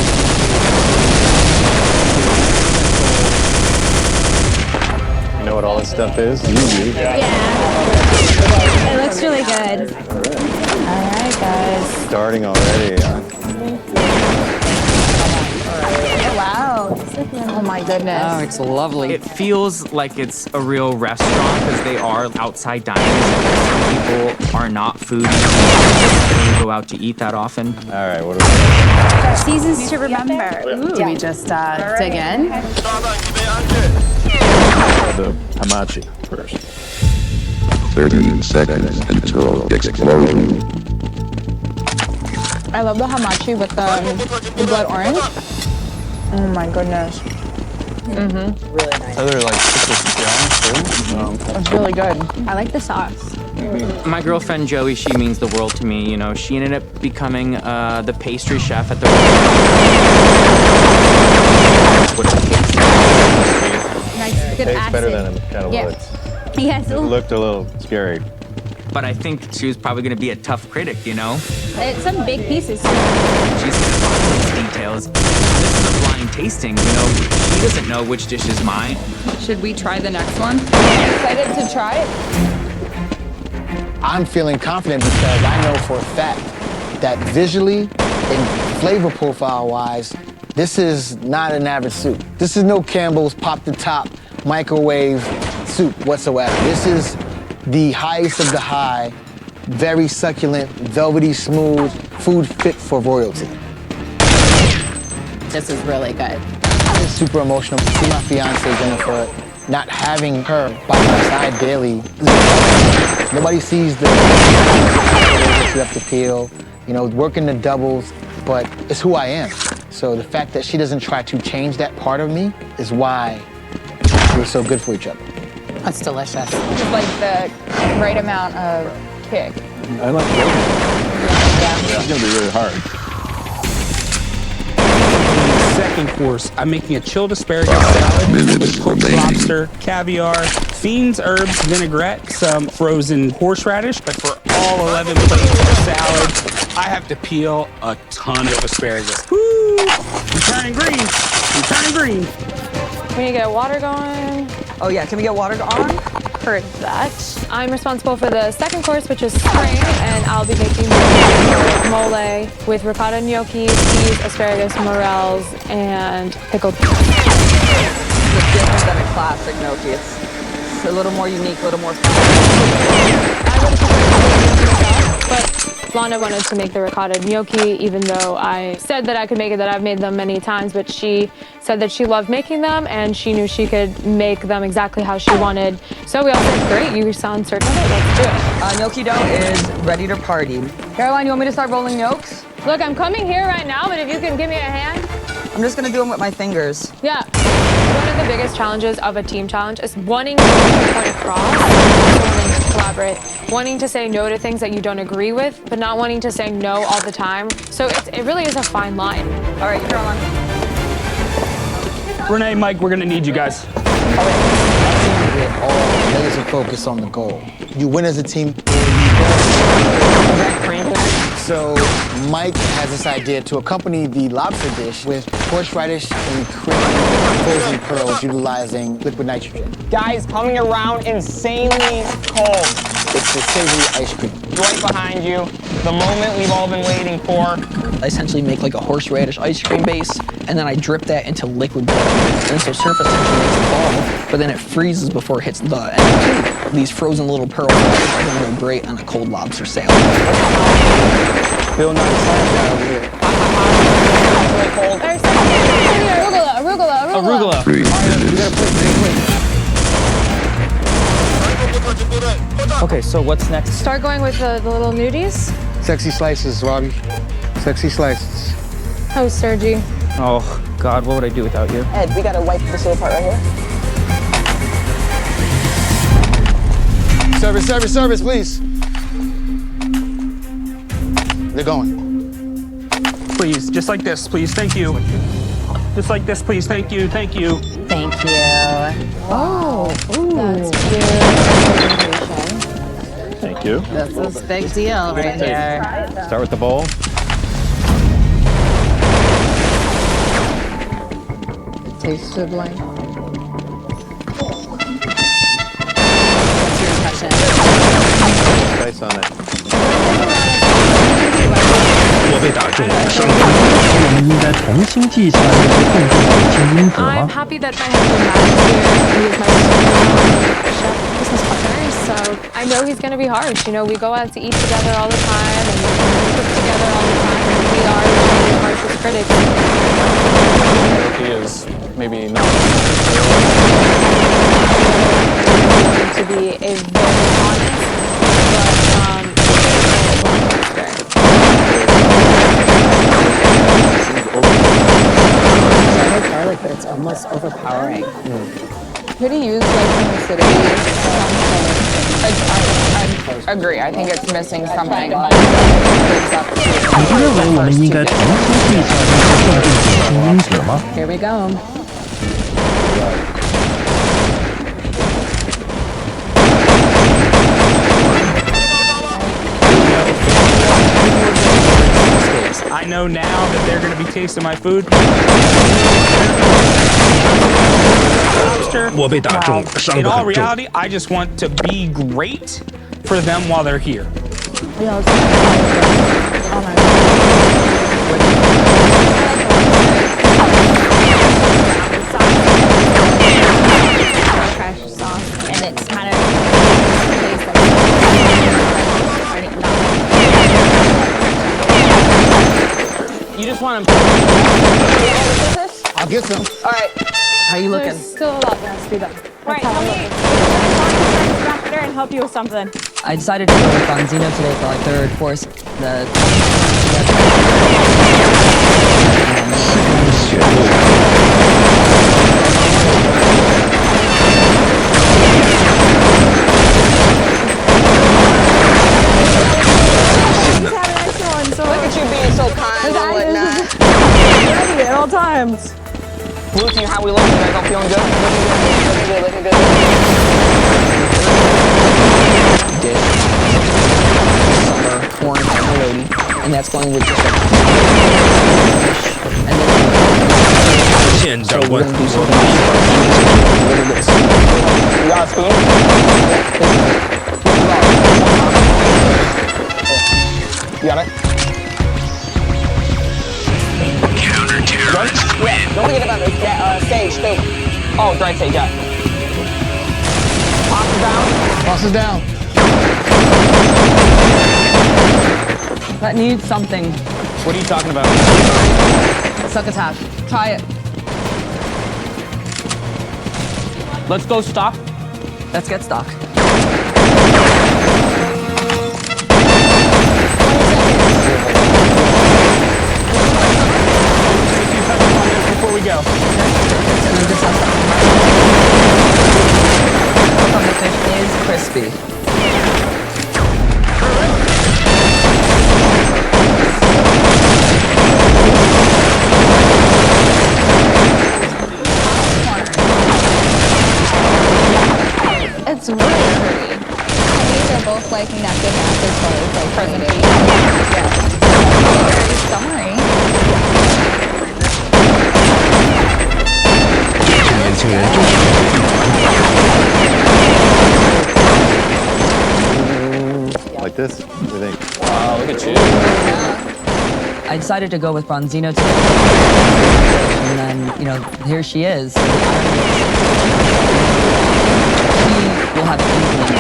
You know what all this stuff is? You do. Yeah. It looks really good. All right, guys. Starting already, huh? Wow. Oh my goodness. Oh, it's lovely. It feels like it's a real restaurant because they are outside dining. Some people are not foodies. They don't go out to eat that often. All right, what are we Seasons to remember. Do we just dig in? the hamachi first? 30 seconds until explosion. I love the hamachi with the blood orange. Oh my goodness. Really nice. So they're like citrus gel too? It's really good. I like the sauce. My girlfriend Joey, she means the world to me. You know, she ended up becoming the pastry chef at the Nice, good Tastes acid. better than it kind of Yeah. looks. Yes. It looked a little scary. But I think she was probably going to be a tough critic, you know? It's some big pieces. She's going to follow those details. This is a blind tasting, you know? She doesn't know which dish is mine. Should we try the next one? Excited to try it? I'm feeling confident because I know for a fact that visually and flavor profile wise, this is not an average soup. This is no Campbell's pop the top microwave soup whatsoever. This is the highest of the high, very succulent, velvety smooth, food fit for royalty. This is really good. I'm super emotional to see my fiance Jennifer, not having her by my side daily. Nobody sees the that you have to peel, you know, working the doubles, but it's who I am. So the fact that she doesn't try to change that part of me is why we're so good for each other. That's delicious. Just like the right amount of kick. I like it. Yeah. It's gonna be really hard. Second course, I'm making a chilled asparagus salad with cooked lobster, caviar, beans, herbs, vinaigrette, some frozen horseradish. But for all 11 plates of salad, I have to peel a ton of asparagus. Woo! I'm turning green. I'm turning green. Can you get water going? Oh yeah, can we get water on? Heard that. I'm responsible for the second course, which is spring, and I'll be making mole with ricotta gnocchi, peas, asparagus, morels, and pickled peas. It's different than a classic gnocchi. It's a little more unique, a little more fun. I would have preferred to but Lana wanted to make the ricotta gnocchi, even though I said that I could make it, that I've made them many times, but she said that she loved making them and she knew she could make them exactly how she wanted. So we all said, great, you sound certain of it, let's do it. Gnocchi dough is ready to party. Caroline, you want me to start rolling gnocchis? Look, I'm coming here right now, but if you can give me a hand. I'm just gonna do them with my fingers. Yeah. One of the biggest challenges of a team challenge is wanting to get your point across, wanting to collaborate, wanting to say no to things that you don't agree with, but not wanting to say no all the time. So it really is a fine line. All right, Caroline. Renee, Mike, we're gonna need you guys. We're all laser focused on the goal. You win as a team. So Mike has this idea to accompany the lobster dish with horseradish and cream frozen pearls utilizing liquid nitrogen. Guys, coming around insanely cold. It's a savory ice cream. Right behind you, the moment we've all been waiting for. I essentially make like a horseradish ice cream base, and then I drip that into liquid butter. And so surface tension makes it fall, but then it freezes before it hits the end. These frozen little pearls are going to go great on a cold lobster salad. Bill Nye Science guy over here. Arugula. Okay, so what's next? Start going with the little nudies. Sexy slices, Robbie. Sexy slices. Oh, Sergi. Oh, God, what would I do without you? Ed, we gotta wipe this little part right here. Service, service, service, please. They're going. Please, just like this, please. Thank you. Just like this, please. Thank you. Thank you. Thank you. Oh, that's good. Thank you. That's a big deal right here. Start with the bowl. Tasted like. What's your impression? Spice on it. 我被打中，伤痛。我们应该重新计算那些共同的清因子 I'm 吗？ happy that my husband Matt is here. He is my chef business partner, so I know he's going to be harsh. You know, we go out to eat together all the time and we cook together all the time, and we are the harshest critics. He is maybe not. To be a very honest, I like garlic, but it's almost overpowering. Could he use like some acidity? I agree. I think it's missing something. 你不认为我们应该重新计算那些共同的清因子吗？ Here we go. I know now that they're going to be tasting my food. 我被打中，伤 In 得 all 很重。 reality, I just want to be great for them while they're here. Fresh sauce, and it's kind of You just want to. I'll get some. All right. How you looking? There's still a lot that has to be done. Right, tell me. Back there and help you with something. I decided to go with Bonzino today for our third course. Tim's. Blue team, how we looking? You guys all feeling good? Looking good. Dish, summer, corn, melody, and that's going with just like and then so we're gonna do something a little bit sweet. You got a spoon? You got it? Yeah, don't forget about the sage too. Oh, dried sage, yeah. Pasta down. Pasta's down. That needs something. What are you talking about? Succotash. Try it. Let's go stock. Let's get stock. Before we go. The fish is crispy. It's really pretty. These are both liking that good match as far as like presentation. Yeah. Very summery. Like this? What do you think? Wow, look at you. I decided to go with Bronzino today. And then, you know, here she is. So the irony is, she will have an inkling.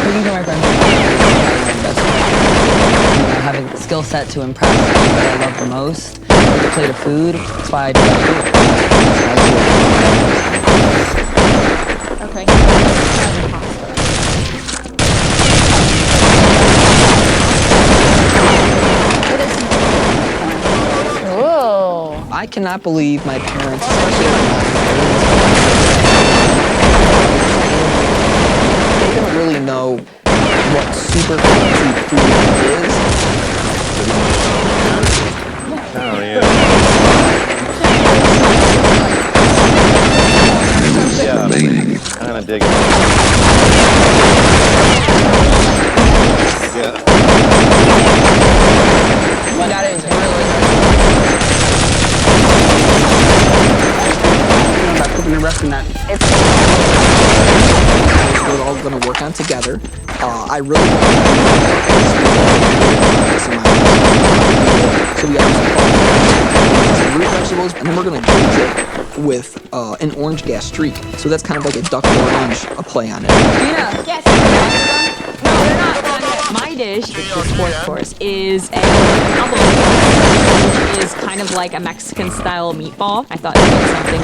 You can go right back. Having a skill set to impress people that I love the most. With a plate of food, that's why I do it. Okay. Ooh. I cannot believe my parents, especially my mom, they don't really know what super fancy food is. Oh, yeah. Yeah, kind of dig it. Yeah. Well, that is really About cooking and resting that. We're all going to work on together. I really want to so we got some root vegetables, and then we're going to glaze it with an orange gas streak. So that's kind of like a duck orange, a play on it. Yeah. Yes. No, they're not done yet. My dish, the fourth course, is a combo, which is kind of like a Mexican-style meatball. I thought it was something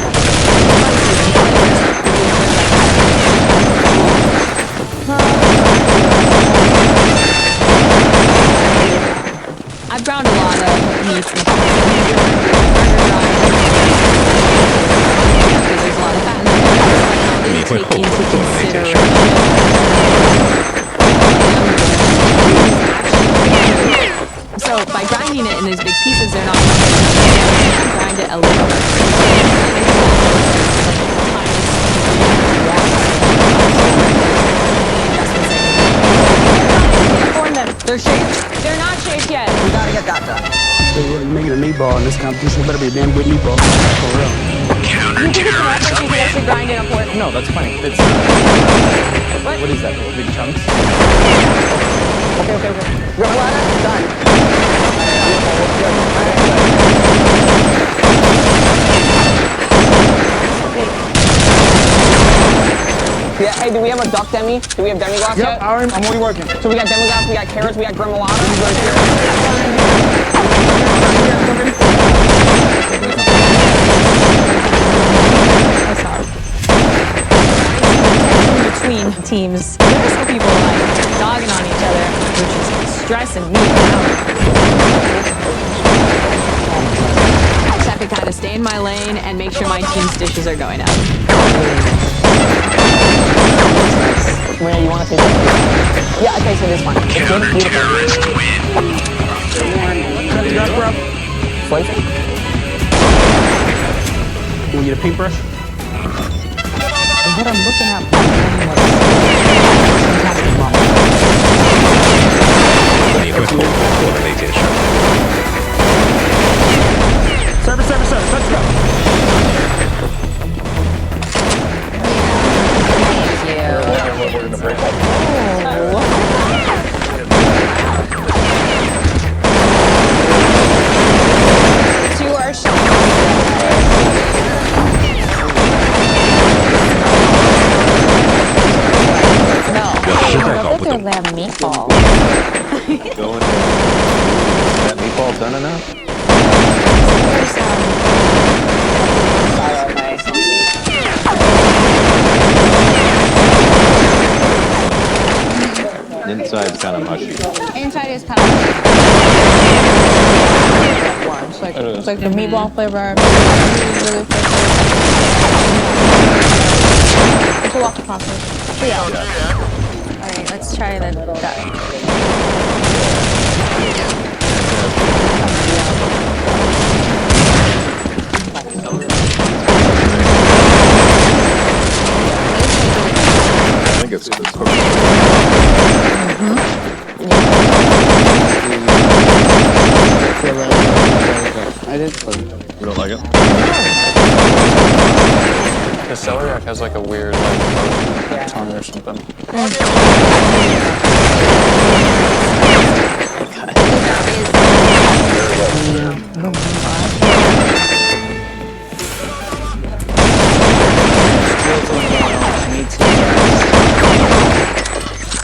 I've ground a lot of meats in the past. There's a lot of fat in there. I didn't take into consideration. So by grinding it in these big pieces, they're not grind it a little. They're shaped. They're not shaped yet. We gotta get that done. You're making a meatball in this competition. Better be a damn good meatball. For real. You think it's enough if you could actually grind it up for it? No, that's fine. It's what is that? Big chunks? Okay. Remoulade, done. Yeah, hey, do we have a duck demi? Do we have demi-glace yet? Yep, I'm already working. So we got demi-glace, we got carrots, we got gremolata. Between teams, there are some people like dogging on each other, which is stressing me out. I just have to kind of stay in my lane and make sure my team's dishes are going out. Renee, you want to take that? Yeah, okay, so this one. It's good, beautiful. you got, bro? Flavor? You want to get a paintbrush? What I'm looking at. Service, let's go. To our shop. No. Look at their lamb meatball. That meatball done enough? Inside's kind of mushy. Inside is kind of it's like the meatball flavor. Really it's a walk across it. Yeah. Alright, let's try the duck. I think it's cooked. I did. You don't like it? The celiac has like a weird tongue or something.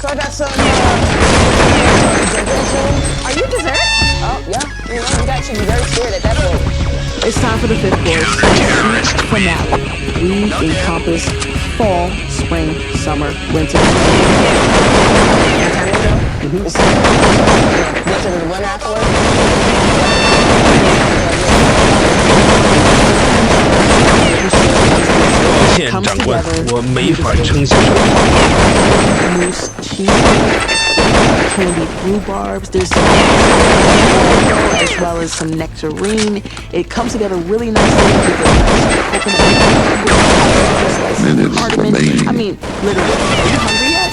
So I got some. Are you dessert? Oh yeah. You guys should be very scared at that point. It's time for the fifth course, sweet finale. We encompass fall, spring, summer, winter. Winter the winter Mousse cheese, candied rhubarbs. There's some as well as some nectarine. It comes together really nicely with a nice coconut cardamom. I mean, literally. Are you hungry yet?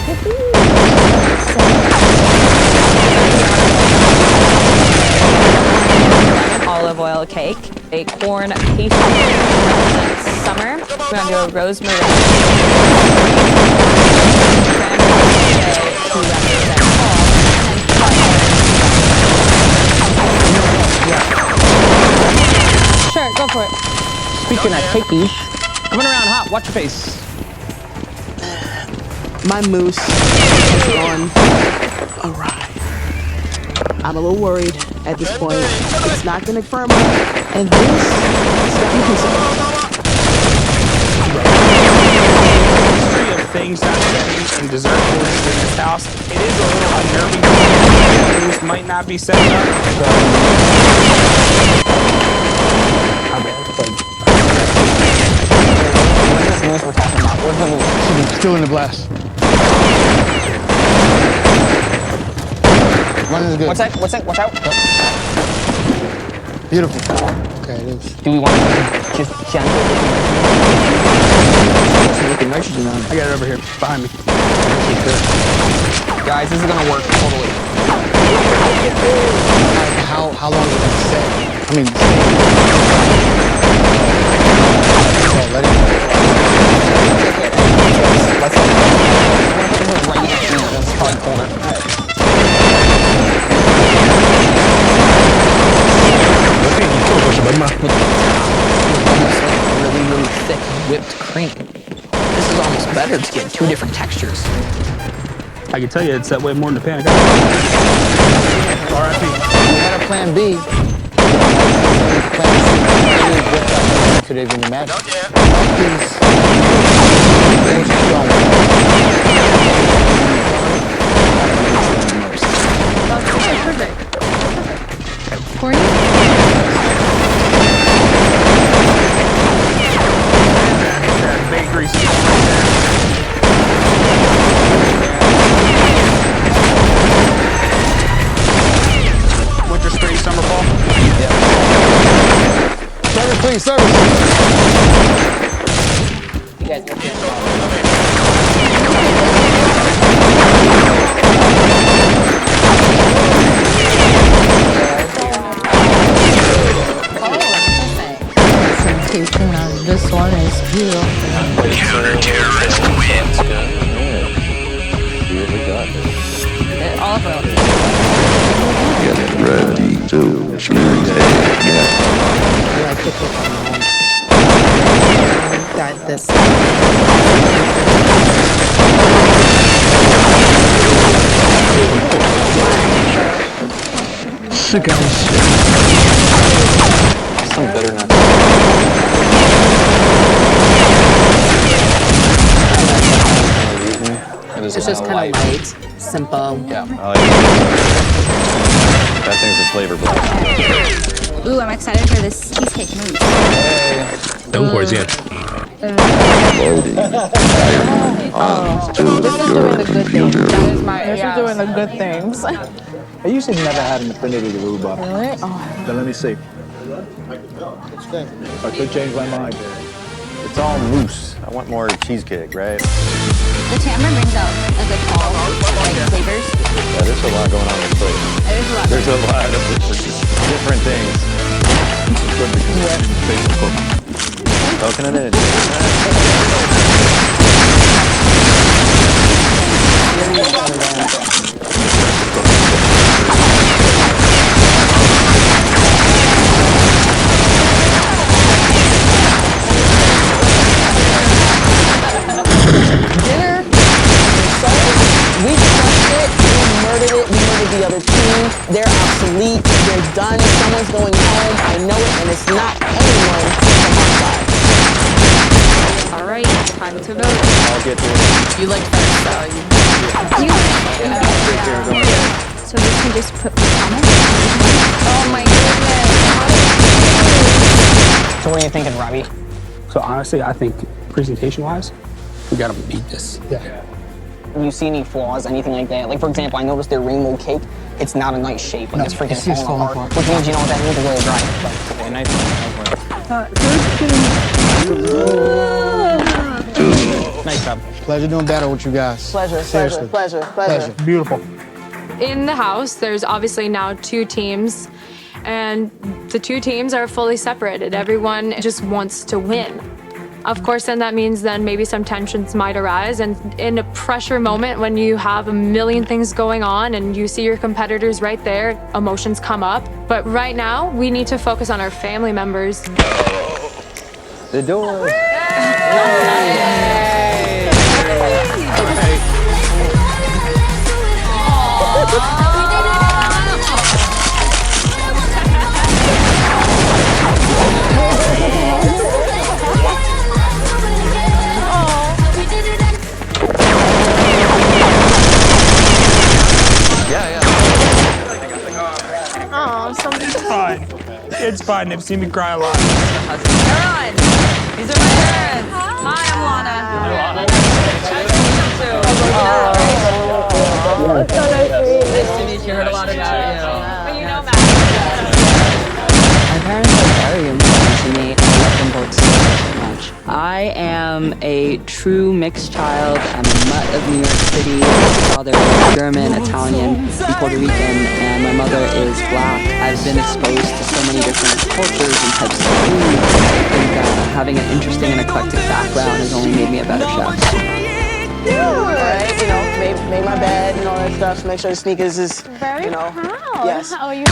Olive oil cake, a corn pastry represents summer. We're gonna do a rosemary to represent fall. Sure, go for it. Speaking of cakeies, coming around hot, watch your face. My mousse is on a ride. I'm a little worried at this point. It's not going to firm up. And this stuff you can History of things not setting and dessert courses in this house. It is a little unnerving. Things might not be setting up. Still in the blast. One is good. What's that? Watch out. Beautiful. Okay, it is. Do we want to just gentle the nitrogen on? I got it over here, behind me. Guys, this is gonna work totally. How long is it set? I mean, let it. Let's right next to this corner. Really thick whipped cream. This is almost better to get two different textures. I can tell you it's that way more than the pan. R.I.P. We had a plan B. Could even imagine. Perfect. Corny? That bakery. Winter, spring, summer, fall. This one is beautiful. Counter-terrorist wins. All of them. Get ready to choose Got this. Some better not. It's just kind of light, simple. Yeah. That thing's a flavor blast. Ooh, I'm excited for this cheesecake mousse. 等会儿见。 This is doing the good things. That is my. This is doing the good things. I usually never had an affinity to rhubarb. Really? Oh. Then let me see. I could change my mind. It's all mousse. I want more cheesecake, right? The tamarind brings out a good fall like flavors. Yeah, there's a lot going on this plate. There's a lot of different things. This is good because it's basic cooking. Soaking it in. We crushed it, we murdered the other team. They're obsolete, they're done, someone's going home, I know it, and it's not anyone from our side. All right, time to vote. I'll get to it. You like that So we can just put comments. Oh my goodness. So what are you thinking, Robbie? So honestly, I think presentation-wise, we gotta beat this. Yeah. You see any flaws, anything like that? Like, for example, I noticed their rainbow cake, it's not a nice shape. Like, it's freaking falling apart. Which means, you know, that needs to really dry. Okay, nice one. Nice job. Pleasure doing battle with you guys. Pleasure, Seriously. pleasure. Beautiful. In the house, there's obviously now 2 teams, and the 2 teams are fully separated. Everyone just wants to win. Of course, then that means then maybe some tensions might arise, and in a pressure moment when you have a million things going on and you see your competitors right there, emotions come up. But right now, we need to focus on our family members. The door. It's fine. They've seen me cry a lot. Caroline, these are my parents. Hi, I'm Lana. Nice to meet you. Heard a lot about you. But you know Matt. My parents are very important to me. I love them both so much. I am a true mixed child. I'm a mutt of New York City. My father is German, Italian, and Puerto Rican, and my mother is black. I've been exposed to so many different cultures and types of food. I think having an interesting and eclectic background has only made me a better chef. Right, you know, made my bed and all that stuff. Make sure the sneakers is, Very you know, proud. yes. Oh, you.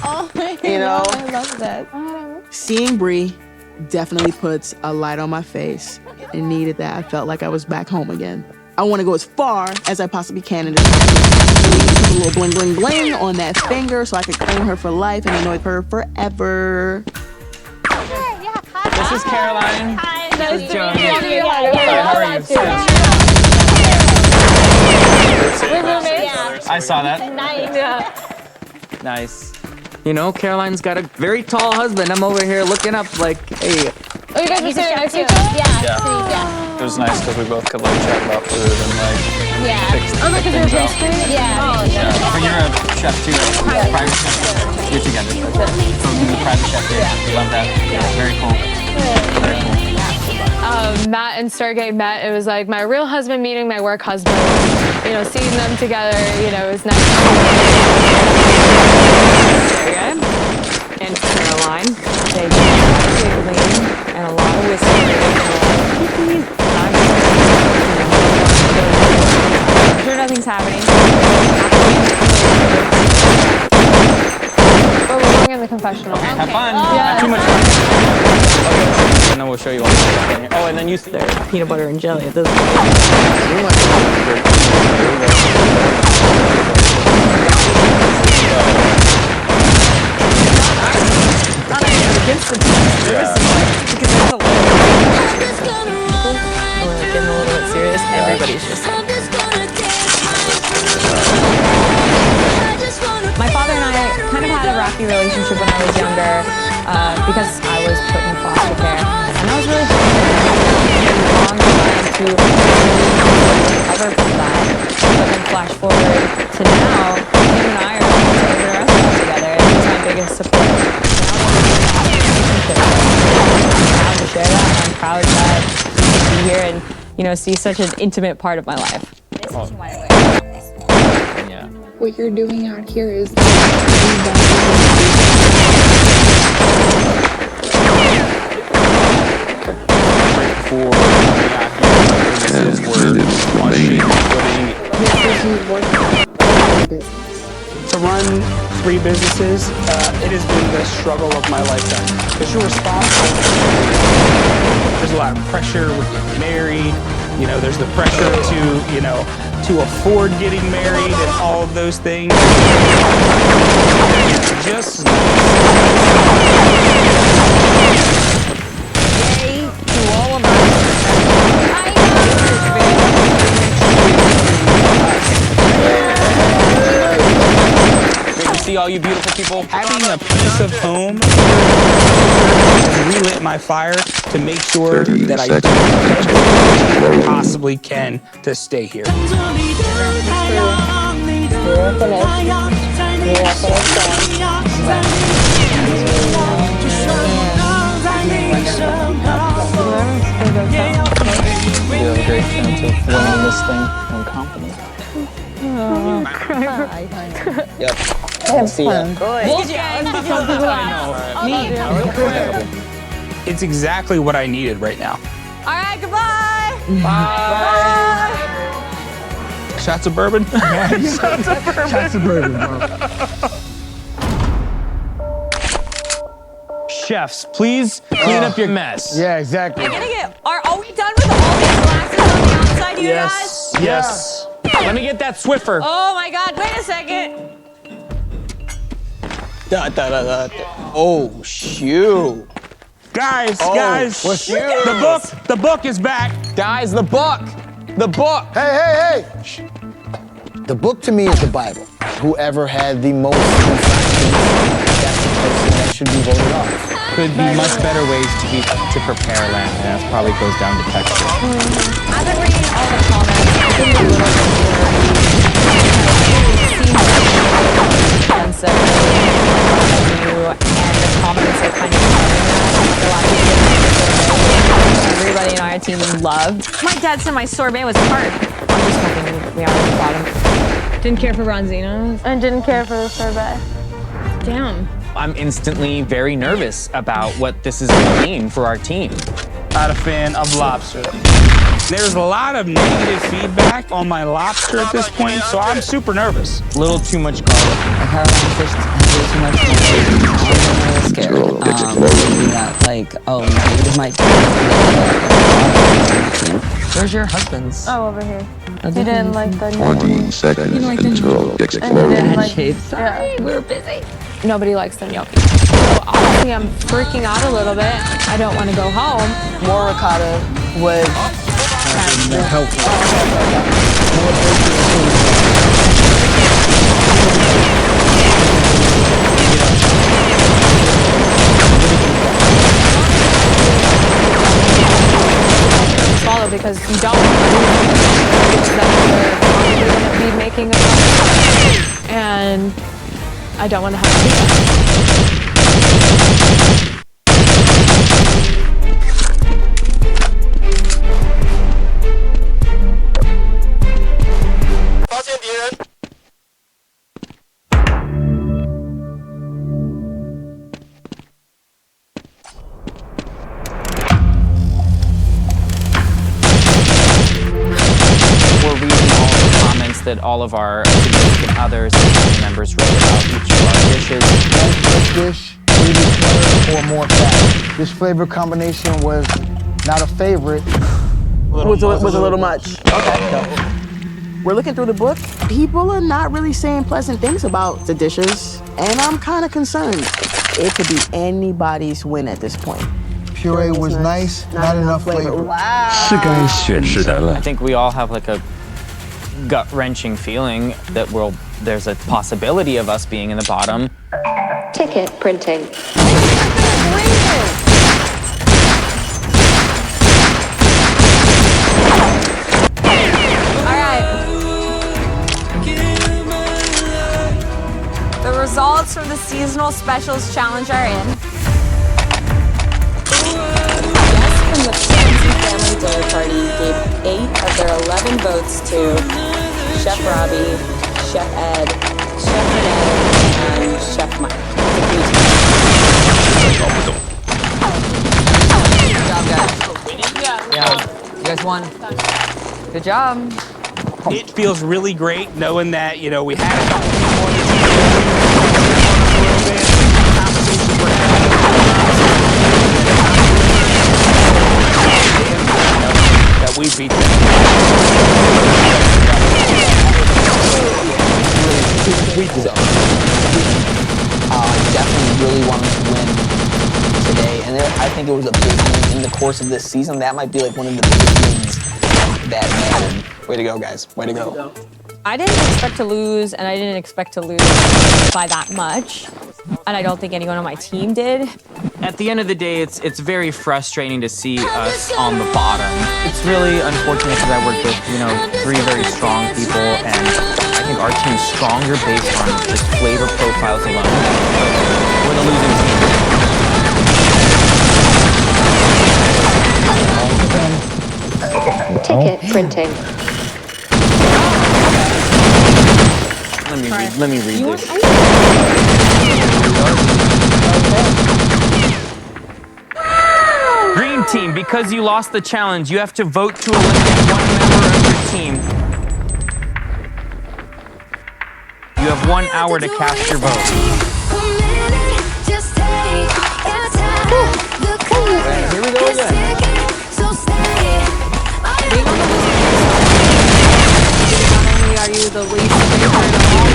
Oh, You know, I love that. seeing Bree definitely puts a light on my face and needed that. I felt like I was back home again. I want to go as far as I possibly can in this country. Put a little bling, bling, bling on that finger so I could claim her for life and annoy her forever. This is Caroline. Hi, nice to Joey. meet you. How are you? We're roommates. I saw that. Nice. Nice. You know, Caroline's got a very tall husband. I'm over here looking up like, hey. Oh, you guys are sitting next to each other? Yeah. It was nice because we both could like chat about food and like fix Oh, because you're a things out. pastry? Yeah. So you're a chef too, right? Private chef. You're together. So you're the private chef here. Love that. Very cool. Very cool. Matt and Sergey met, it was like my real husband meeting my work husband. You know, seeing them together, you know, it was nice. Sergey and Caroline, they just giggling and a lot of whispering and I'm sure nothing's happening. But we're going in the confessional. Okay, have fun. Yeah. Too much fun. Okay, and then we'll show you all the stuff in here. Oh, and then you sit there. Peanut butter and jelly at this point. Against the team, because there's a little we're getting a little bit serious. Everybody's just like. My father and I kind of had a rocky relationship when I was younger because I was put in foster care, and I was really long time to recover from that. But then flash forward to now, him and I are going to open a restaurant together, and he's my biggest support. I'm proud to share that. I'm proud that he could be here and, you know, see such an intimate part of my life. Yeah. What you're doing out here is To run 3 businesses, it has been the struggle of my lifetime. Because you're responsible. There's a lot of pressure with getting married. You know, there's the pressure to, you know, to afford getting married and all of those things. Just Yay to all of us. Great to see all you beautiful people. Having a piece of home has relit my fire to make sure that I do everything I possibly can to stay here. You have a great chance of winning this thing. I'm confident. Yep. Have See ya. It's exactly what I needed right now. All right, goodbye. Bye. Shots of bourbon? Shots of bourbon, bro. Chefs, please clean up your mess. Yeah, exactly. I'm gonna get. Are we done with all these glasses on the outside, you guys? Yes. Let me get that Swiffer. Oh my God! Wait a second. Oh, shoot. Guys, what's the book is back. Guys, the book. Hey. Shh. The book to me is the Bible. Whoever had the most infractions, that's the person that should be voted off. Could be much better ways to prepare lamb. Yeah, it probably goes down to texture. I've been reading all the comments. I think a little bit and so and the comments are kind of everybody in our team loved. My dad said my sorbet was hard. I'm just hoping we already bought him. Didn't care for Ronzino's. And didn't care for the sorbet. Damn. I'm instantly very nervous about what this is going to mean for our team. Not a fan of lobster. There's a lot of negative feedback on my lobster at this point, so I'm super nervous. A little too much garlic. Caroline fish has too much scared. Like, oh, maybe this might be. Where's your husband's? Oh, over here. He didn't like the 20 seconds until exploding. Sorry, we're busy. Nobody likes the gnocchi. So honestly, I'm freaking out a little bit. I don't want to go home. More ricotta would help. Swallow because you don't want to that you're going to be making a and I don't want to have to do that. that all of our significant others and family members wrote about each of our dishes. Best dish, needed butter or more fat. This flavor combination was not a favorite. Was a little much. Okay. We're looking through the book. People are not really saying pleasant things about the dishes, and I'm kind of concerned. It could be anybody's win at this point. Puree was nice, not enough flavor. Wow. 是该选择了。 I think we all have like a gut-wrenching feeling that there's a possibility of us being in the bottom. Ticket printing. The results from the seasonal specials challenge are in. Guests from the Fancy Family Dinner Party gave 8 of their 11 votes to Chef Robbie, Chef Ed, Chef Renee, and Chef Mike. Good job, guys. Yeah, you guys won. Good job. It feels really great knowing that, you know, we had a couple people on the team that we beat them. I definitely really wanted to win today, and I think it was a big win in the course of this season. That might be like one of the biggest wins that mattered. Way to go, guys. Way to go. I didn't expect to lose, and I didn't expect to lose by that much. And I don't think anyone on my team did. At the end of the day, it's very frustrating to see us on the bottom. It's really unfortunate because I worked with, 3 very strong people, and I think our team's stronger based on just flavor profiles alone. We're the losing team. Ticket printing. Let me read this. Green team, because you lost the challenge, you have to vote to eliminate 1 member of your team. You have 1 hour to cast your vote. Here we go again. Not only are you the least favorite of all, you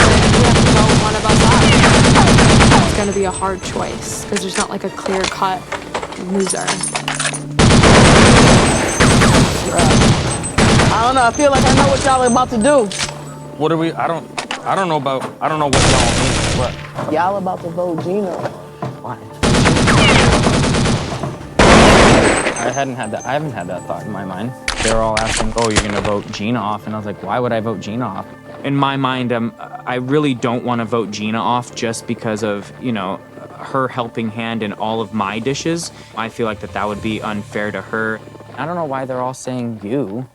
have to vote one of us out. It's gonna be a hard choice because there's not like a clear-cut loser. I don't know. I feel like I know what y'all are about to do. What are we? I don't know what y'all mean. What? Y'all about to vote Gina. Why? I haven't had that thought in my mind. They're all asking, oh, you're gonna vote Gina off, and I was like, why would I vote Gina off? In my mind, I really don't want to vote Gina off just because of, her helping hand in all of my dishes. I feel like that would be unfair to her. I don't know why they're all saying you.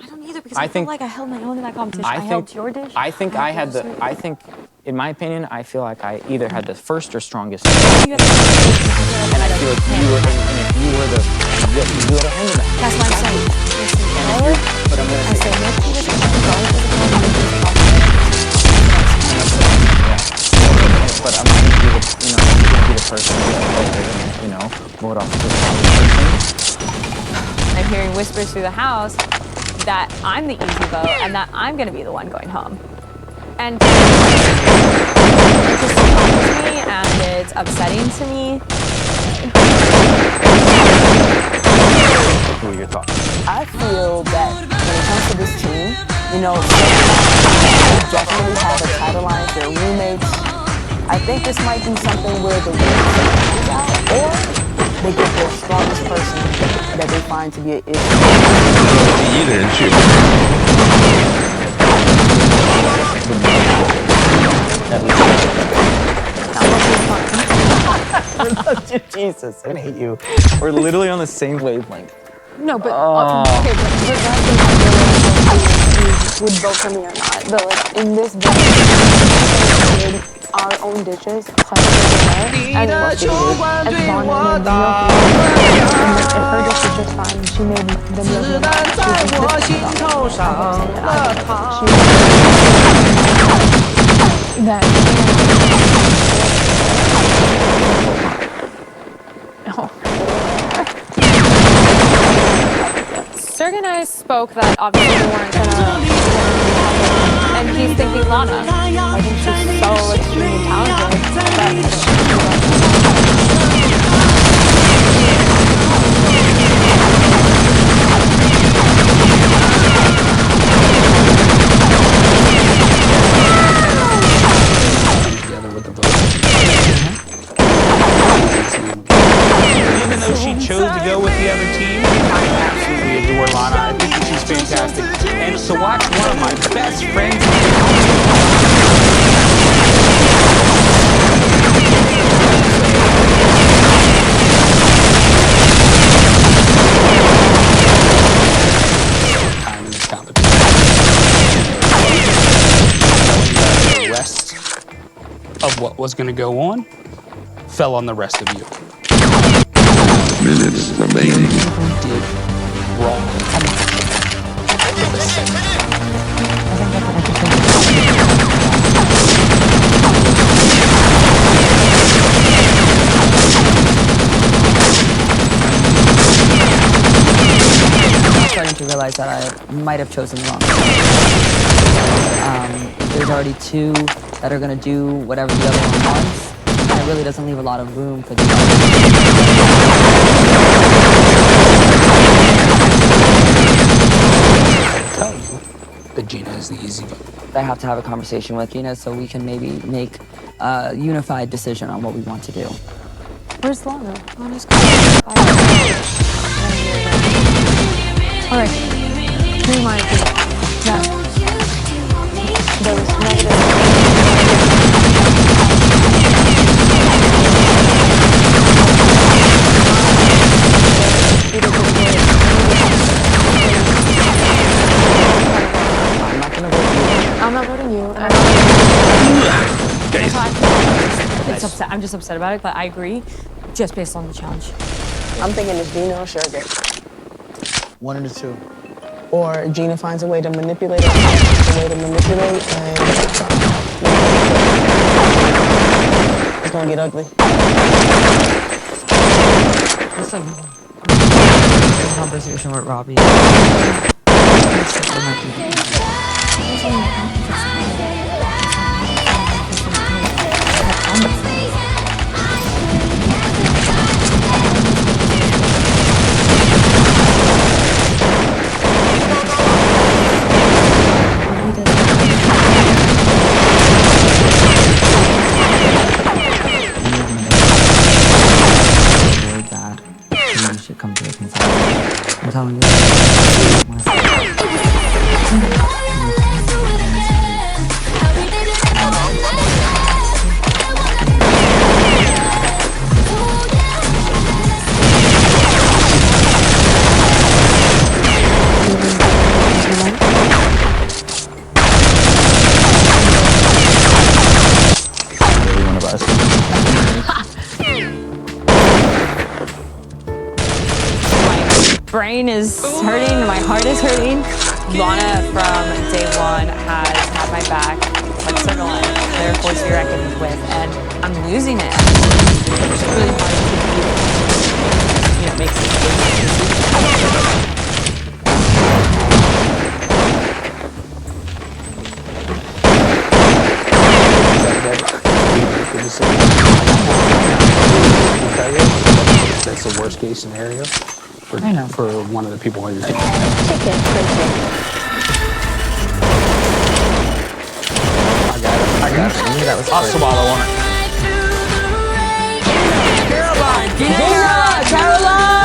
I don't either because I feel like I held my own in that competition. I helped your dish. I think in my opinion, I feel like I either had the first or strongest. You and I feel like you were, and if you were you had a hand in that. That's what I'm saying. But I'm gonna say, but I'm not gonna be the, I'm gonna be the person that, vote off this person. I'm hearing whispers through the house that I'm the easy vote and that I'm gonna be the one going home. And it just bothers me and it's upsetting to me. What are your thoughts? I feel that when it comes to this team, they definitely have a title line, they're roommates. I think this might be something where the winners find out, or they get their strongest person that they find to be an issue. Jesus, I hate you. We're literally on the same wavelength. No, but okay, but regardless of whether you would vote for me or not, but like in this vote, we did our own dishes, plus and what she did, as long as made the meal, and if her dish was just fine, she made the meal. Sergey and I spoke that obviously we weren't gonna, and he's thinking Lana. I think she's so extremely talented. Even though she chose to go with the other team, I absolutely adore Lana. I think that she's fantastic. And to watch one of my best friends time in this competition. The rest of what was going to go on fell on the rest of you. Minutes remaining. Did wrong. I'm starting to realize that I might have chosen wrong. There's already two that are going to do whatever the other one wants, and it really doesn't leave a lot of room for the Tell you that Gina is the easy vote. I have to have a conversation with Gina so we can maybe make a unified decision on what we want to do. Where's Lana? Lana's gone. Alright. Here's my opinion. Yeah. There was negative. I'm not voting you. It's upset. I'm just upset about it, but I agree, just based on the challenge. I'm thinking it's Gina or Sergey. One of the two. Or Gina finds a way to manipulate it, and it's gonna get ugly. It's a conversation with Robbie. Should come to a consensus. I'm telling you. One of us. Brain is hurting, my heart is hurting. Lana from day one has had my back, like circle line. They're a force to be reckoned with, and I'm losing it. It's really hard to make That's the worst case scenario for one of the people on your team. I got it. I knew that was I'll swallow on it. Caroline!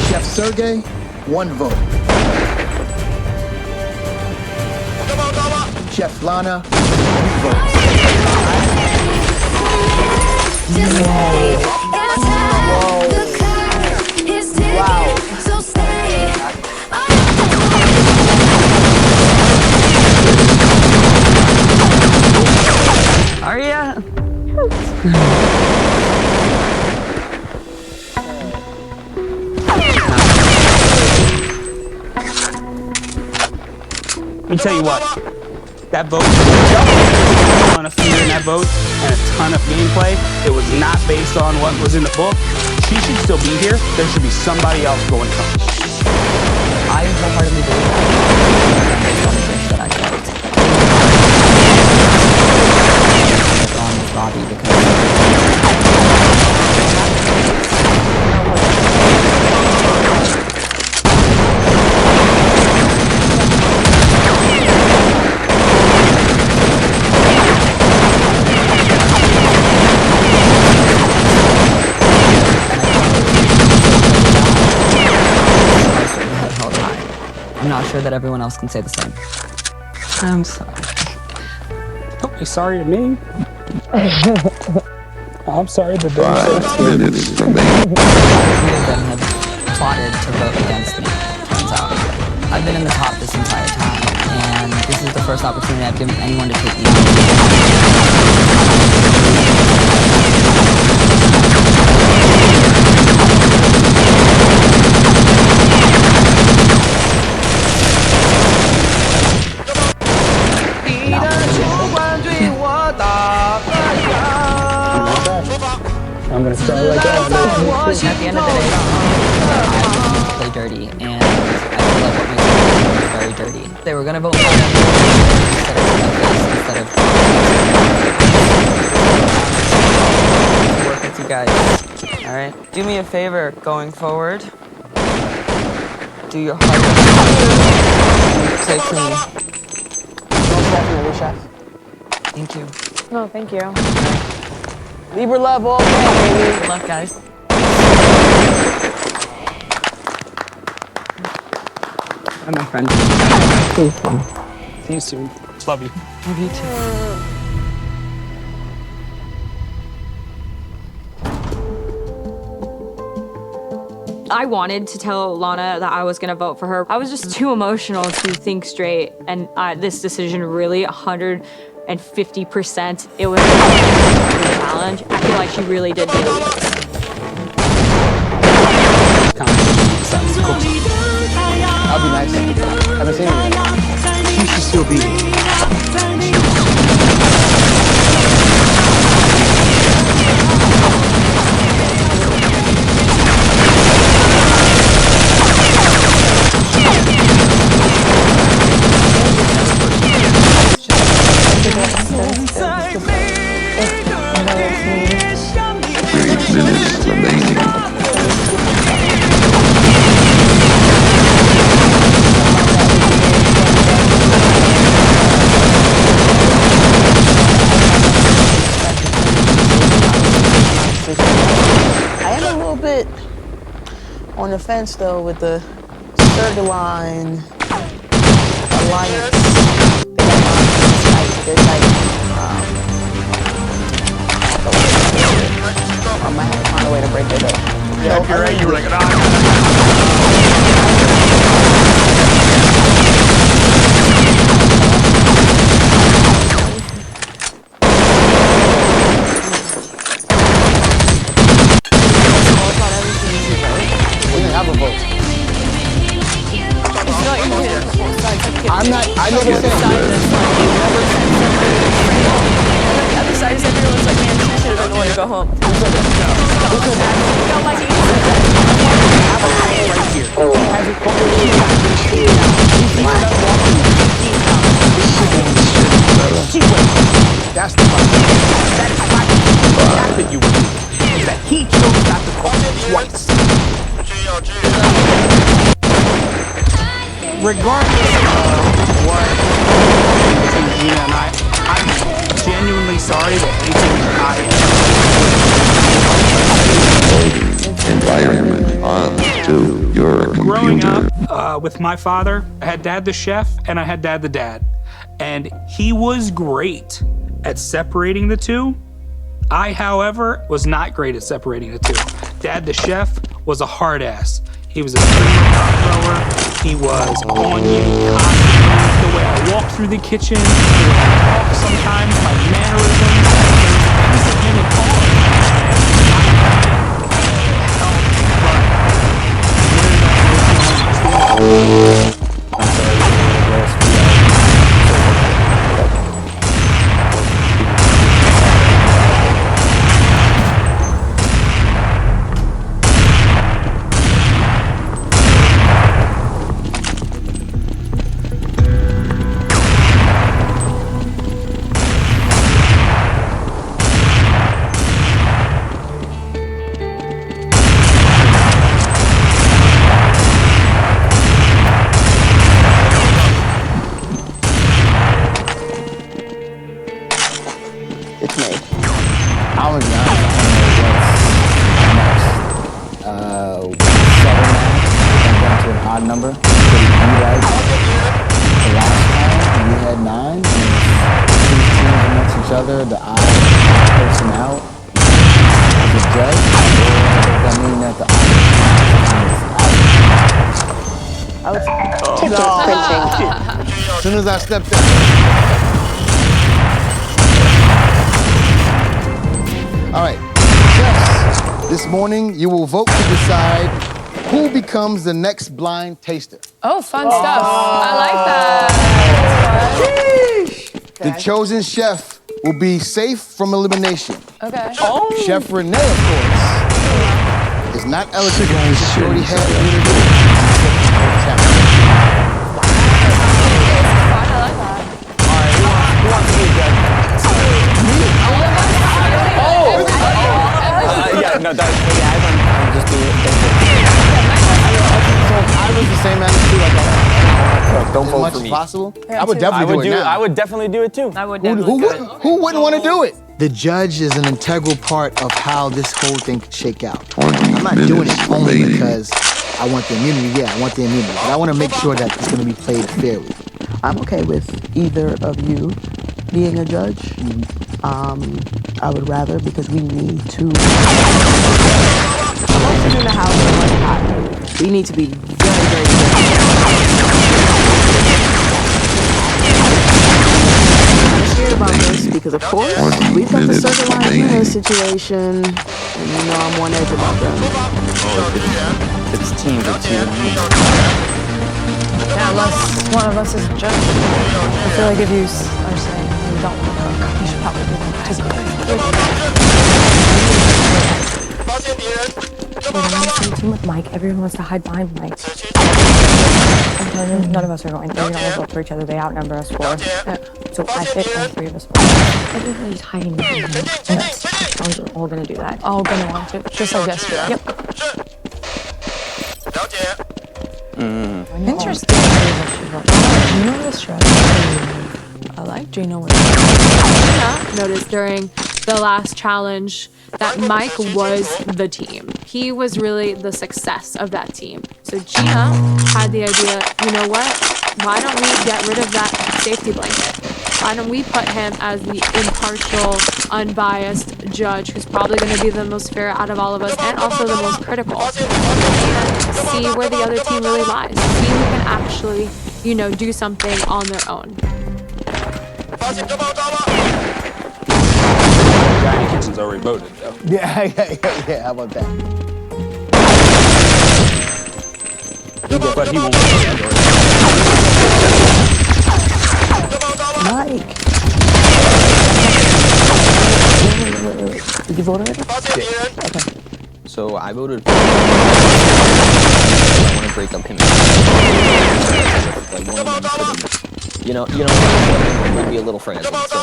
Chef Sergey, 1 vote. Chef Lana, 3 votes. Wow. Let me tell you what. That vote, a ton of fear in that vote and a ton of gameplay. It was not based on what was in the book. She should still be here. There should be somebody else going to come. I wholeheartedly believe that based on the wish that I felt. On with Bobby because I'm not sure that everyone else can say the same. I'm sorry. Don't be sorry to me. I'm sorry that they're 5 minutes remaining. Three of them have plotted to vote against me, turns out. I've been in the top this entire time, and this is the first opportunity I've given anyone to take me out. I'm gonna start like that. At the end of the day, I play dirty, and I feel like what makes me very dirty. They were gonna vote for them instead of work with you guys. All right, do me a favor going forward. Do your hard work. Play clean. Most definitely, Chef. Thank you. No, thank you. Libra love all day, baby. Good luck, guys. I'm my friend. See you soon. Love you. Love you too. I wanted to tell Lana that I was gonna vote for her. I was just too emotional to think straight, and this decision really 150%. It was a challenge. I feel like she really did need a weakness. I'll be nice. Haven't seen her yet. She should still be here. On the fence though with the Circuline Alliance. There's like I might have to find a way to break it up. Yeah, if you're right, you were like, I'm not, I never said The other side is everyone's like, man, she should have been the one to go home. That's the fact that you were is that he chose not to call twice. Regardless of what between Gina and I'm genuinely sorry that Environment onto your computer. Growing up with my father, I had Dad the chef and I had Dad the dad. And he was great at separating the two. I, however, was not great at separating the two. Dad the chef was a hard ass. He was a top thrower. He was on you constantly. The way I walked through the kitchen, the way I talked sometimes, my mannerisms, piece of him and all. odd number. So you guys, the last time you had 9, and 2 teams amongst each other, the odd person out is a judge, or does that mean that the odd person is out? As soon as I stepped out. All right, chefs, this morning you will vote to decide who becomes the next blind taster. Oh, fun stuff. I like that. The chosen chef will be safe from elimination. Okay. Chef Renee, of course, is not eligible because she already had an interview. I like that. All right, who wants to be judge? No, I'm just doing I was the same attitude. Like, don't as vote much for as me. possible. I would definitely do it now. I would definitely do it too. I would Who wouldn't want to do it? The judge is an integral part of how this whole thing could shake out. I'm not doing it only because I want the immunity. Yeah, I want the immunity. But I want to make sure that it's going to be played fairly. I'm okay with either of you being a judge. I would rather because we need to. Most in the house are like hot. We need to be very, very I'm scared about this because, of course, we've got the circle line in situation, and you know I'm one edge about that. It's teams of 2. Yeah, unless one of us is a judge. I feel like if you are saying you don't want to cook, you should probably be the Team with Mike. Everyone wants to hide behind Mike. I'm telling you, none of us are going. They're gonna vote for each other. They outnumber us 4. So I think all 3 of us. Everybody's hiding behind him. And we're all gonna do that. All gonna want to, just like yesterday. Yep. Interesting. You know the strategy. I like Gina. Gina noticed during the last challenge that Mike was the team. He was really the success of that team. So Gina had the idea, you know what? Why don't we get rid of that safety blanket? Why don't we put him as the impartial, unbiased judge who's probably going to be the most fair out of all of us and also the most critical? And see where the other team really lies. See who can actually, you know, do something on their own. Johnny Kitchen's already voted, though. Yeah, how about that? But he won't Mike. Wait. Did you vote already? Yeah. Okay. So I voted for I want to break up him. Like one of them couldn't, you know, would be a little fragile, so.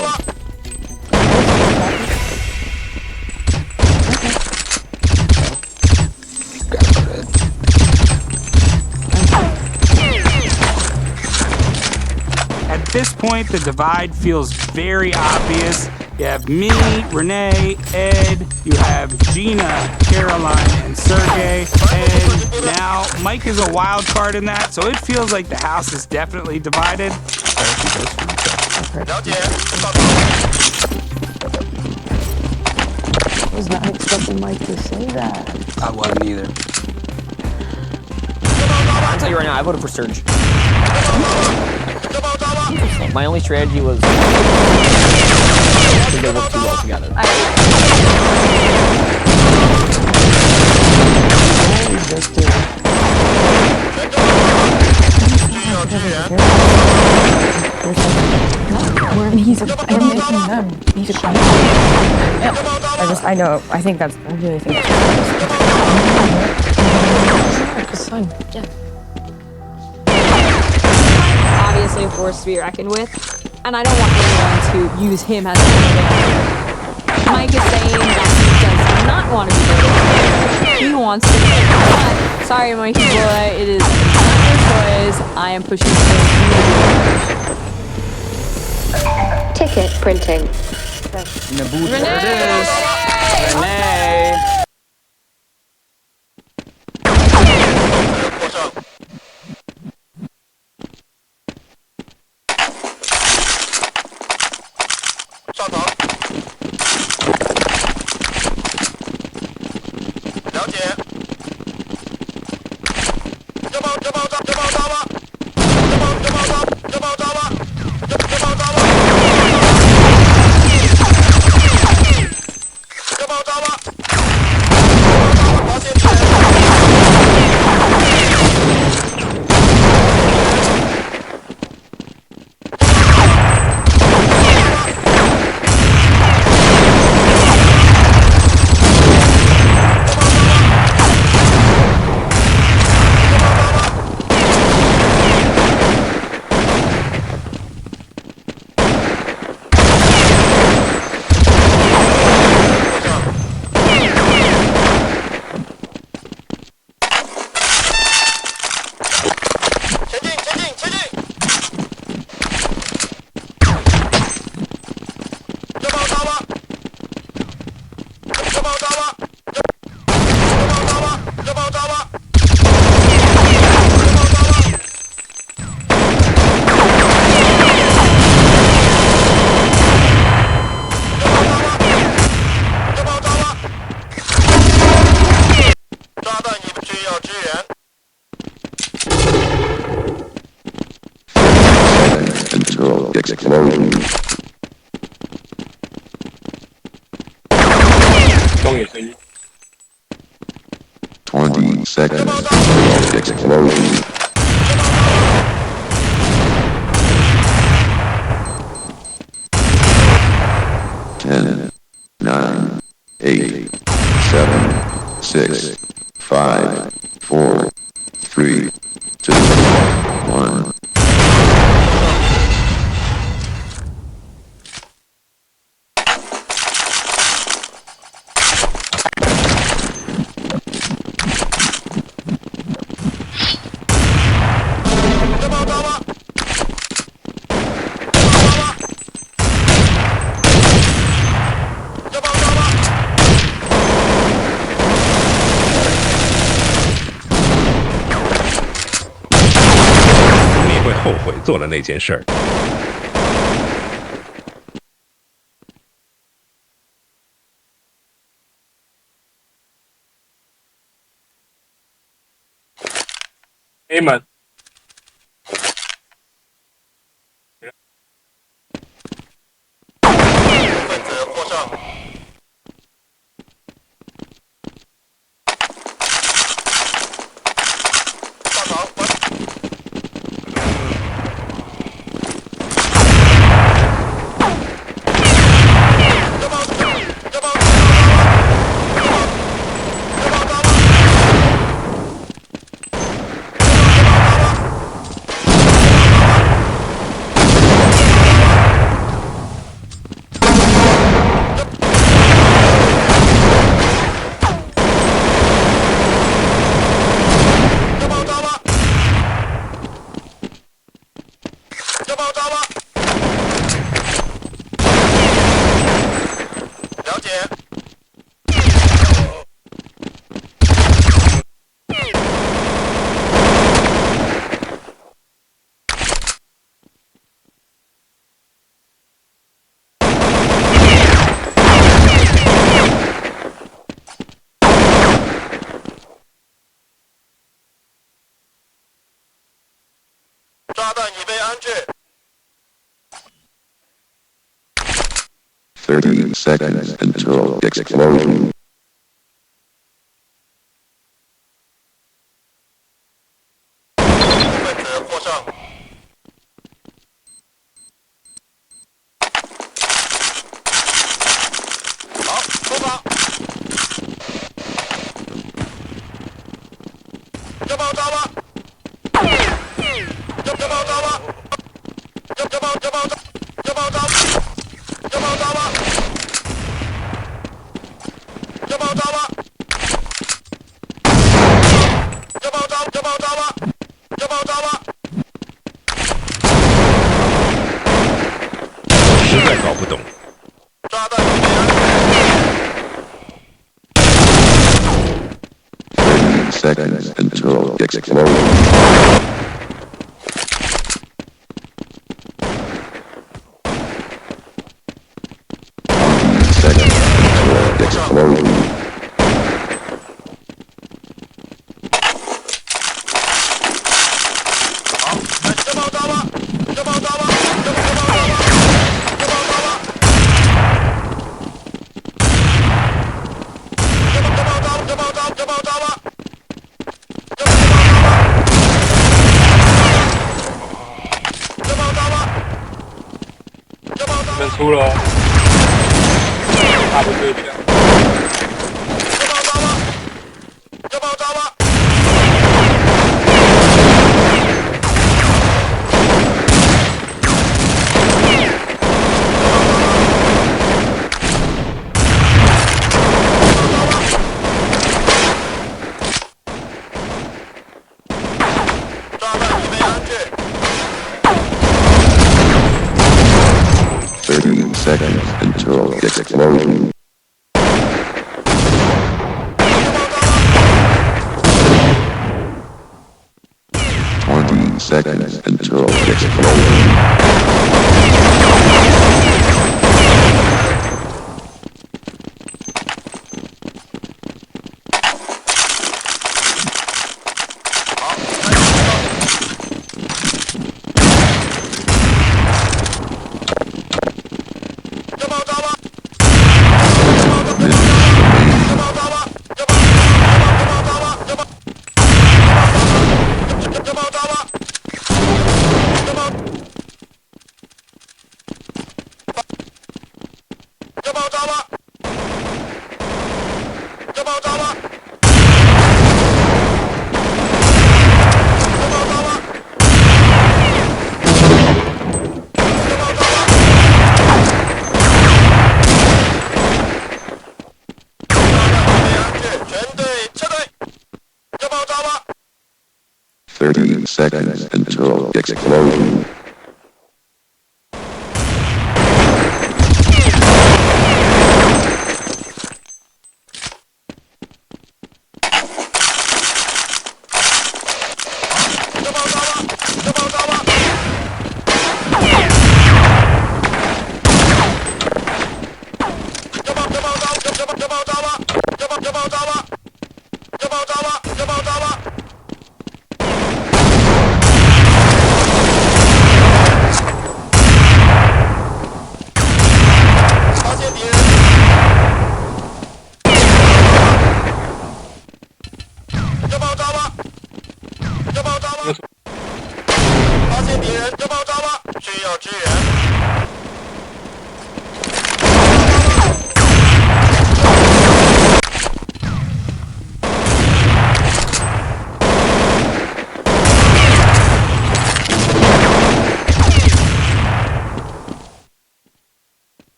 At this point, the divide feels very obvious. You have me, Renee, Ed, you have Gina, Caroline, and Sergey, and now Mike is a wild card in that, so it feels like the house is definitely divided. I was not expecting Mike to say that. I wasn't either. I'll tell you right now, I voted for Serge. My only strategy was because they work too well together. We're making them. I know. I think that's. I really think that's. It's fun. Yeah. Obviously a force to be reckoned with, and I don't want anyone to use him as a candidate. Mike is saying that he does not want to be voted. He wants to be voted. But sorry, Mikey boy, it is not your choice. I am pushing for Ticket printing. explosion. 动也声音。20 seconds until explosion. 10, 9, 8, 7, 6, 5, 4, 3, 2, 1. 你会后悔做了那件事儿。A 门。30 seconds until explosion. 实在搞不懂。30 seconds until explosion. 20 seconds until explosion. 门出了，大不对的。30 seconds until explosion. 20 seconds until explosion. 10 30 seconds until explosion.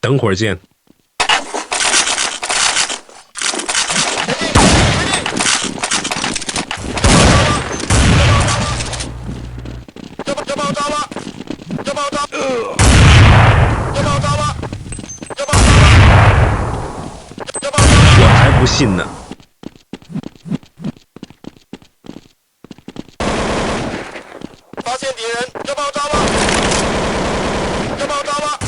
等会儿见。我才不信呢！发现敌人，这爆炸了！这爆炸了！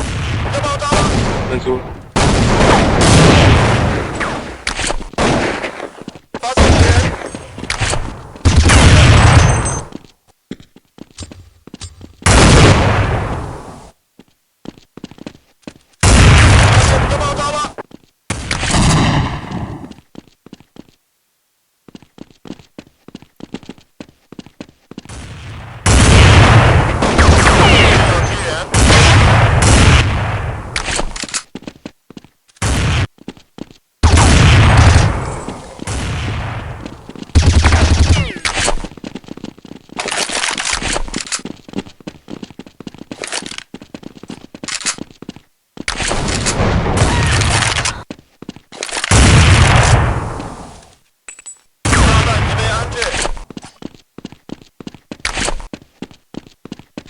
这爆炸了！认输。发现敌人！这爆炸了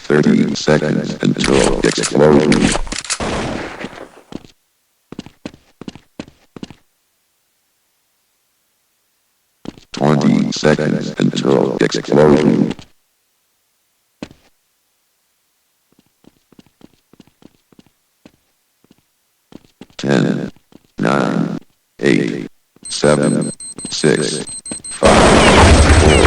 ！30 seconds until explosion. Seconds until explosion. 10, 9, 8, 7, 6, 5, 4.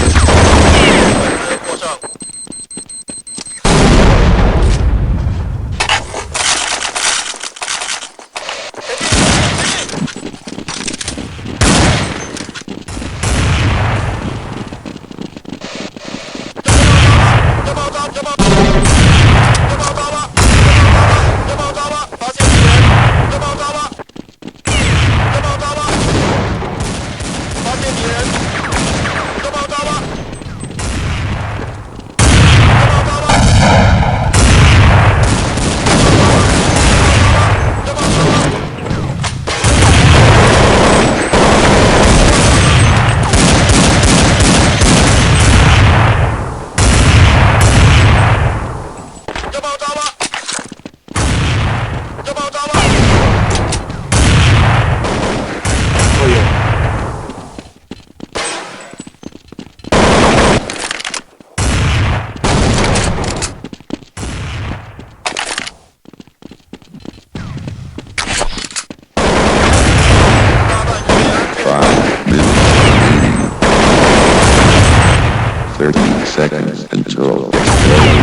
30 seconds until explosion.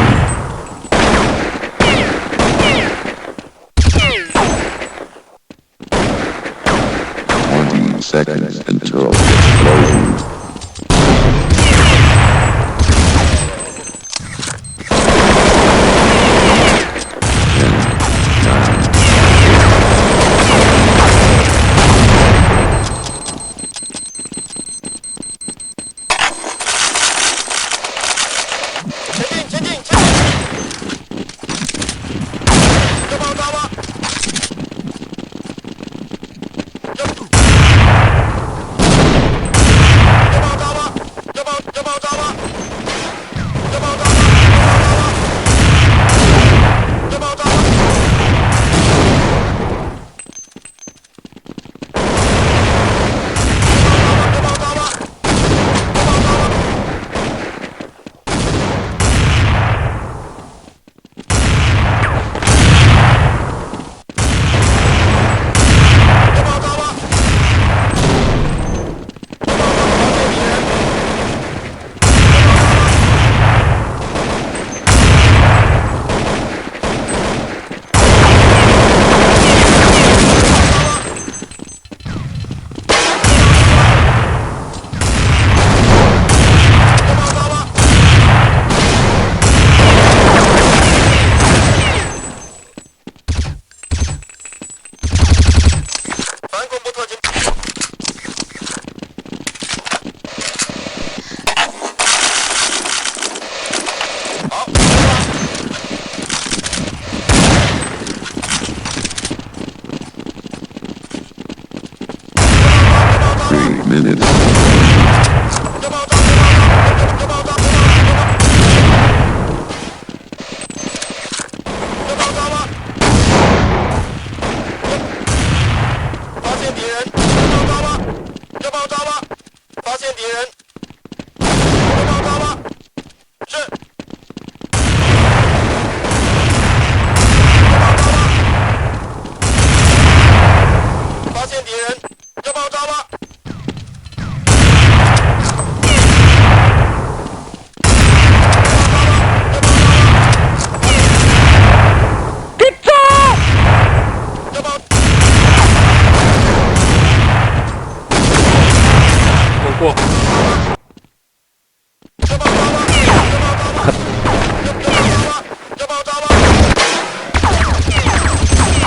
20 seconds until explosion. 前进！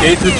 给一只。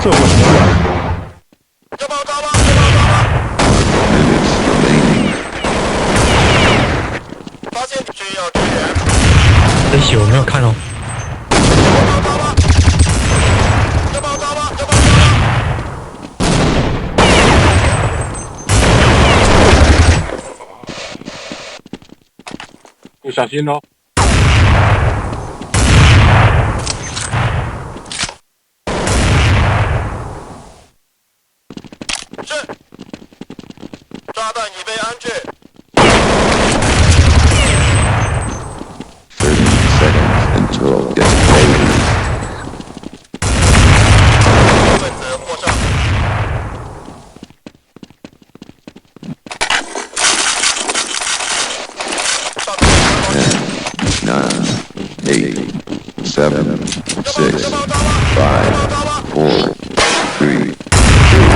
做过什么？真喜，我没有看哦。你小心哦。 炸弹已被安置。30 seconds until it's ready. 分子获胜。Nine, 8, 7, 6, 5, 4, 3, 2.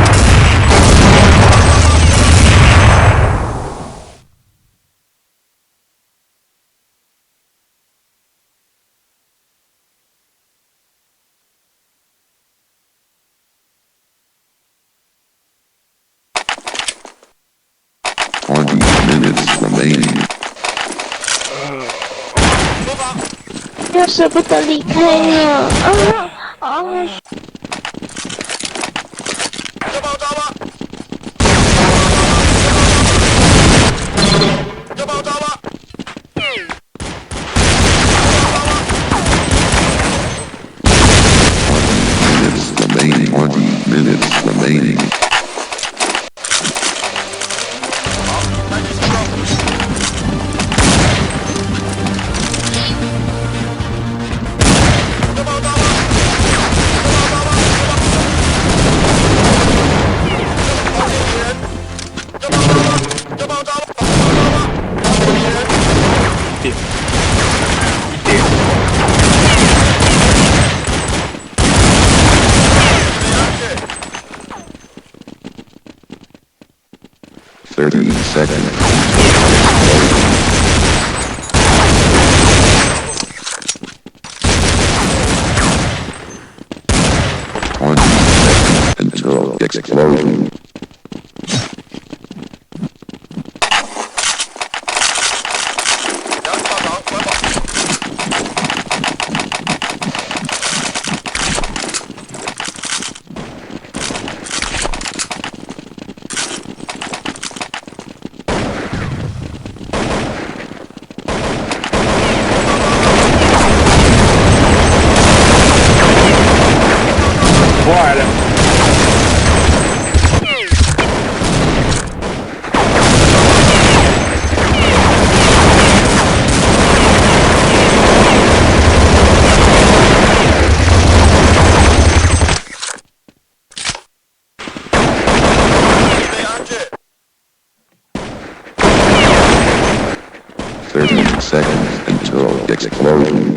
Minutes remaining. 又舍不得离开了，要爆炸吗？要爆炸吗？ 20 minutes remaining. 30 seconds. 20 seconds until explosion. 过来了。 30 seconds until explosion.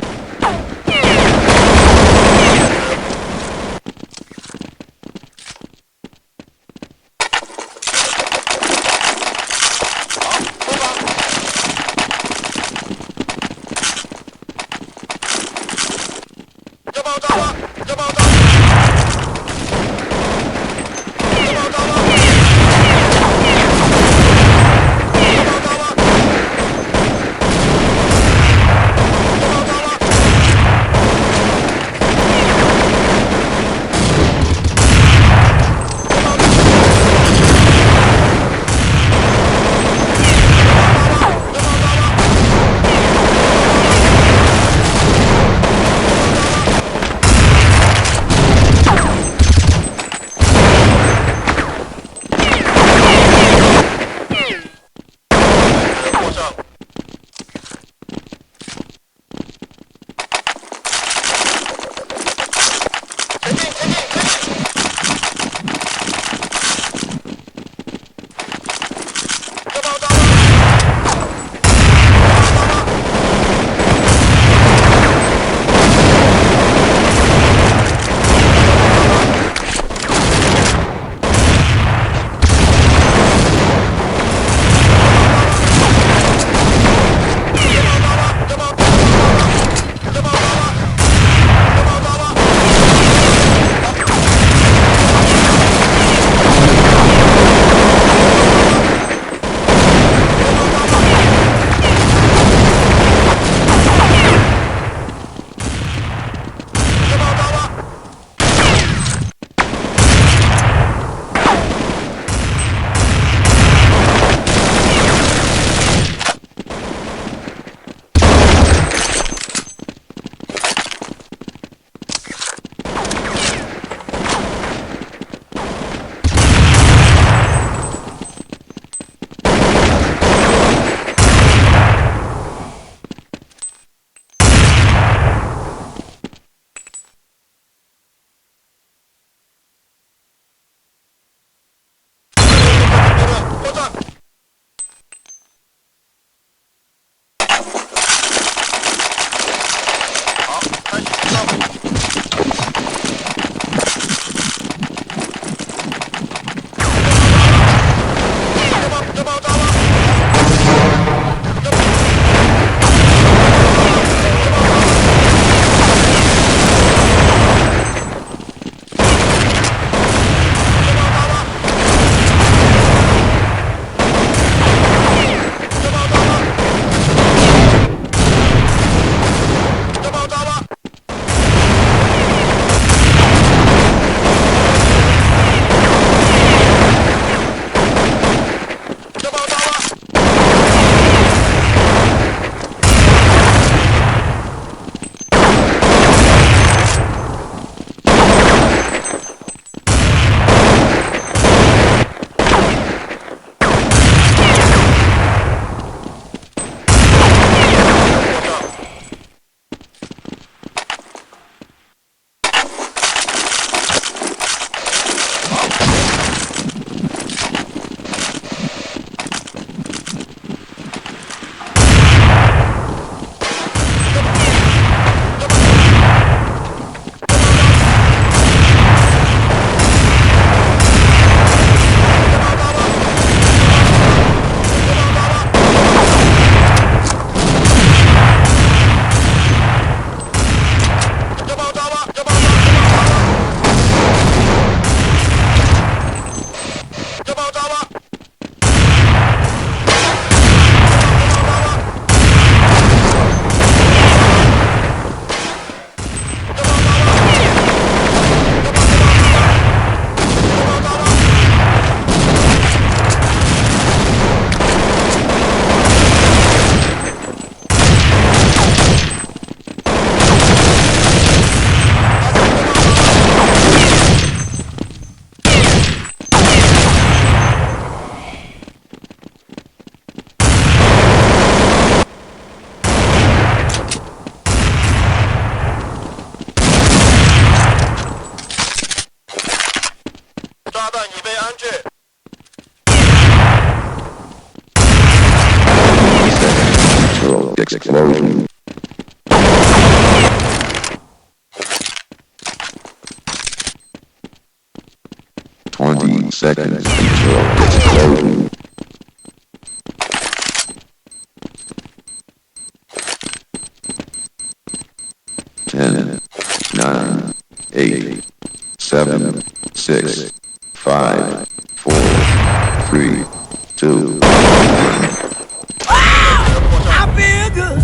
要爆炸吗？要爆炸！要爆炸吗？ 要爆炸吗？ explosion. 20 seconds until explosion. 10, 9, 8, 7, 6, 5, 4, 3, 2, 1. I feel good.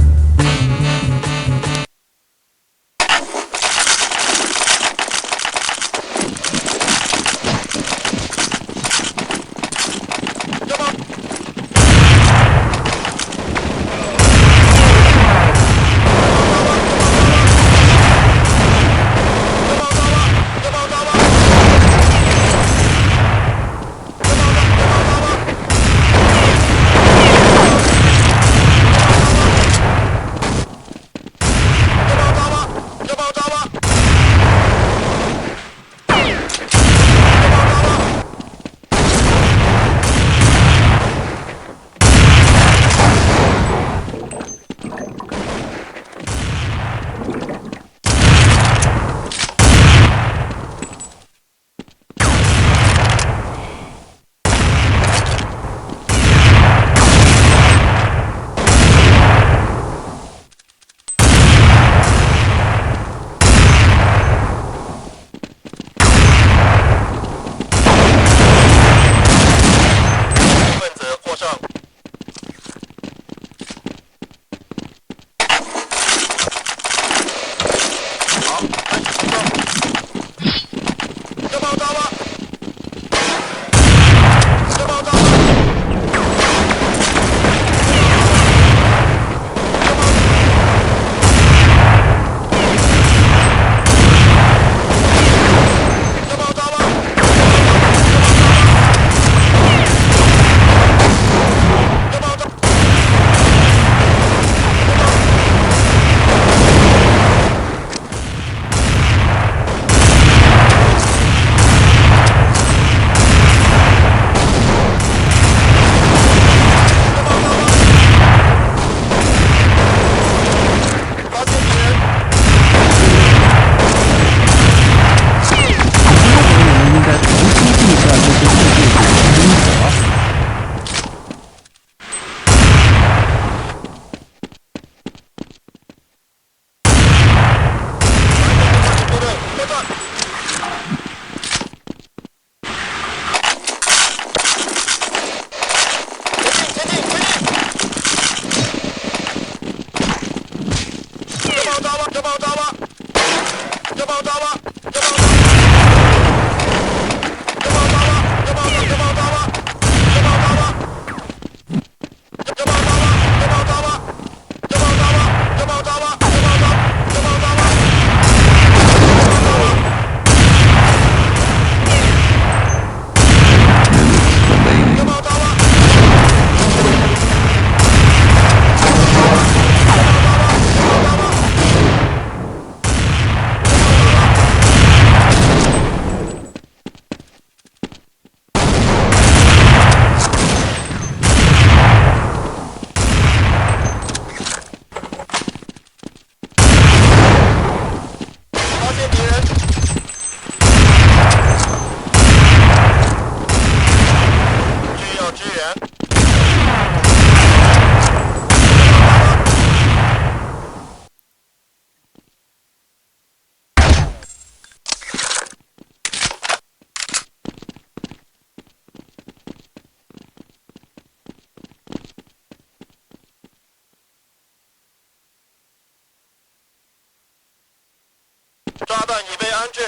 炸弹已被安置。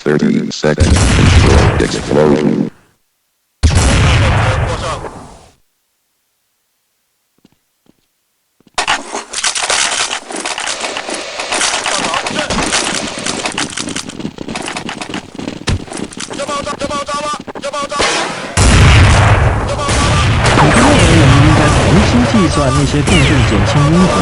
30 seconds until explosion. 计算那些共振减轻因子。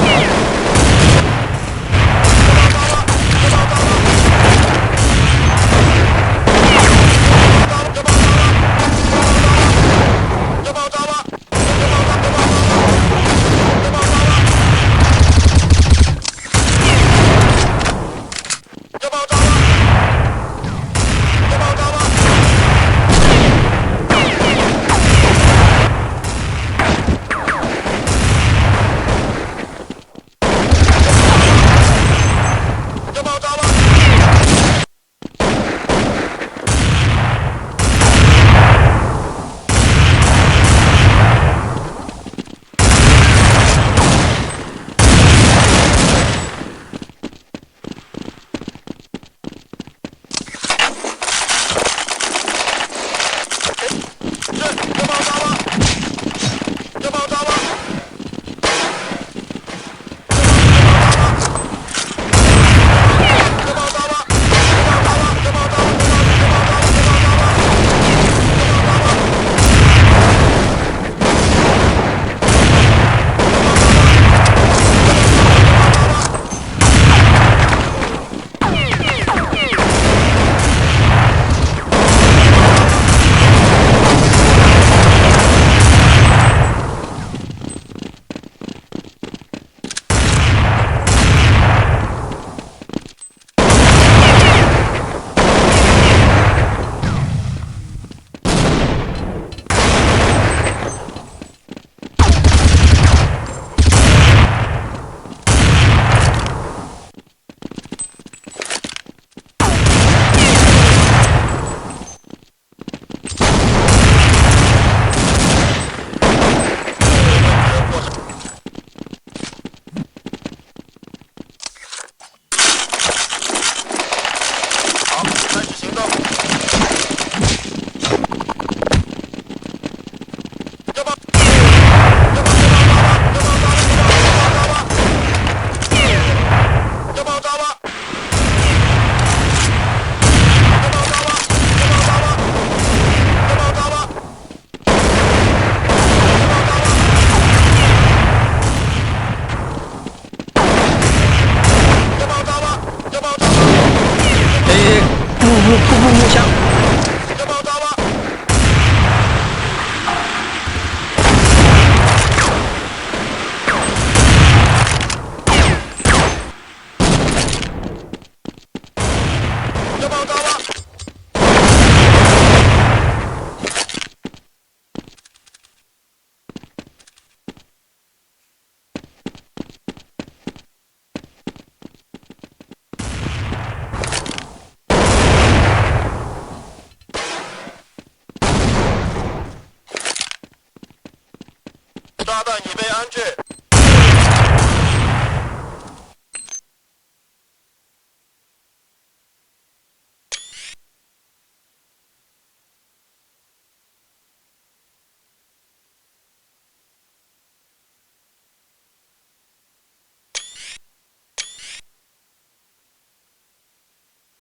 炸弹已被安置。